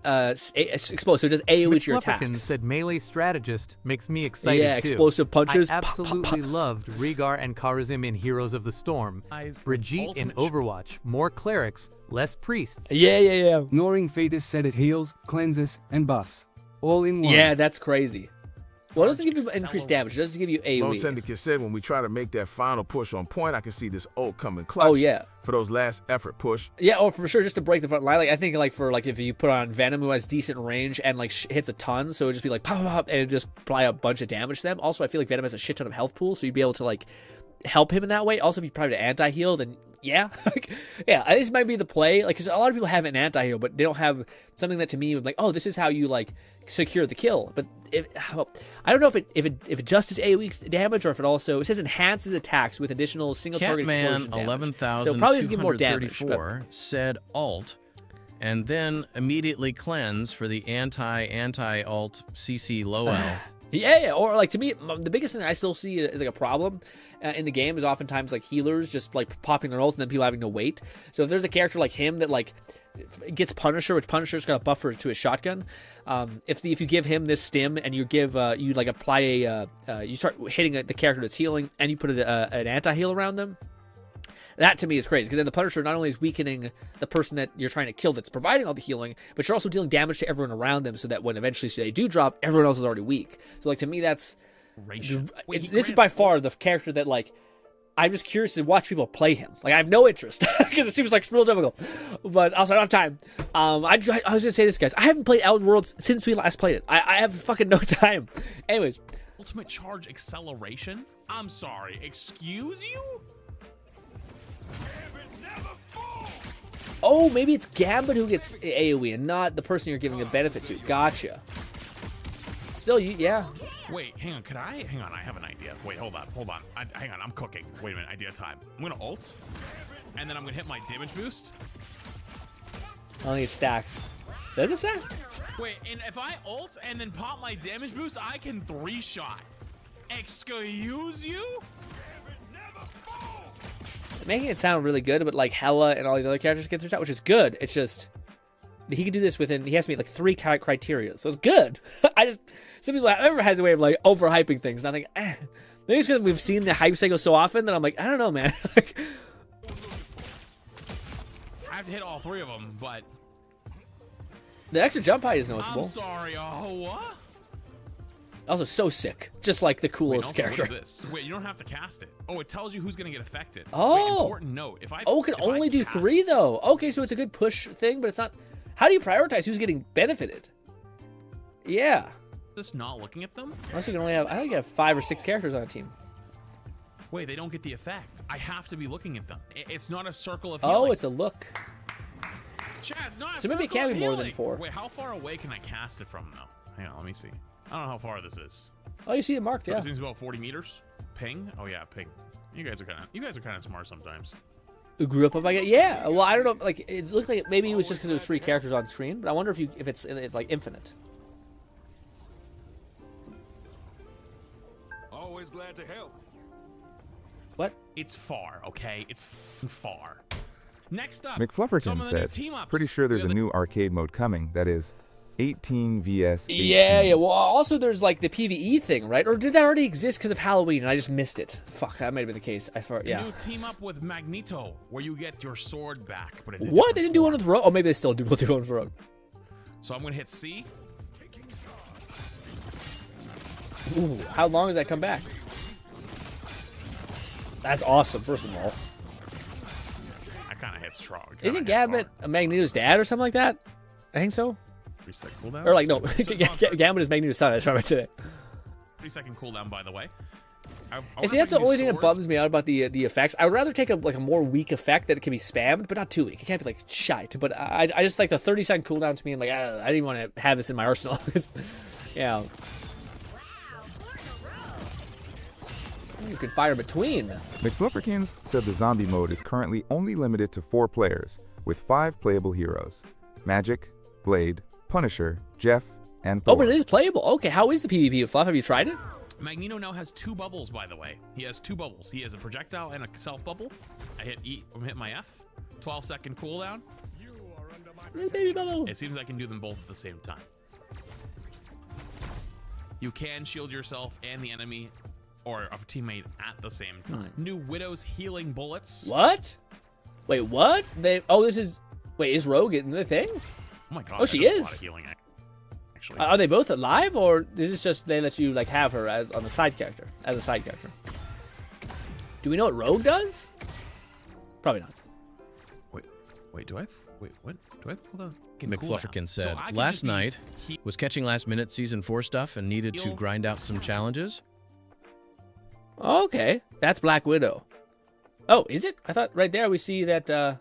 explosive, so it does AoE to your attacks. Said melee strategist makes me excited too. Explosive punches. I absolutely loved Rhaegar and Kharazim in Heroes of the Storm. Brigitte in Overwatch. More clerics, less priests. Yeah. Gnawing Fetus said it heals, cleanses, and buffs. All in one. Yeah, that's crazy. Well, it doesn't give you increased damage. It doesn't give you AoE. Lone Syndicate said when we try to make that final push on point, I can see this ult coming clutch. Oh, yeah. For those last effort push. Yeah, for sure, just to break the front line. Like, I think like for like if you put on Venom who has decent range and like hits a ton, so it'd just be like pop, pop, pop, and it'd just apply a bunch of damage to them. Also, I feel like Venom has a shit ton of health pool, so you'd be able to like help him in that way. Also, if you probably anti-heal, then yeah. Yeah, this might be the play. Like, because a lot of people have an anti-heal, but they don't have something that to me would like, oh, this is how you like secure the kill. But I don't know if it just is AoE damage or if it also it says enhances attacks with additional single target explosion damage. 11,234 so probably just give more damage. Said alt, and then immediately cleanse for the anti-alt CC low L. Yeah. Or like to me, the biggest thing I still see is like a problem in the game is oftentimes like healers just like popping their ult and then people having to wait. So if there's a character like him that like gets Punisher, which Punisher's got a buffer to his shotgun. If you give him this stim and you give you like apply you start hitting the character that's healing and you put an anti-heal around them. That to me is crazy because then the Punisher not only is weakening the person that you're trying to kill that's providing all the healing, but you're also dealing damage to everyone around them so that when eventually they do drop, everyone else is already weak. So like to me that's this is by far the character that like I'm just curious to watch people play him. Like I have no interest because it seems like it's real difficult, but also I don't have time. I was gonna say this, guys. I haven't played Outer Worlds since we last played it. I have fucking no time. Anyways, ultimate charge acceleration. I'm sorry. Excuse you. Oh, maybe it's Gambit who gets AoE and not the person you're giving a benefit to. Gotcha. Still, yeah. Wait, hang on. Hang on, I have an idea. Wait, hold on. Hang on, I'm cooking. Wait a minute, idea time. I'm gonna ult, and then I'm gonna hit my damage boost. I don't think it stacks. Does it stack? Wait, and if I ult and then pop my damage boost, I can 3-shot. Excuse you? Making it sound really good, but like Hela and all these other characters get 3-shot, which is good. It's just he can do this within. He has to meet like 3 criteria, so it's good. Some people everyone has a way of like overhyping things. And I think maybe it's because we've seen the hype cycle so often that I'm like, I don't know, man. I have to hit all 3 of them, but the extra jump height is noticeable. I'm sorry. Oh, what? Also, so sick. Just like the coolest character. What is this? Wait, you don't have to cast it. Oh, it tells you who's going to get affected. Oh. Wait, important note. It can only do 3, though. Okay, so it's a good push thing, but it's not. How do you prioritize who's getting benefited? Yeah. Just not looking at them? Unless you can only have, I think you have 5 or 6 characters on a team. Wait, they don't get the effect. I have to be looking at them. It's not a circle of healing. Oh, it's a look. Chat, it's not so maybe it can be more than 4. Wait, how far away can I cast it from, though? Hang on, let me see. I don't know how far this is. Oh, you see it marked, yeah. It seems about 40 meters. Ping? Oh yeah, ping. You guys are kind of smart sometimes. Who grew up I guess? Yeah. Well, I don't know. Like it looked like maybe it was just because there was 3 characters on screen, but I wonder if it's like infinite. Always glad to help. What? It's far, okay? It's far. Next up, McFlufferton said, pretty sure there's a new arcade mode coming that is 18 vs 18. Yeah. Well, also there's like the PvE thing, right? Or did that already exist because of Halloween and I just missed it? Fuck, that might have been the case. Yeah. New team up with Magneto, where you get your sword back. But what? They didn't do one with Rogue? Oh, maybe they still do. We'll do one with Rogue. So I'm gonna hit C. Ooh, how long does that come back? That's awesome, first of all. I kind of hit strong. Isn't Gambit Magneto's dad or something like that? I think so. 3-second cooldown? Or like, no, Gambit is Magneto's son. That's what I meant to say. 3-second cooldown, by the way. See, that's the only thing that bums me out about the effects. I would rather take a more weak effect that it can be spammed, but not too weak. It can't be like shite. But I just like the 30-second cooldown to me. I'm like, I didn't want to have this in my arsenal. Yeah. You can fire between. McFlufferkins said the zombie mode is currently only limited to 4 players, with 5 playable heroes: Magic, Blade, Punisher, Jeff, and Thor. Oh, but it is playable. Okay, how is the PvP, Fluff? Have you tried it? Magneto now has 2 bubbles, by the way. He has 2 bubbles. He has a projectile and a self bubble. I hit E. I'm hitting my F. 12-second cooldown. Baby bubble. It seems I can do them both at the same time. You can shield yourself and the enemy or a teammate at the same time. New Widow's healing bullets. What? Wait, what? Is Rogue in the thing? Oh my god. Oh, she is. A lot of healing, actually. Are they both alive, or is this just they let you like have her as a side character? Do we know what Rogue does? Probably not. Wait, do I? Wait, what? Do I pull the? McFlufferkin said, last night was catching last-minute Season 4 stuff and needed to grind out some challenges. Okay, that's Black Widow. Oh, is it? I thought right there we see that.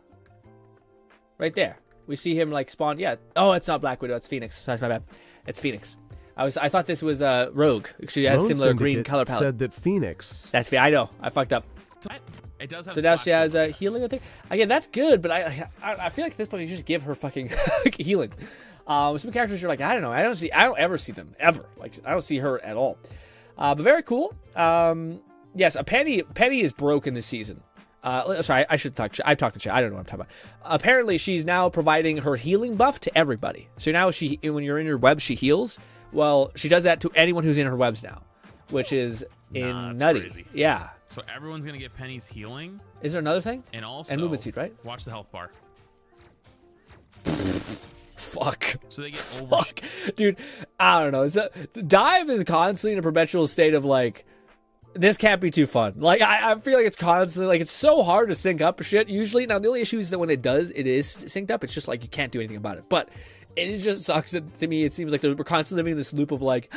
Right there, we see him like spawn. Yeah. Oh, it's not Black Widow. It's Phoenix. Sorry, my bad. It's Phoenix. I thought this was Rogue. She has similar green color palette. Said that Phoenix. That's I know. I fucked up. It does have so now she has healing, I think. Again, that's good, but I feel like at this point you just give her fucking healing. Some characters you're like, I don't know, I don't ever see them ever. Like I don't see her at all. But very cool. Yes, a Penny is broken this season. Sorry, I've talked to Chat. I don't know what I'm talking about. Apparently, she's now providing her healing buff to everybody. So now when you're in your web, she heals. Well, she does that to anyone who's in her webs now, which is nutty. Crazy. Yeah. So everyone's gonna get Penny's healing. Is there another thing? And also movement speed, right? Watch the health bar. Fuck. So they get over. Fuck, dude. I don't know. Dive is constantly in a perpetual state of like, this can't be too fun. Like I feel like it's constantly like it's so hard to sync up shit usually. Now the only issue is that when it is synced up, it's just like you can't do anything about it. But it just sucks that to me it seems like we're constantly living in this loop of like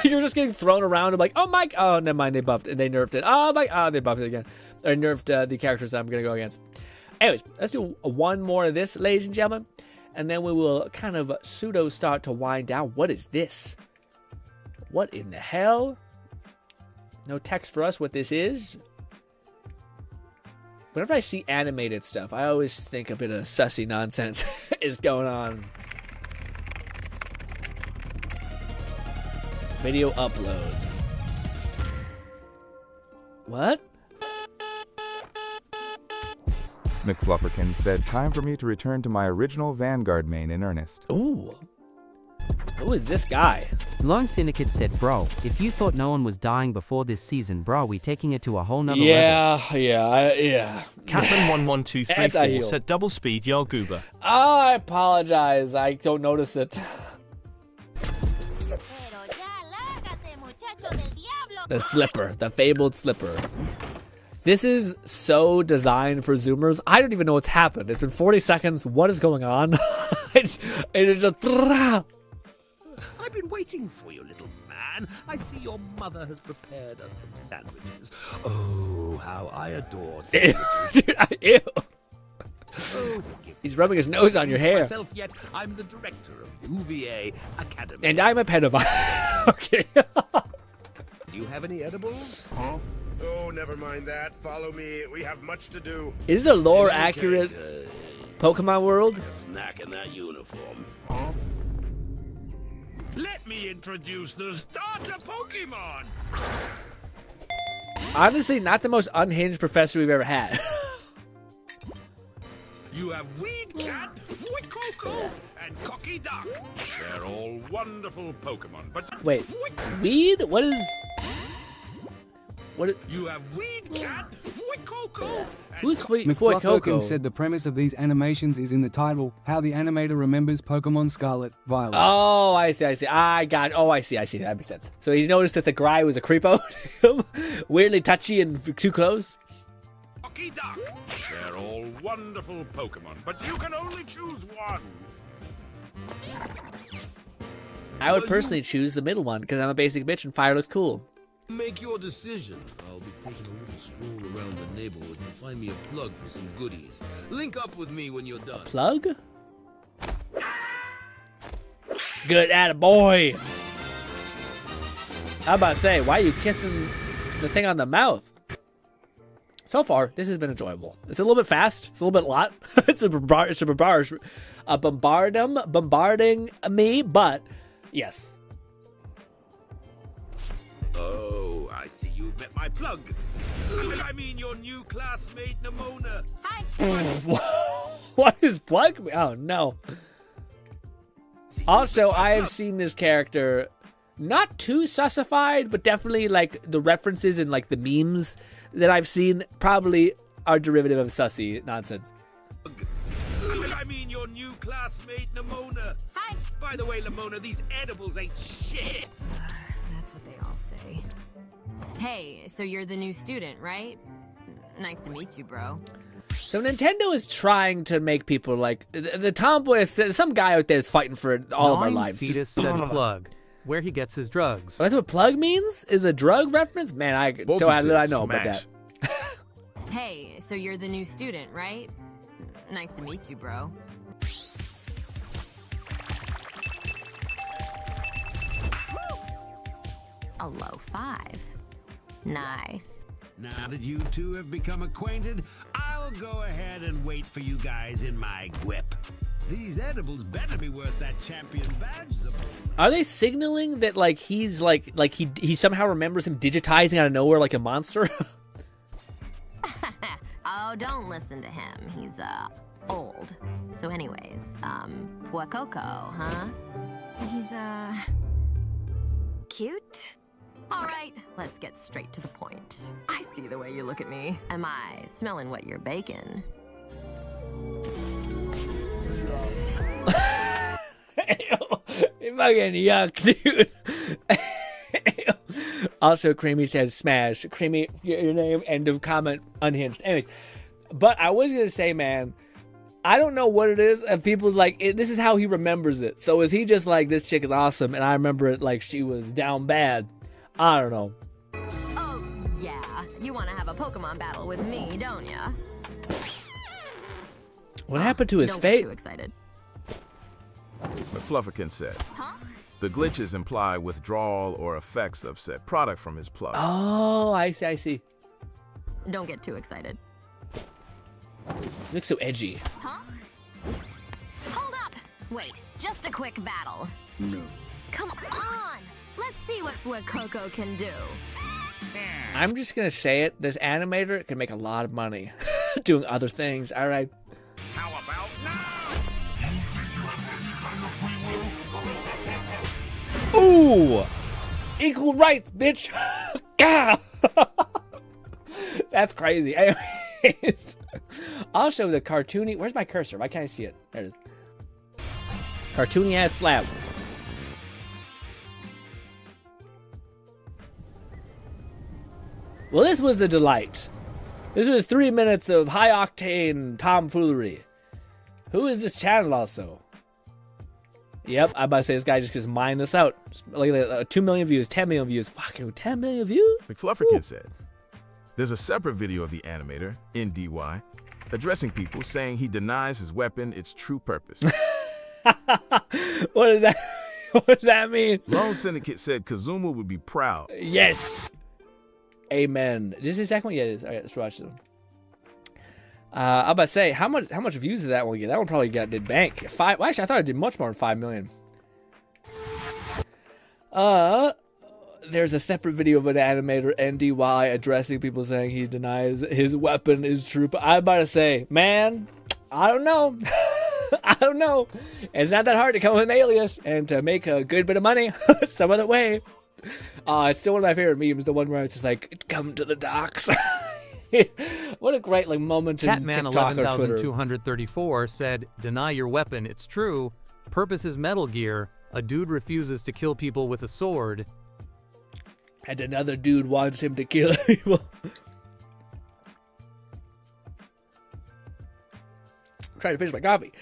you're just getting thrown around. I'm like, oh my, oh never mind, they buffed and they nerfed it. Oh my, oh they buffed it again. Or nerfed the characters that I'm gonna go against. Anyways, let's do one more of this, ladies and gentlemen, and then we will kind of pseudo start to wind down. What is this? What in the hell? No text for us what this is. Whenever I see animated stuff, I always think a bit of sussy nonsense is going on. Video upload. What? McFlufferkin said, time for me to return to my original Vanguard main in earnest. Ooh. Who is this guy? Lone Syndicate said, bro, if you thought no one was dying before this season, bro, we taking it to a whole nother level. Yeah. Catherine11234 said, double speed, yo goober. Oh, I apologize. I don't notice it. The slipper. The fabled slipper. This is so designed for Zoomers. I don't even know what's happened. It's been 40 seconds. What is going on? It is just... I've been waiting for you, little man. I see your mother has prepared us some sandwiches. Oh, how I adore sandwiches. Dude, ew. Oh, he's rubbing his nose on your hair. Myself yet. I'm the director of UVA Academy. And I'm a pedophile. Okay. Do you have any edibles? Huh? Oh, never mind that. Follow me. We have much to do. Is it a lore accurate Pokemon world? A snack in that uniform. Huh? Let me introduce the starter Pokemon. Honestly, not the most unhinged professor we've ever had. You have Weed Cat, Fuecoco, and Cocky Duck. They're all wonderful Pokemon, but wait, Weed? What is? You have Weed Cat, Fuecoco. Who's McFlufferkin said the premise of these animations is in the title, how the animator remembers Pokemon Scarlet Violet. Oh, I see. I see. That makes sense. So he noticed that the guy was a creepo, weirdly touchy and too close. Cocky Duck. They're all wonderful Pokemon, but you can only choose one. I would personally choose the middle one because I'm a basic bitch and fire looks cool. Make your decision. I'll be taking a little stroll around the neighborhood to find me a plug for some goodies. Link up with me when you're done. Plug? Good attaboy. I'm about to say, why are you kissing the thing on the mouth? So far, this has been enjoyable. It's a little bit fast. It's a little bit lot. It's bombarding me, but yes. Oh, I see you've met my plug. I mean your new classmate, Nimona. Hi. What is plug? Oh, no. Also, I have seen this character not too sussified, but definitely like the references and like the memes that I've seen probably are derivative of sussy nonsense. I mean your new classmate, Nimona. Hi. By the way, Nimona, these edibles ain't shit. That's what they all say. Hey, so you're the new student, right? Nice to meet you, bro. So Nintendo is trying to make people like the tomboy. Some guy out there is fighting for all of our lives. Fetus said plug, where he gets his drugs. That's what plug means? Is a drug reference? Man, I know about that. Hey, so you're the new student, right? Nice to meet you, bro. A low 5. Nice. Now that you two have become acquainted, I'll go ahead and wait for you guys in my whip. These edibles better be worth that champion badge. Are they signaling that like he's like he somehow remembers him digitizing out of nowhere like a monster? Oh, don't listen to him. He's old. So anyways, Fuecoco, huh? He's cute? All right, let's get straight to the point. I see the way you look at me. Am I smelling what you're baking? Fucking yuck, dude. Also, Creamy says smash. Creamy, your name, end of comment, unhinged. Anyways, but I was going to say, man, I don't know what it is. If people like, this is how he remembers it. So is he just like, this chick is awesome, and I remember it like she was down bad? I don't know. Oh, yeah. You want to have a Pokemon battle with me, don't ya? What happened to his don't fate? Get too excited. McFlufferkin said, the glitches imply withdrawal or effects of said product from his plug. Oh, I see. Don't get too excited. Looks so edgy. Huh? Hold up! Wait, just a quick battle. No. Come on! Let's see what Fuecoco can do. I'm just gonna say it. This animator can make a lot of money doing other things. All right. How about now? Ooh! Equal rights, bitch! Gah! That's crazy. Anyways, I'll show the cartoony. Where's my cursor? Why can't I see it? There it is. Cartoony ass slab. Well, this was a delight. This was 3 minutes of high octane tomfoolery. Who is this channel also? Yep, I'm about to say this guy just mined this out. Like 2 million views, 10 million views. Fucking 10 million views? McFlufferkin said, there's a separate video of the animator, NDY, addressing people saying he denies his weapon its true purpose. What is that? What does that mean? Lone Syndicate said Kazuma would be proud. Yes. Amen. Is this the second one? Yeah, it is. All right, let's watch this one. I'm about to say, how much views did that one get? That one probably did bank. Well, actually, I thought it did much more than 5 million. There's a separate video of an animator, NDY, addressing people saying he denies his weapon is true. But I'm about to say, man, I don't know. I don't know. It's not that hard to come up with an alias and to make a good bit of money some other way. It's still one of my favorite memes, the one where it's just like, come to the docks. What a great moment in TikTok or Twitter. Catman11234 said, deny your weapon, it's true. Purpose is Metal Gear. A dude refuses to kill people with a sword. And another dude wants him to kill people. I'm trying to finish my coffee.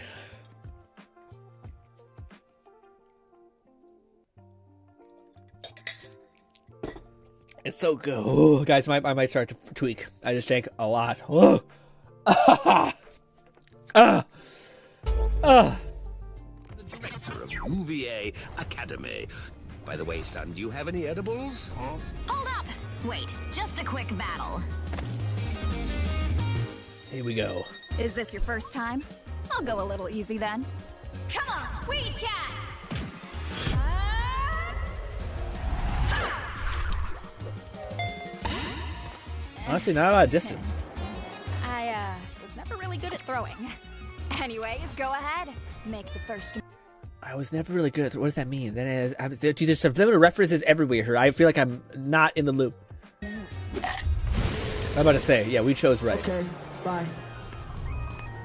It's so good. Oh, guys, I might start to tweak. I just drank a lot. Oh. The director of UVA Academy. By the way, son, do you have any edibles? Huh? Hold up! Wait, just a quick battle. Here we go. Is this your first time? I'll go a little easy then. Come on, Weed Cat! Honestly, not a lot of distance. I was never really good at throwing. Anyways, go ahead. Make the first. I was never really good at what does that mean? That is, dude, there's subliminal references everywhere here. I feel like I'm not in the loop. I'm about to say, yeah, we chose right. Okay, bye.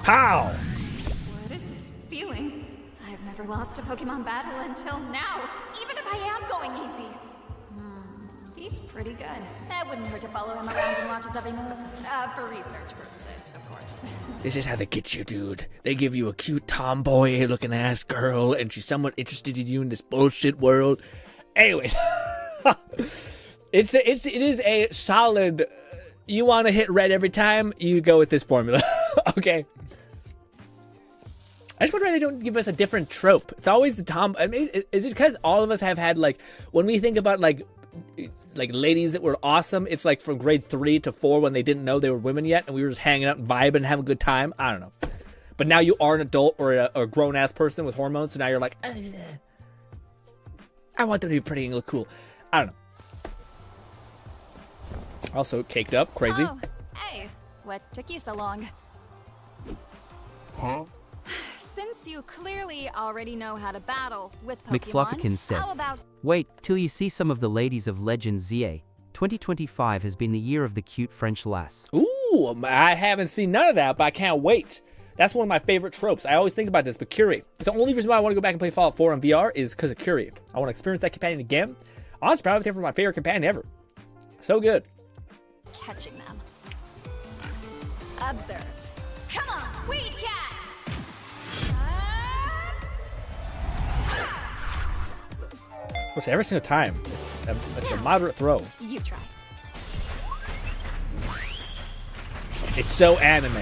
Pow! What is this feeling? I've never lost a Pokemon battle until now, even if I am going easy. He's pretty good. It wouldn't hurt to follow him around and watch his every move. For research purposes, of course. This is how they get you, dude. They give you a cute tomboy-looking ass girl, and she's somewhat interested in you in this bullshit world. Anyways, it is a solid. You want to hit red every time, you go with this formula. Okay. I just wonder why they don't give us a different trope. It's always the tom. I mean, is it because all of us have had like when we think about like ladies that were awesome, it's like from grade 3 to 4 when they didn't know they were women yet, and we were just hanging out and vibing and having a good time. I don't know. but now you are an adult or a grown-ass person with hormones, so now you're like, I want them to be pretty and look cool. I don't know. Also, caked up, crazy. Oh, hey, what took you so long? Huh? Since you clearly already know how to battle with McFluffykins said, how about... Wait till you see some of the ladies of Legends ZA. 2025 has been the year of the cute French lass. Ooh, I haven't seen none of that, but I can't wait. That's one of my favorite tropes. I always think about this, but Curie. It's the only reason why I want to go back and play Fallout 4 on VR is because of Curie. I want to experience that companion again. Honestly, probably for my favorite companion ever. So good. Catching them. Observe. Come on, weed cat! Listen, every single time, it's a moderate throw. You try. It's so anime.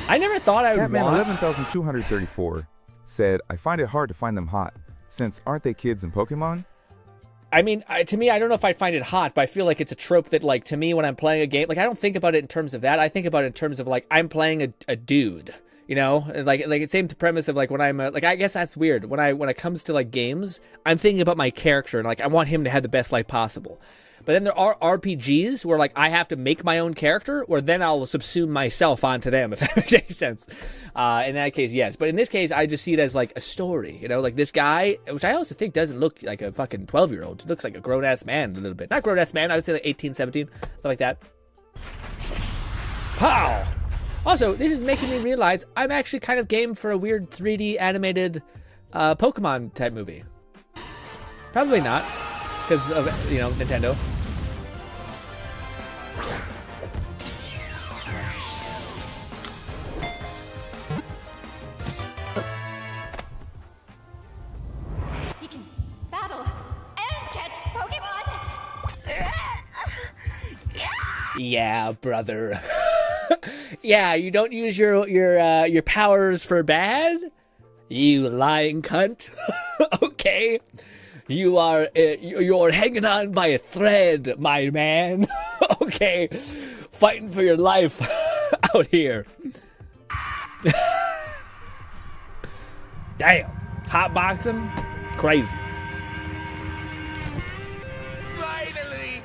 I never thought I would Catman want... 11,234 said, I find it hard to find them hot, since aren't they kids in Pokemon? I mean, to me, I don't know if I find it hot, but I feel like it's a trope that, like, to me, when I'm playing a game, like, I don't think about it in terms of that. I think about it in terms of, like, I'm playing a dude, you know? Like it's same premise of, like, when I'm, like, I guess that's weird. When it comes to, like, games, I'm thinking about my character, and, like, I want him to have the best life possible. But then there are RPGs where, like, I have to make my own character, or then I'll subsume myself onto them, if that makes any sense. In that case, yes. But in this case, I just see it as, like, a story, you know? Like, this guy, which I also think doesn't look like a fucking 12-year-old. He looks like a grown-ass man a little bit. Not grown-ass man, I would say, like, 18, 17, stuff like that. Pow! Also, this is making me realize I'm actually kind of game for a weird 3D animated Pokemon-type movie. Probably not, because of, you know, Nintendo. He can battle and catch Pokemon! Yeah, brother. Yeah, you don't use your powers for bad? You lying cunt. Okay. You're hanging on by a thread, my man. Okay. Fighting for your life out here. Damn. Hotbox him? Crazy. Finally!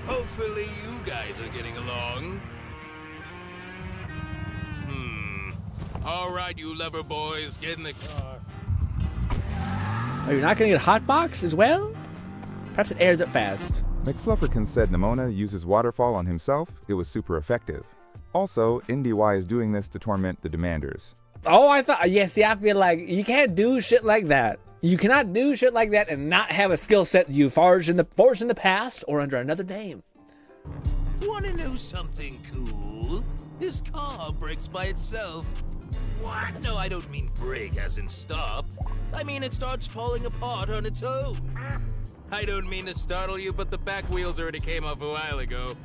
Hopefully you guys are getting along. All right, you lover boys, get in the car. Oh, you're not going to get a hotbox as well? Perhaps it airs it fast. McFluffykins said Nimona uses Waterfall on himself. It was super effective. Also, NDY is doing this to torment the Demanders. Oh, I thought, yeah, see, I feel like you can't do shit like that. You cannot do shit like that and not have a skill set you forged in the past or under another name. Wanna know something cool? His car brakes by itself. What? No, I don't mean break as in stop. I mean it starts falling apart on its own. I don't mean to startle you, but the back wheels already came off a while ago.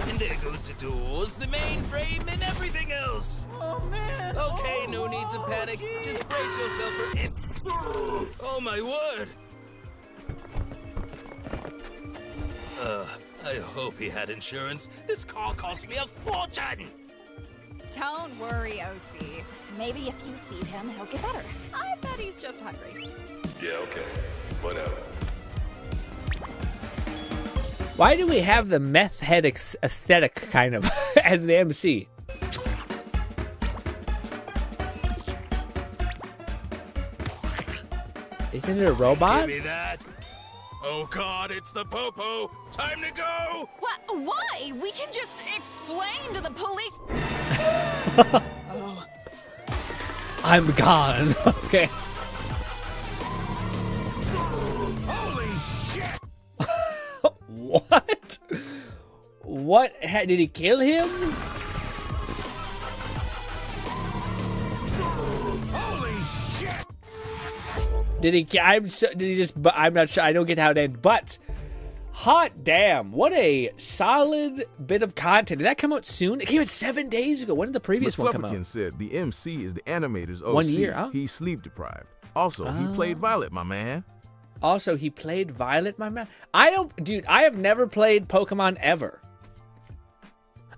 And there goes the doors, the main frame, and everything else. Oh, man. Okay, no need to panic. Just brace yourself for it. Oh, my word. I hope he had insurance. This car cost me a fortune. Don't worry, OC. Maybe if you feed him, he'll get better. I bet he's just hungry. Yeah, okay. Whatever. Why do we have the meth head aesthetic, kind of, as the MC? Isn't it a robot? Give me that. Oh God, it's the Popo. Time to go. What? Why? We can just explain to the police. Oh. I'm gone. Okay. Holy shit! What? What? Did he kill him? Holy shit! Did he? Did he just? I'm not sure. I don't get how it ended. But hot damn! What a solid bit of content. Did that come out soon? It came out 7 days ago. When did the previous one come out? McFluffykins said the MC is the animator's OC. 1 year, huh? He's sleep deprived. Also, he played Violet, my man. Also, he played Violet, my man. I have never played Pokemon ever.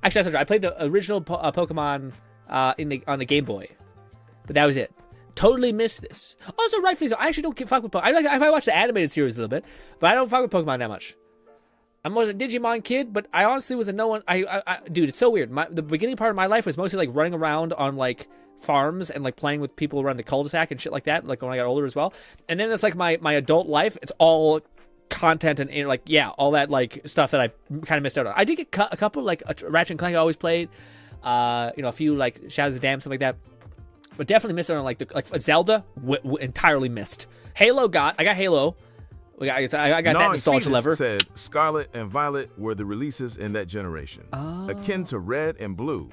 Actually, that's not true. I played the original Pokemon on the Game Boy, but that was it. Totally missed this. Also, rightfully so. I actually don't fuck with Pokemon. I watch the animated series a little bit, but I don't fuck with Pokemon that much. I was a Digimon kid, but I honestly was a no one. Dude, it's so weird. The beginning part of my life was mostly like running around on like farms and like playing with people around the cul-de-sac and shit like that. Like when I got older as well. And then it's like my adult life. It's all content and like all that like stuff that I kind of missed out on. I did get a couple like Ratchet and Clank I always played. A few like Shadows of the Dam, stuff like that. But definitely missed out on like Zelda. Entirely missed. I got Halo. I got that nostalgia lever. Said Scarlet and Violet were the releases in that generation, akin to Red and Blue.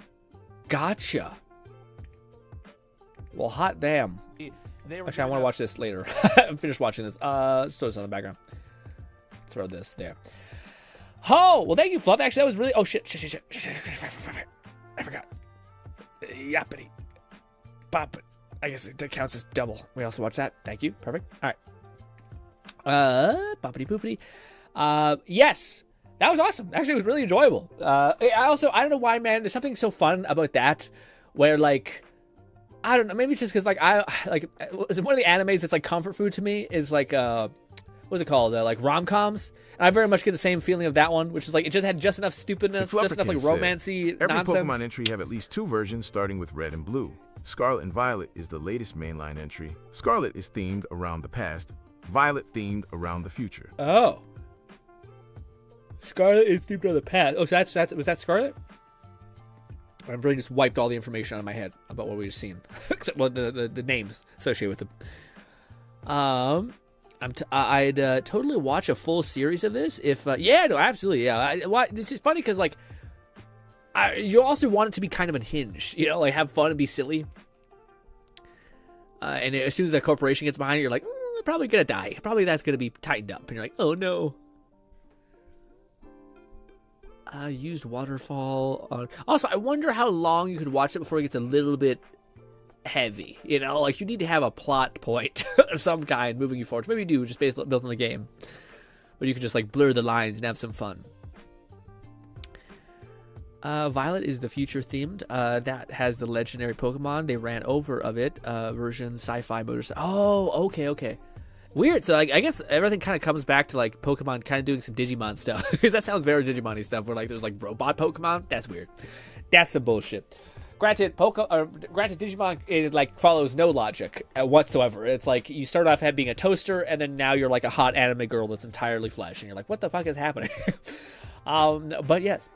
Gotcha. Well, hot damn. Actually, I want to watch this later. I'm finished watching this. Throw this on the background. Throw this there. Oh, well, thank you, Fluff. Actually, that was really. Oh shit. I forgot. Yappity. Bop. I guess it counts as double. We also watched that. Thank you. Perfect. All right. Boppity poopity. Yes, that was awesome. Actually, it was really enjoyable. I don't know why, man. There's something so fun about that, where like, I don't know. Maybe it's just because like is it one of the animes that's like comfort food to me is like what's it called? Like rom-coms. And I very much get the same feeling of that one, which is like it just had just enough stupidness, just enough like romancy nonsense. Every Pokemon entry have at least 2 versions, starting with Red and Blue. Scarlet and Violet is the latest mainline entry. Scarlet is themed around the past. Violet themed around the future. Oh. Scarlet is themed around the past. Oh, so was that Scarlet? I really just wiped all the information out of my head about what we just seen. Except the names associated with them. I'd totally watch a full series of this if absolutely. This is funny because like you also want it to be kind of unhinged, like have fun and be silly. And as soon as a corporation gets behind it, you're like, they're probably gonna die. Probably that's gonna be tightened up, and you're like, oh no. Used waterfall on. Also, I wonder how long you could watch it before it gets a little bit heavy. Like you need to have a plot point of some kind moving you forward. Maybe you do, just built on the game, but you can just like blur the lines and have some fun. Violet is the future themed. That has the legendary Pokemon. They ran over of it. Version sci-fi motorcycle. Oh, okay. Weird. So like, I guess everything kind of comes back to like Pokemon kind of doing some Digimon stuff because that sounds very Digimon-y stuff. Where like there's like robot Pokemon. That's weird. That's some bullshit. Granted, Digimon it like follows no logic whatsoever. It's like you start off being a toaster, and then now you're like a hot anime girl that's entirely flesh, and you're like, what the fuck is happening? But yes.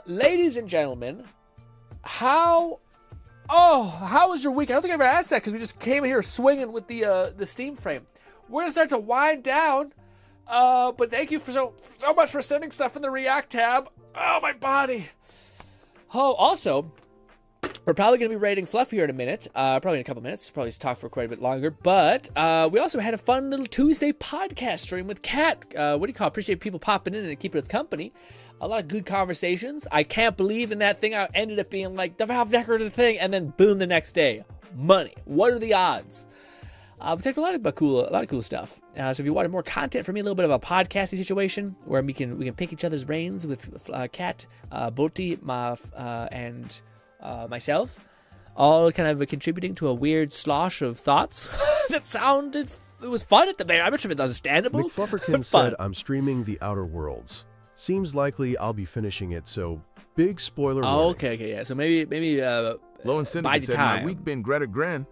Ladies and gentlemen, how was your week? I don't think I ever asked that because we just came here swinging with the Steam frame. We're gonna start to wind down, but thank you for so much for sending stuff in the React tab. Oh, my body. Oh, also, we're probably gonna be rating Fluff here in a minute. Probably in a couple minutes. Probably talk for quite a bit longer. But we also had a fun little Tuesday podcast stream with Kat. What do you call it? Appreciate people popping in and keeping us company. A lot of good conversations. I can't believe in that thing. I ended up being like, the Valve Decker is a thing, and then boom, the next day, money. What are the odds? We talked a lot of cool stuff. So if you wanted more content from me, a little bit of a podcasting situation where we can pick each other's brains with Kat, Boti, and myself, all kind of contributing to a weird slosh of thoughts that sounded. It was fun at the very. I'm not sure if it's understandable. McFlufferkin said, "I'm streaming The Outer Worlds. Seems likely I'll be finishing it, so big spoiler warning." Oh, okay, yeah. So maybe Low and Cindy said, time. My week been Greta GRINN.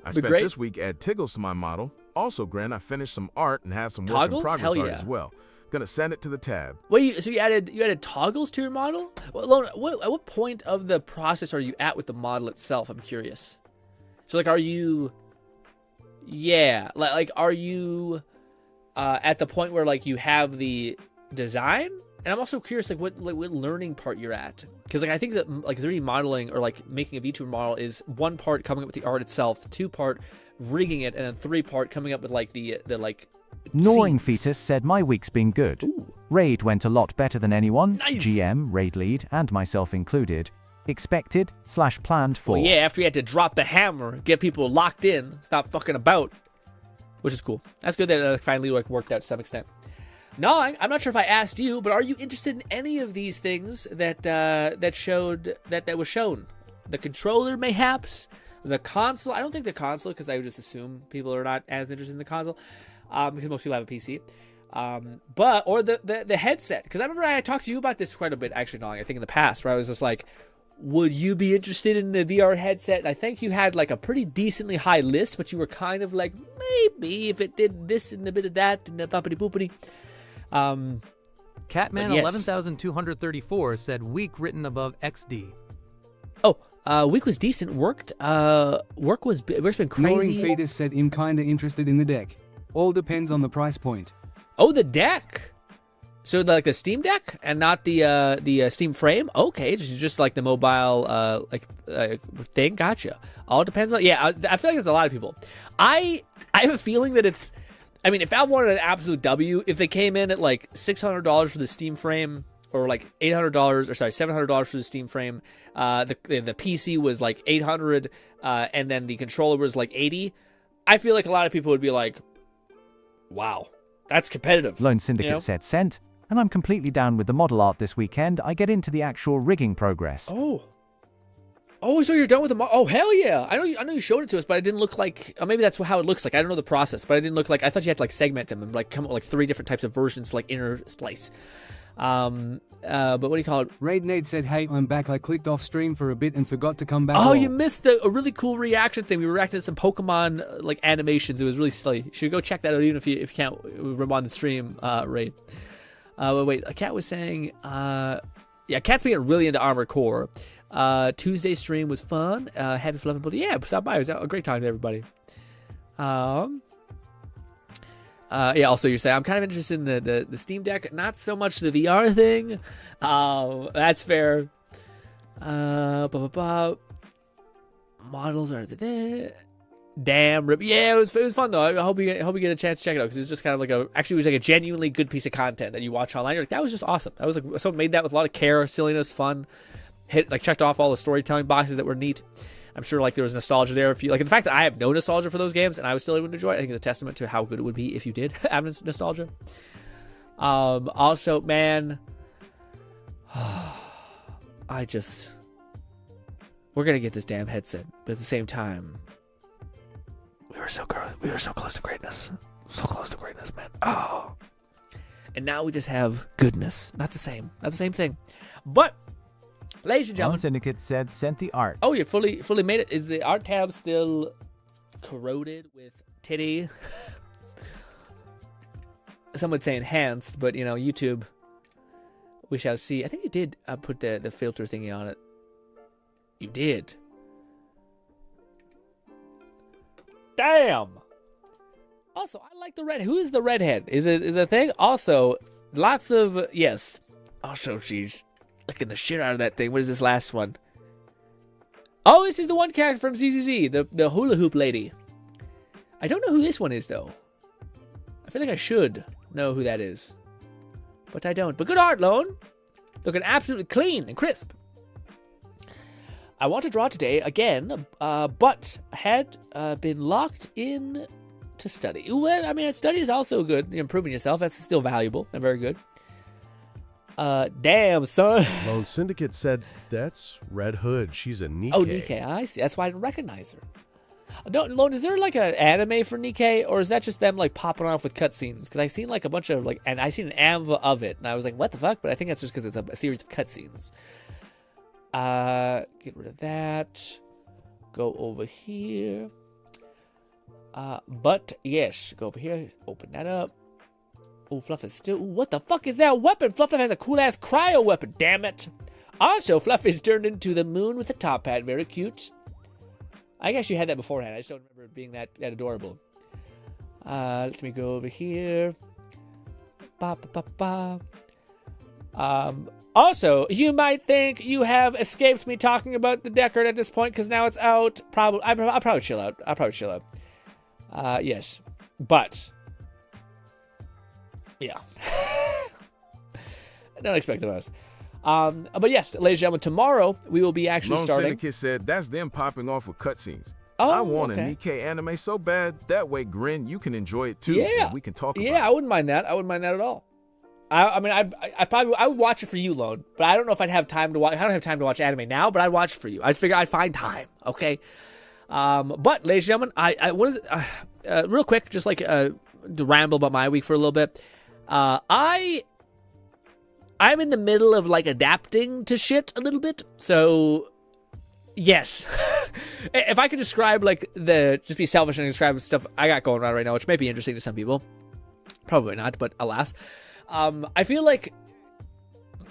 I spent this week add Tiggles to my model. Also, GRINN, I finished some art and have some work in progress art as well. Gonna send it to the tab. Wait, so you added toggles to your model? Well, Lone, at what point of the process are you at with the model itself? I'm curious. So like, are you? Yeah, like are you at the point where like you have the design? And I'm also curious, like what learning part you're at, because like I think that like 3D modeling or like making a VTuber model is 1 part coming up with the art itself, 2 part rigging it, and then 3 part coming up with like the like. Gnawing Fetus said my week's been good. Ooh. Raid went a lot better than anyone. Nice. GM, raid lead, and myself included. Expected/planned for. Well, yeah, after you had to drop the hammer, get people locked in, stop fucking about, which is cool. That's good that it finally like worked out to some extent. Gnawing, I'm not sure if I asked you, but are you interested in any of these things that was shown? The controller, mayhaps? The console? I don't think the console, because I would just assume people are not as interested in the console, because most people have a PC. Or the headset, because I remember I talked to you about this quite a bit, actually, Gnawing, I think in the past, where I was just like, would you be interested in the VR headset? And I think you had like a pretty decently high list, but you were kind of like, maybe if it did this and a bit of that and the boppity boopity. Catman 11,234 said weak written above XD. Week was decent. Work's been crazy. Gnawing Fetus said I'm kinda interested in the deck. All depends on the price point. Oh, the deck. So like the Steam Deck and not the Steam Frame? Okay, just like the mobile thing. Gotcha. All depends on. Yeah, I feel like it's a lot of people. I have a feeling that it's. I mean, if I wanted an absolute W, if they came in at like $600 for the Steam Frame, or like $700 for the Steam Frame, the PC was like $800, and then the controller was like $80. I feel like a lot of people would be like, "Wow, that's competitive." Lone Syndicate said sent. And I'm completely down with the model art this weekend. I get into the actual rigging progress. Oh, so you're done with the oh, hell yeah. I know you showed it to us, but it didn't look like, maybe that's how it looks like. I don't know the process, but it didn't look like, I thought you had to like segment them and like come up with like 3 different types of versions to like intersplice. But what do you call it? Raid Nade said, hey, I'm back. I clicked off stream for a bit and forgot to come back. Oh, you missed a really cool reaction thing. We reacted to some Pokemon like animations. It was really silly. You should go check that out even if you can't remind the stream, Raid. But wait, a Cat was saying, Cat's being really into Armored Core. Tuesday's stream was fun. Happy fluffing, but yeah, stop by. It was a great time to everybody. Also you're saying I'm kind of interested in the Steam Deck, not so much the VR thing. That's fair. Models are there. Damn rip. Yeah, it was fun though. I hope you get a chance to check it out, because it was just kind of like it was like a genuinely good piece of content that you watch online. You're like, that was just awesome. That was like someone made that with a lot of care, silliness, fun. Checked off all the storytelling boxes that were neat. I'm sure like there was nostalgia there. If you like the fact that I have no nostalgia for those games and I was still able to enjoy it, I think it's a testament to how good it would be if you did have nostalgia. Also, man, we're gonna get this damn headset, but at the same time, we were so close to greatness. So close to greatness, man. Oh. And now we just have goodness. Not the same thing. But, ladies and gentlemen. Syndicate said, sent the art. Oh, you fully made it. Is the art tab still corroded with titty? Some would say enhanced, but, YouTube, we shall see. I think you did put the filter thingy on it. You did. Damn. Also, I like the red. Who is the redhead? Is it a thing? Also, lots of yes. Also, she's licking the shit out of that thing. What is this last one? Oh, this is the one character from ZZZ, the hula hoop lady. I don't know who this one is though. I feel like I should know who that is, but I don't. But good art, Lone. Looking absolutely clean and crisp. I want to draw today again, but had been locked in to study. Well, I mean, study is also good. Improving yourself, that's still valuable and very good. Damn, son. Lone Syndicate said, that's Red Hood. She's a Nikkei. Oh, Nikkei, I see. That's why I didn't recognize her. Lone, is there like an anime for Nikkei, or is that just them like popping off with cutscenes? Because I've seen like a bunch of and I seen an AMV of it, and I was like, what the fuck? But I think that's just because it's a series of cutscenes. Get rid of that. Go over here. But yes, go over here. Open that up. Oh, Fluff is still. Ooh, what the fuck is that weapon? Fluff has a cool ass cryo weapon. Damn it. Also, Fluff is turned into the moon with a top hat. Very cute. I guess you had that beforehand. I just don't remember it being that adorable. Let me go over here. Also, you might think you have escaped me talking about the Deckard at this point, because now it's out. I'll probably chill out. Yes. But, yeah. I don't expect the most. But yes, ladies and gentlemen, tomorrow we will be actually starting. Lone Syndicate said, that's them popping off with cutscenes. Oh, I want okay. a Nikkei anime so bad. That way, Grin, you can enjoy it too. Yeah. And we can talk about it. Yeah, I wouldn't mind that. I wouldn't mind that at all. I mean, I would watch it for you, Lone, but I don't know if I'd have time to watch. I don't have time to watch anime now, but I'd watch it for you. I figure I'd find time. Okay. But ladies and gentlemen, I what is it? Real quick, just like to ramble about my week for a little bit. I'm in the middle of like adapting to shit a little bit, so. Yes. If I could describe like just be selfish and describe stuff I got going on right now, which may be interesting to some people. Probably not, but alas. I feel like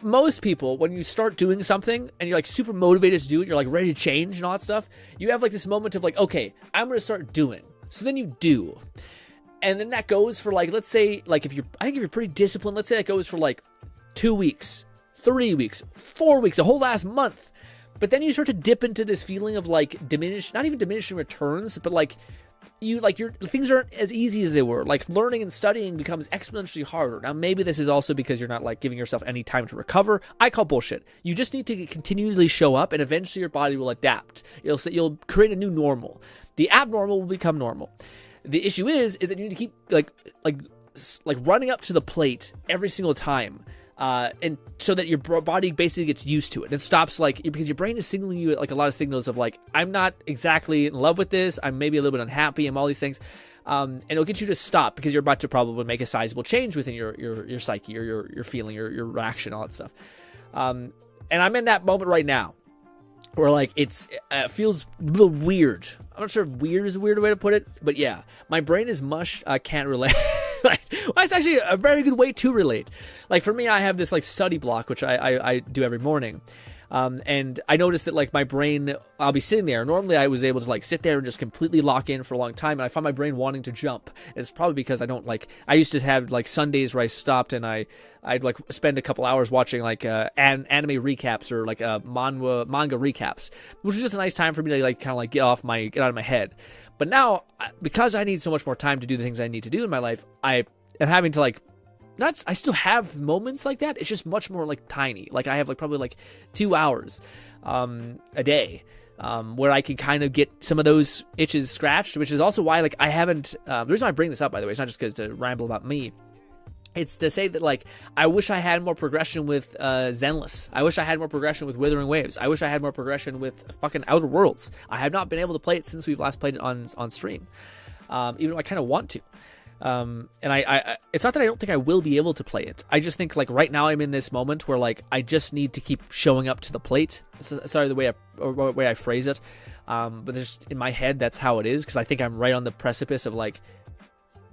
most people, when you start doing something and you're like super motivated to do it, you're like ready to change and all that stuff, you have like this moment of like, okay, I'm going to start doing. So then you do. And then that goes for like, let's say like if you're pretty disciplined, let's say that goes for like 2 weeks, 3 weeks, 4 weeks, a whole last month. But then you start to dip into this feeling of like not even diminishing returns, but like your things aren't as easy as they were. Like learning and studying becomes exponentially harder. Now maybe this is also because you're not like giving yourself any time to recover. I call bullshit. You just need to continually show up, and eventually your body will adapt. You'll create a new normal. The abnormal will become normal. The issue is that you need to keep like running up to the plate every single time. And so that your body basically gets used to it. It stops because your brain is signaling you like a lot of signals of like, I'm not exactly in love with this. I'm maybe a little bit unhappy and all these things. And it'll get you to stop because you're about to probably make a sizable change within your psyche or your feeling, your reaction, all that stuff. And I'm in that moment right now where like it feels a little weird. I'm not sure if weird is a weird way to put it, but yeah, my brain is mush. I can't relate. Well, it's actually a very good way to relate. Like for me, I have this like study block, which I do every morning. And I noticed that like my brain, I'll be sitting there. Normally I was able to like sit there and just completely lock in for a long time. And I find my brain wanting to jump. It's probably because I used to have like Sundays where I stopped and I'd like spend a couple hours watching like anime recaps or like manga recaps, which was just a nice time for me to like kind of like get out of my head. But now, because I need so much more time to do the things I need to do in my life, I am having to like, I still have moments like that. It's just much more like tiny. Like I have like probably like 2 hours a day where I can kind of get some of those itches scratched, which is also why like I haven't, the reason I bring this up, by the way, it's not just because to ramble about me. It's to say that, like, I wish I had more progression with Zenless. I wish I had more progression with Withering Waves. I wish I had more progression with fucking Outer Worlds. I have not been able to play it since we've last played it on stream. Even though I kind of want to. And I it's not that I don't think I will be able to play it. I just think, like, right now I'm in this moment where, like, I just need to keep showing up to the plate. Sorry, the way I phrase it. But just in my head, that's how it is, because I think I'm right on the precipice of, like,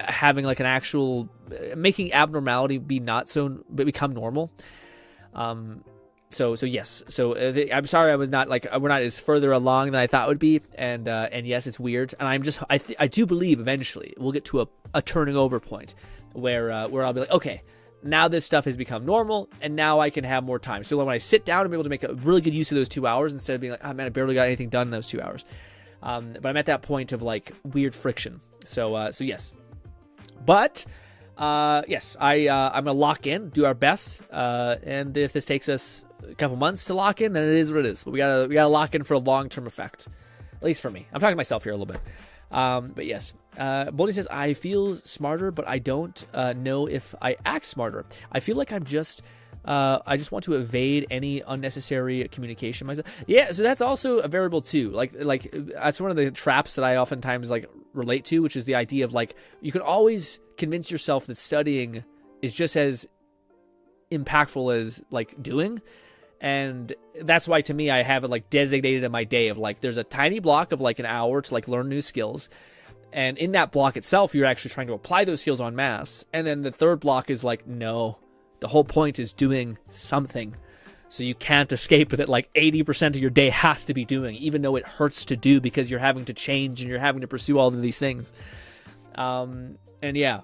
having like an actual making abnormality become normal. So yes. So I'm sorry I was not like we're not as further along than I thought it would be, and yes, it's weird. And I do believe eventually we'll get to a turning over point where I'll be like, okay, now this stuff has become normal, and now I can have more time. So when I sit down and be able to make a really good use of those 2 hours instead of being like, oh man, I barely got anything done in those 2 hours. But I'm at that point of like weird friction. So yes. But, yes, I'm going to lock in, do our best, and if this takes us a couple months to lock in, then it is what it is. But we gotta lock in for a long-term effect, at least for me. I'm talking to myself here a little bit. But yes, Boldy says, I feel smarter, but I don't know if I act smarter. I feel like I just want to evade any unnecessary communication myself. Yeah, so that's also a variable too. Like that's one of the traps that I oftentimes like relate to, which is the idea of like you can always convince yourself that studying is just as impactful as like doing. And that's why to me I have it like designated in my day of like there's a tiny block of like an hour to like learn new skills. And in that block itself, you're actually trying to apply those skills en masse. And then the third block is like, no, the whole point is doing something. So you can't escape with it. Like 80% of your day has to be doing, even though it hurts to do because you're having to change and you're having to pursue all of these things. And yeah.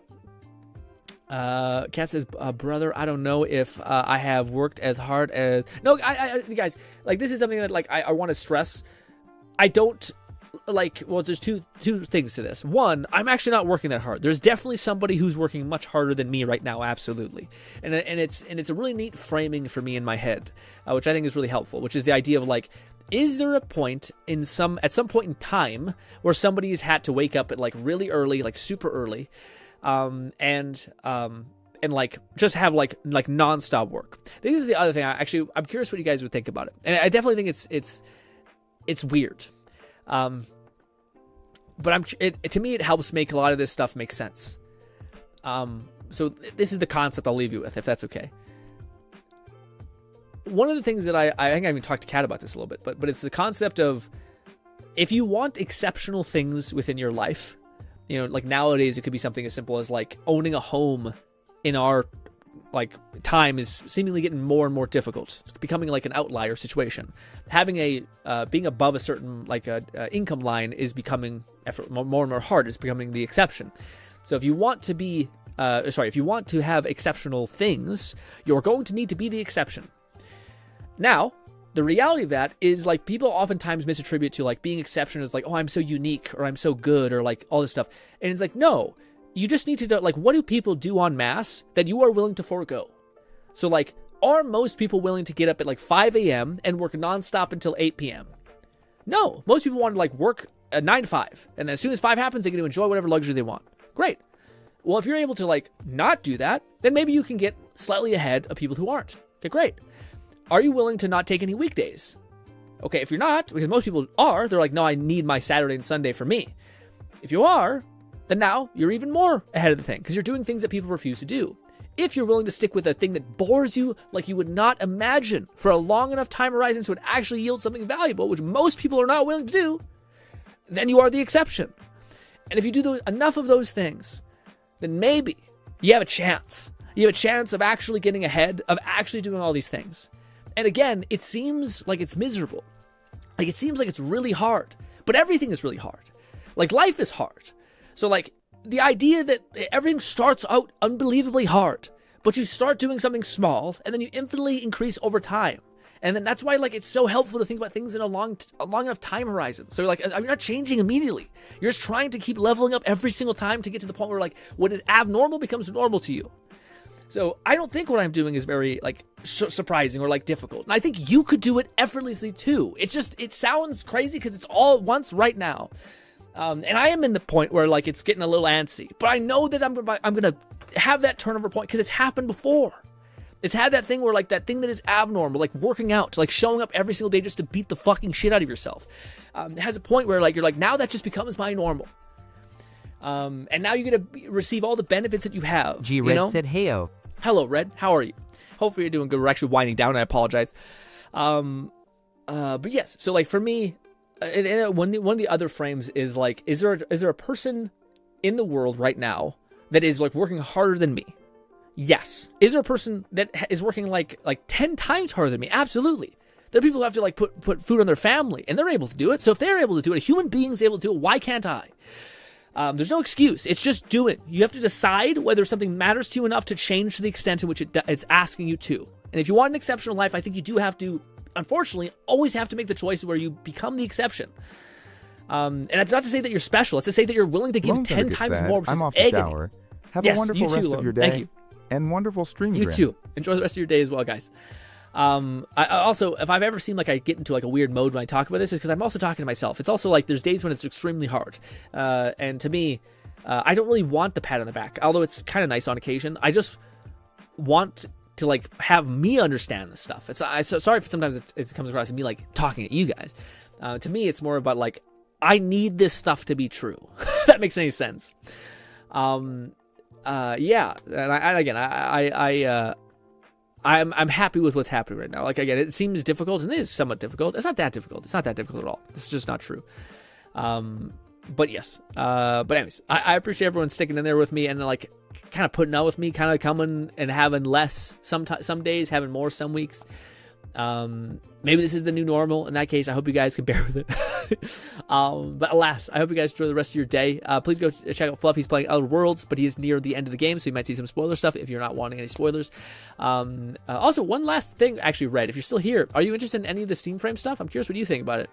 Kat says, brother, I don't know if I have worked as hard as... No, I guys, like this is something that like I want to stress. I don't... Like, well, there's two things to this. One, I'm actually not working that hard. There's definitely somebody who's working much harder than me right now, absolutely. And it's a really neat framing for me in my head, which I think is really helpful, which is the idea of like, is there a point at some point in time where somebody has had to wake up at like really early, like super early, and and like just have like nonstop work. I think this is the other thing. I'm curious what you guys would think about it, and I definitely think it's weird. But to me, it helps make a lot of this stuff make sense. So this is the concept I'll leave you with, if that's okay. One of the things that I think I even talked to Kat about this a little bit, but it's the concept of, if you want exceptional things within your life, you know, like nowadays it could be something as simple as like owning a home in our like time is seemingly getting more and more difficult. It's becoming like an outlier situation. Having being above a certain like income line is becoming more and more hard. It's becoming the exception. So if you want to be, if you want to have exceptional things, you're going to need to be the exception. Now, the reality of that is like people oftentimes misattribute to like being exception as like, oh, I'm so unique or I'm so good or like all this stuff. And it's like, no, you just need to like, what do people do en masse that you are willing to forego? So like, are most people willing to get up at like 5 a.m. and work nonstop until 8 p.m.? No, most people want to like work 9 to 5. And then as soon as 5 happens, they get to enjoy whatever luxury they want. Great. Well, if you're able to like not do that, then maybe you can get slightly ahead of people who aren't. Okay, great. Are you willing to not take any weekdays? Okay, if you're not, because most people are, they're like, no, I need my Saturday and Sunday for me. If you are, then now you're even more ahead of the thing because you're doing things that people refuse to do. If you're willing to stick with a thing that bores you like you would not imagine for a long enough time horizon so it actually yields something valuable, which most people are not willing to do, then you are the exception. And if you do enough of those things, then maybe you have a chance. You have a chance of actually getting ahead, of actually doing all these things. And again, it seems like it's miserable. Like it seems like it's really hard. But everything is really hard. Like life is hard. So like the idea that everything starts out unbelievably hard, but you start doing something small and then you infinitely increase over time. And then that's why like it's so helpful to think about things in a long enough time horizon. So like you're not changing immediately. You're just trying to keep leveling up every single time to get to the point where like what is abnormal becomes normal to you. So I don't think what I'm doing is very like surprising or like difficult. And I think you could do it effortlessly too. It's just, it sounds crazy because it's all at once right now. And I am in the point where like it's getting a little antsy, but I know that I'm going to have that turnover point because it's happened before. It's had that thing where like that thing that is abnormal, like working out, like showing up every single day just to beat the fucking shit out of yourself. It has a point where like you're like, now that just becomes my normal. And now you're going to receive all the benefits that you have. G-Red said, heyo. Hello, Red. How are you? Hopefully you're doing good. We're actually winding down. I apologize. But yes, so like for me, one of the other frames is like, is there a person in the world right now that is like working harder than me? Yes. Is there a person that is working like 10 times harder than me? Absolutely. There are people who have to like put food on their family, and they're able to do it. So if they're able to do it, a human being's able to do it, why can't I? There's no excuse. It's just do it. You have to decide whether something matters to you enough to change to the extent to which it's asking you to. And if you want an exceptional life, I think you do have to, unfortunately, always have to make the choice where you become the exception. And that's not to say that you're special. It's to say that you're willing to give 10 times more, which I'm is off the shower. Have a wonderful rest of your day. Thank you. And wonderful stream. You too. Enjoy the rest of your day as well, guys. I also, if I've ever seemed like I get into like a weird mode when I talk about this, is because I'm also talking to myself. It's also like there's days when it's extremely hard. And to me, I don't really want the pat on the back, although it's kind of nice on occasion. I just want to like have me understand this stuff. So sorry if sometimes it comes across as me like talking at you guys. To me, it's more about like, I need this stuff to be true. If that makes any sense. Yeah. And again, I'm happy with what's happening right now. Like, again, it seems difficult, and it is somewhat difficult. It's not that difficult. It's not that difficult at all. It's just not true. But yes. But anyways, I appreciate everyone sticking in there with me and like kind of putting out with me, kind of coming and having less some days, having more some weeks. Maybe this is the new normal. In that case, I hope you guys can bear with it. But alas, I hope you guys enjoy the rest of your day. Please go check out Fluff. He's playing Outer Worlds, but he is near the end of the game, so you might see some spoiler stuff if you're not wanting any spoilers. Also, one last thing, actually, Red, if you're still here, are you interested in any of the Steam Frame stuff? I'm curious what you think about it.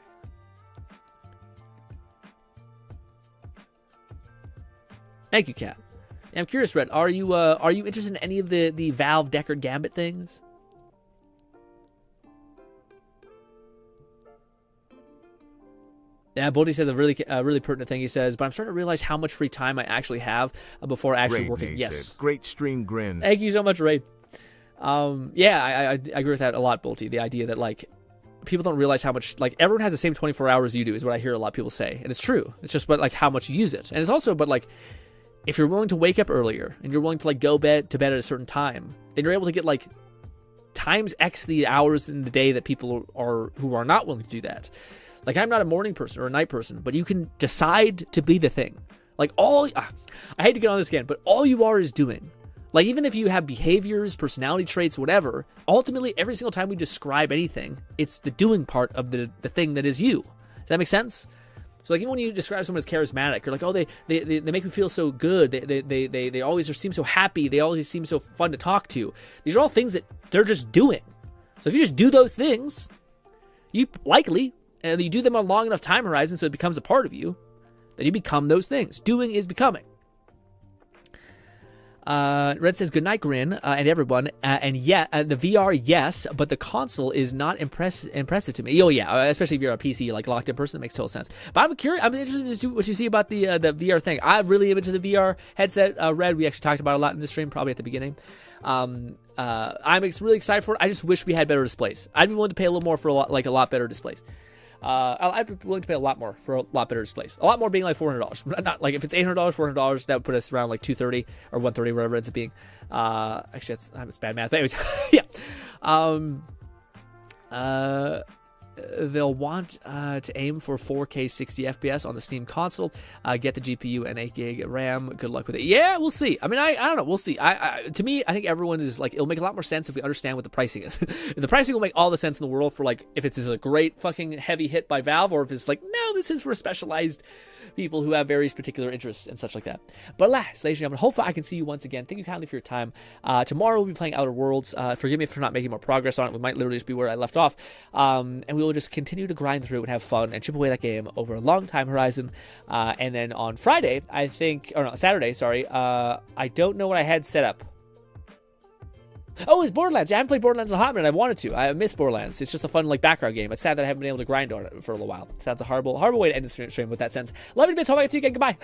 Thank you, Kat. Yeah, I'm curious, Red, are you interested in any of the Valve Deckard Gambit things? Yeah, Bolty says a really pertinent thing. He says, but I'm starting to realize how much free time I actually have before actually working. Yes. Great stream, Grin. Thank you so much, Ray. Yeah, I agree with that a lot, Bolty. The idea that, like, people don't realize how much, like, everyone has the same 24 hours you do is what I hear a lot of people say. And it's true. It's just, but, like, how much you use it. And it's also, but, like, if you're willing to wake up earlier and you're willing to, like, go to bed at a certain time, then you're able to get, like, times X the hours in the day that people are who are not willing to do that. Like, I'm not a morning person or a night person, but you can decide to be the thing. Like, I hate to get on this again, but all you are is doing. Like, even if you have behaviors, personality traits, whatever, ultimately, every single time we describe anything, it's the doing part of the thing that is you. Does that make sense? So, like, even when you describe someone as charismatic, you're like, oh, they make me feel so good. They always seem so happy. They always seem so fun to talk to. These are all things that they're just doing. So if you just do those things, you likely, and you do them on a long enough time horizon so it becomes a part of you, then you become those things. Doing is becoming. Red says, good night, Grin, and everyone. And yeah, the VR, yes, but the console is not impressive to me. Oh, yeah, especially if you're a PC, like, locked in person, it makes total sense. But I'm interested to see what you see about the VR thing. I really am into the VR headset. Red, we actually talked about a lot in the stream, probably at the beginning. I'm really excited for it. I just wish we had better displays. I'd be willing to pay a little more for a lot better displays. I'd be willing to pay a lot more for a lot better displays. A lot more being like $400. Not like if it's $800, $400, that would put us around like $230 or $130, whatever it ends up being. Actually, it's bad math. But anyways, yeah. They'll want to aim for 4K 60 FPS on the Steam console. Get the GPU and 8 gig RAM. Good luck with it. Yeah, we'll see. I mean, I don't know. We'll see. To me, I think everyone is like, it'll make a lot more sense if we understand what the pricing is. The pricing will make all the sense in the world for, like, if it's a great fucking heavy hit by Valve, or if it's like, no, this is for specialized people who have various particular interests and such like that. But ladies and gentlemen, hopefully I can see you once again. Thank you kindly for your time. Tomorrow we'll be playing Outer Worlds. Forgive me for not making more progress on it. We might literally just be where I left off. And we will just continue to grind through and have fun and chip away that game over a long time horizon. And then on Friday, Saturday, sorry, I don't know what I had set up. Oh, it's Borderlands. Yeah, I haven't played Borderlands in a hot minute. I've wanted to. I miss Borderlands. It's just a fun, like, background game. It's sad that I haven't been able to grind on it for a little while. Sounds a horrible way to end the stream with that sense. Love you to bits. Hope I can see you again. Goodbye.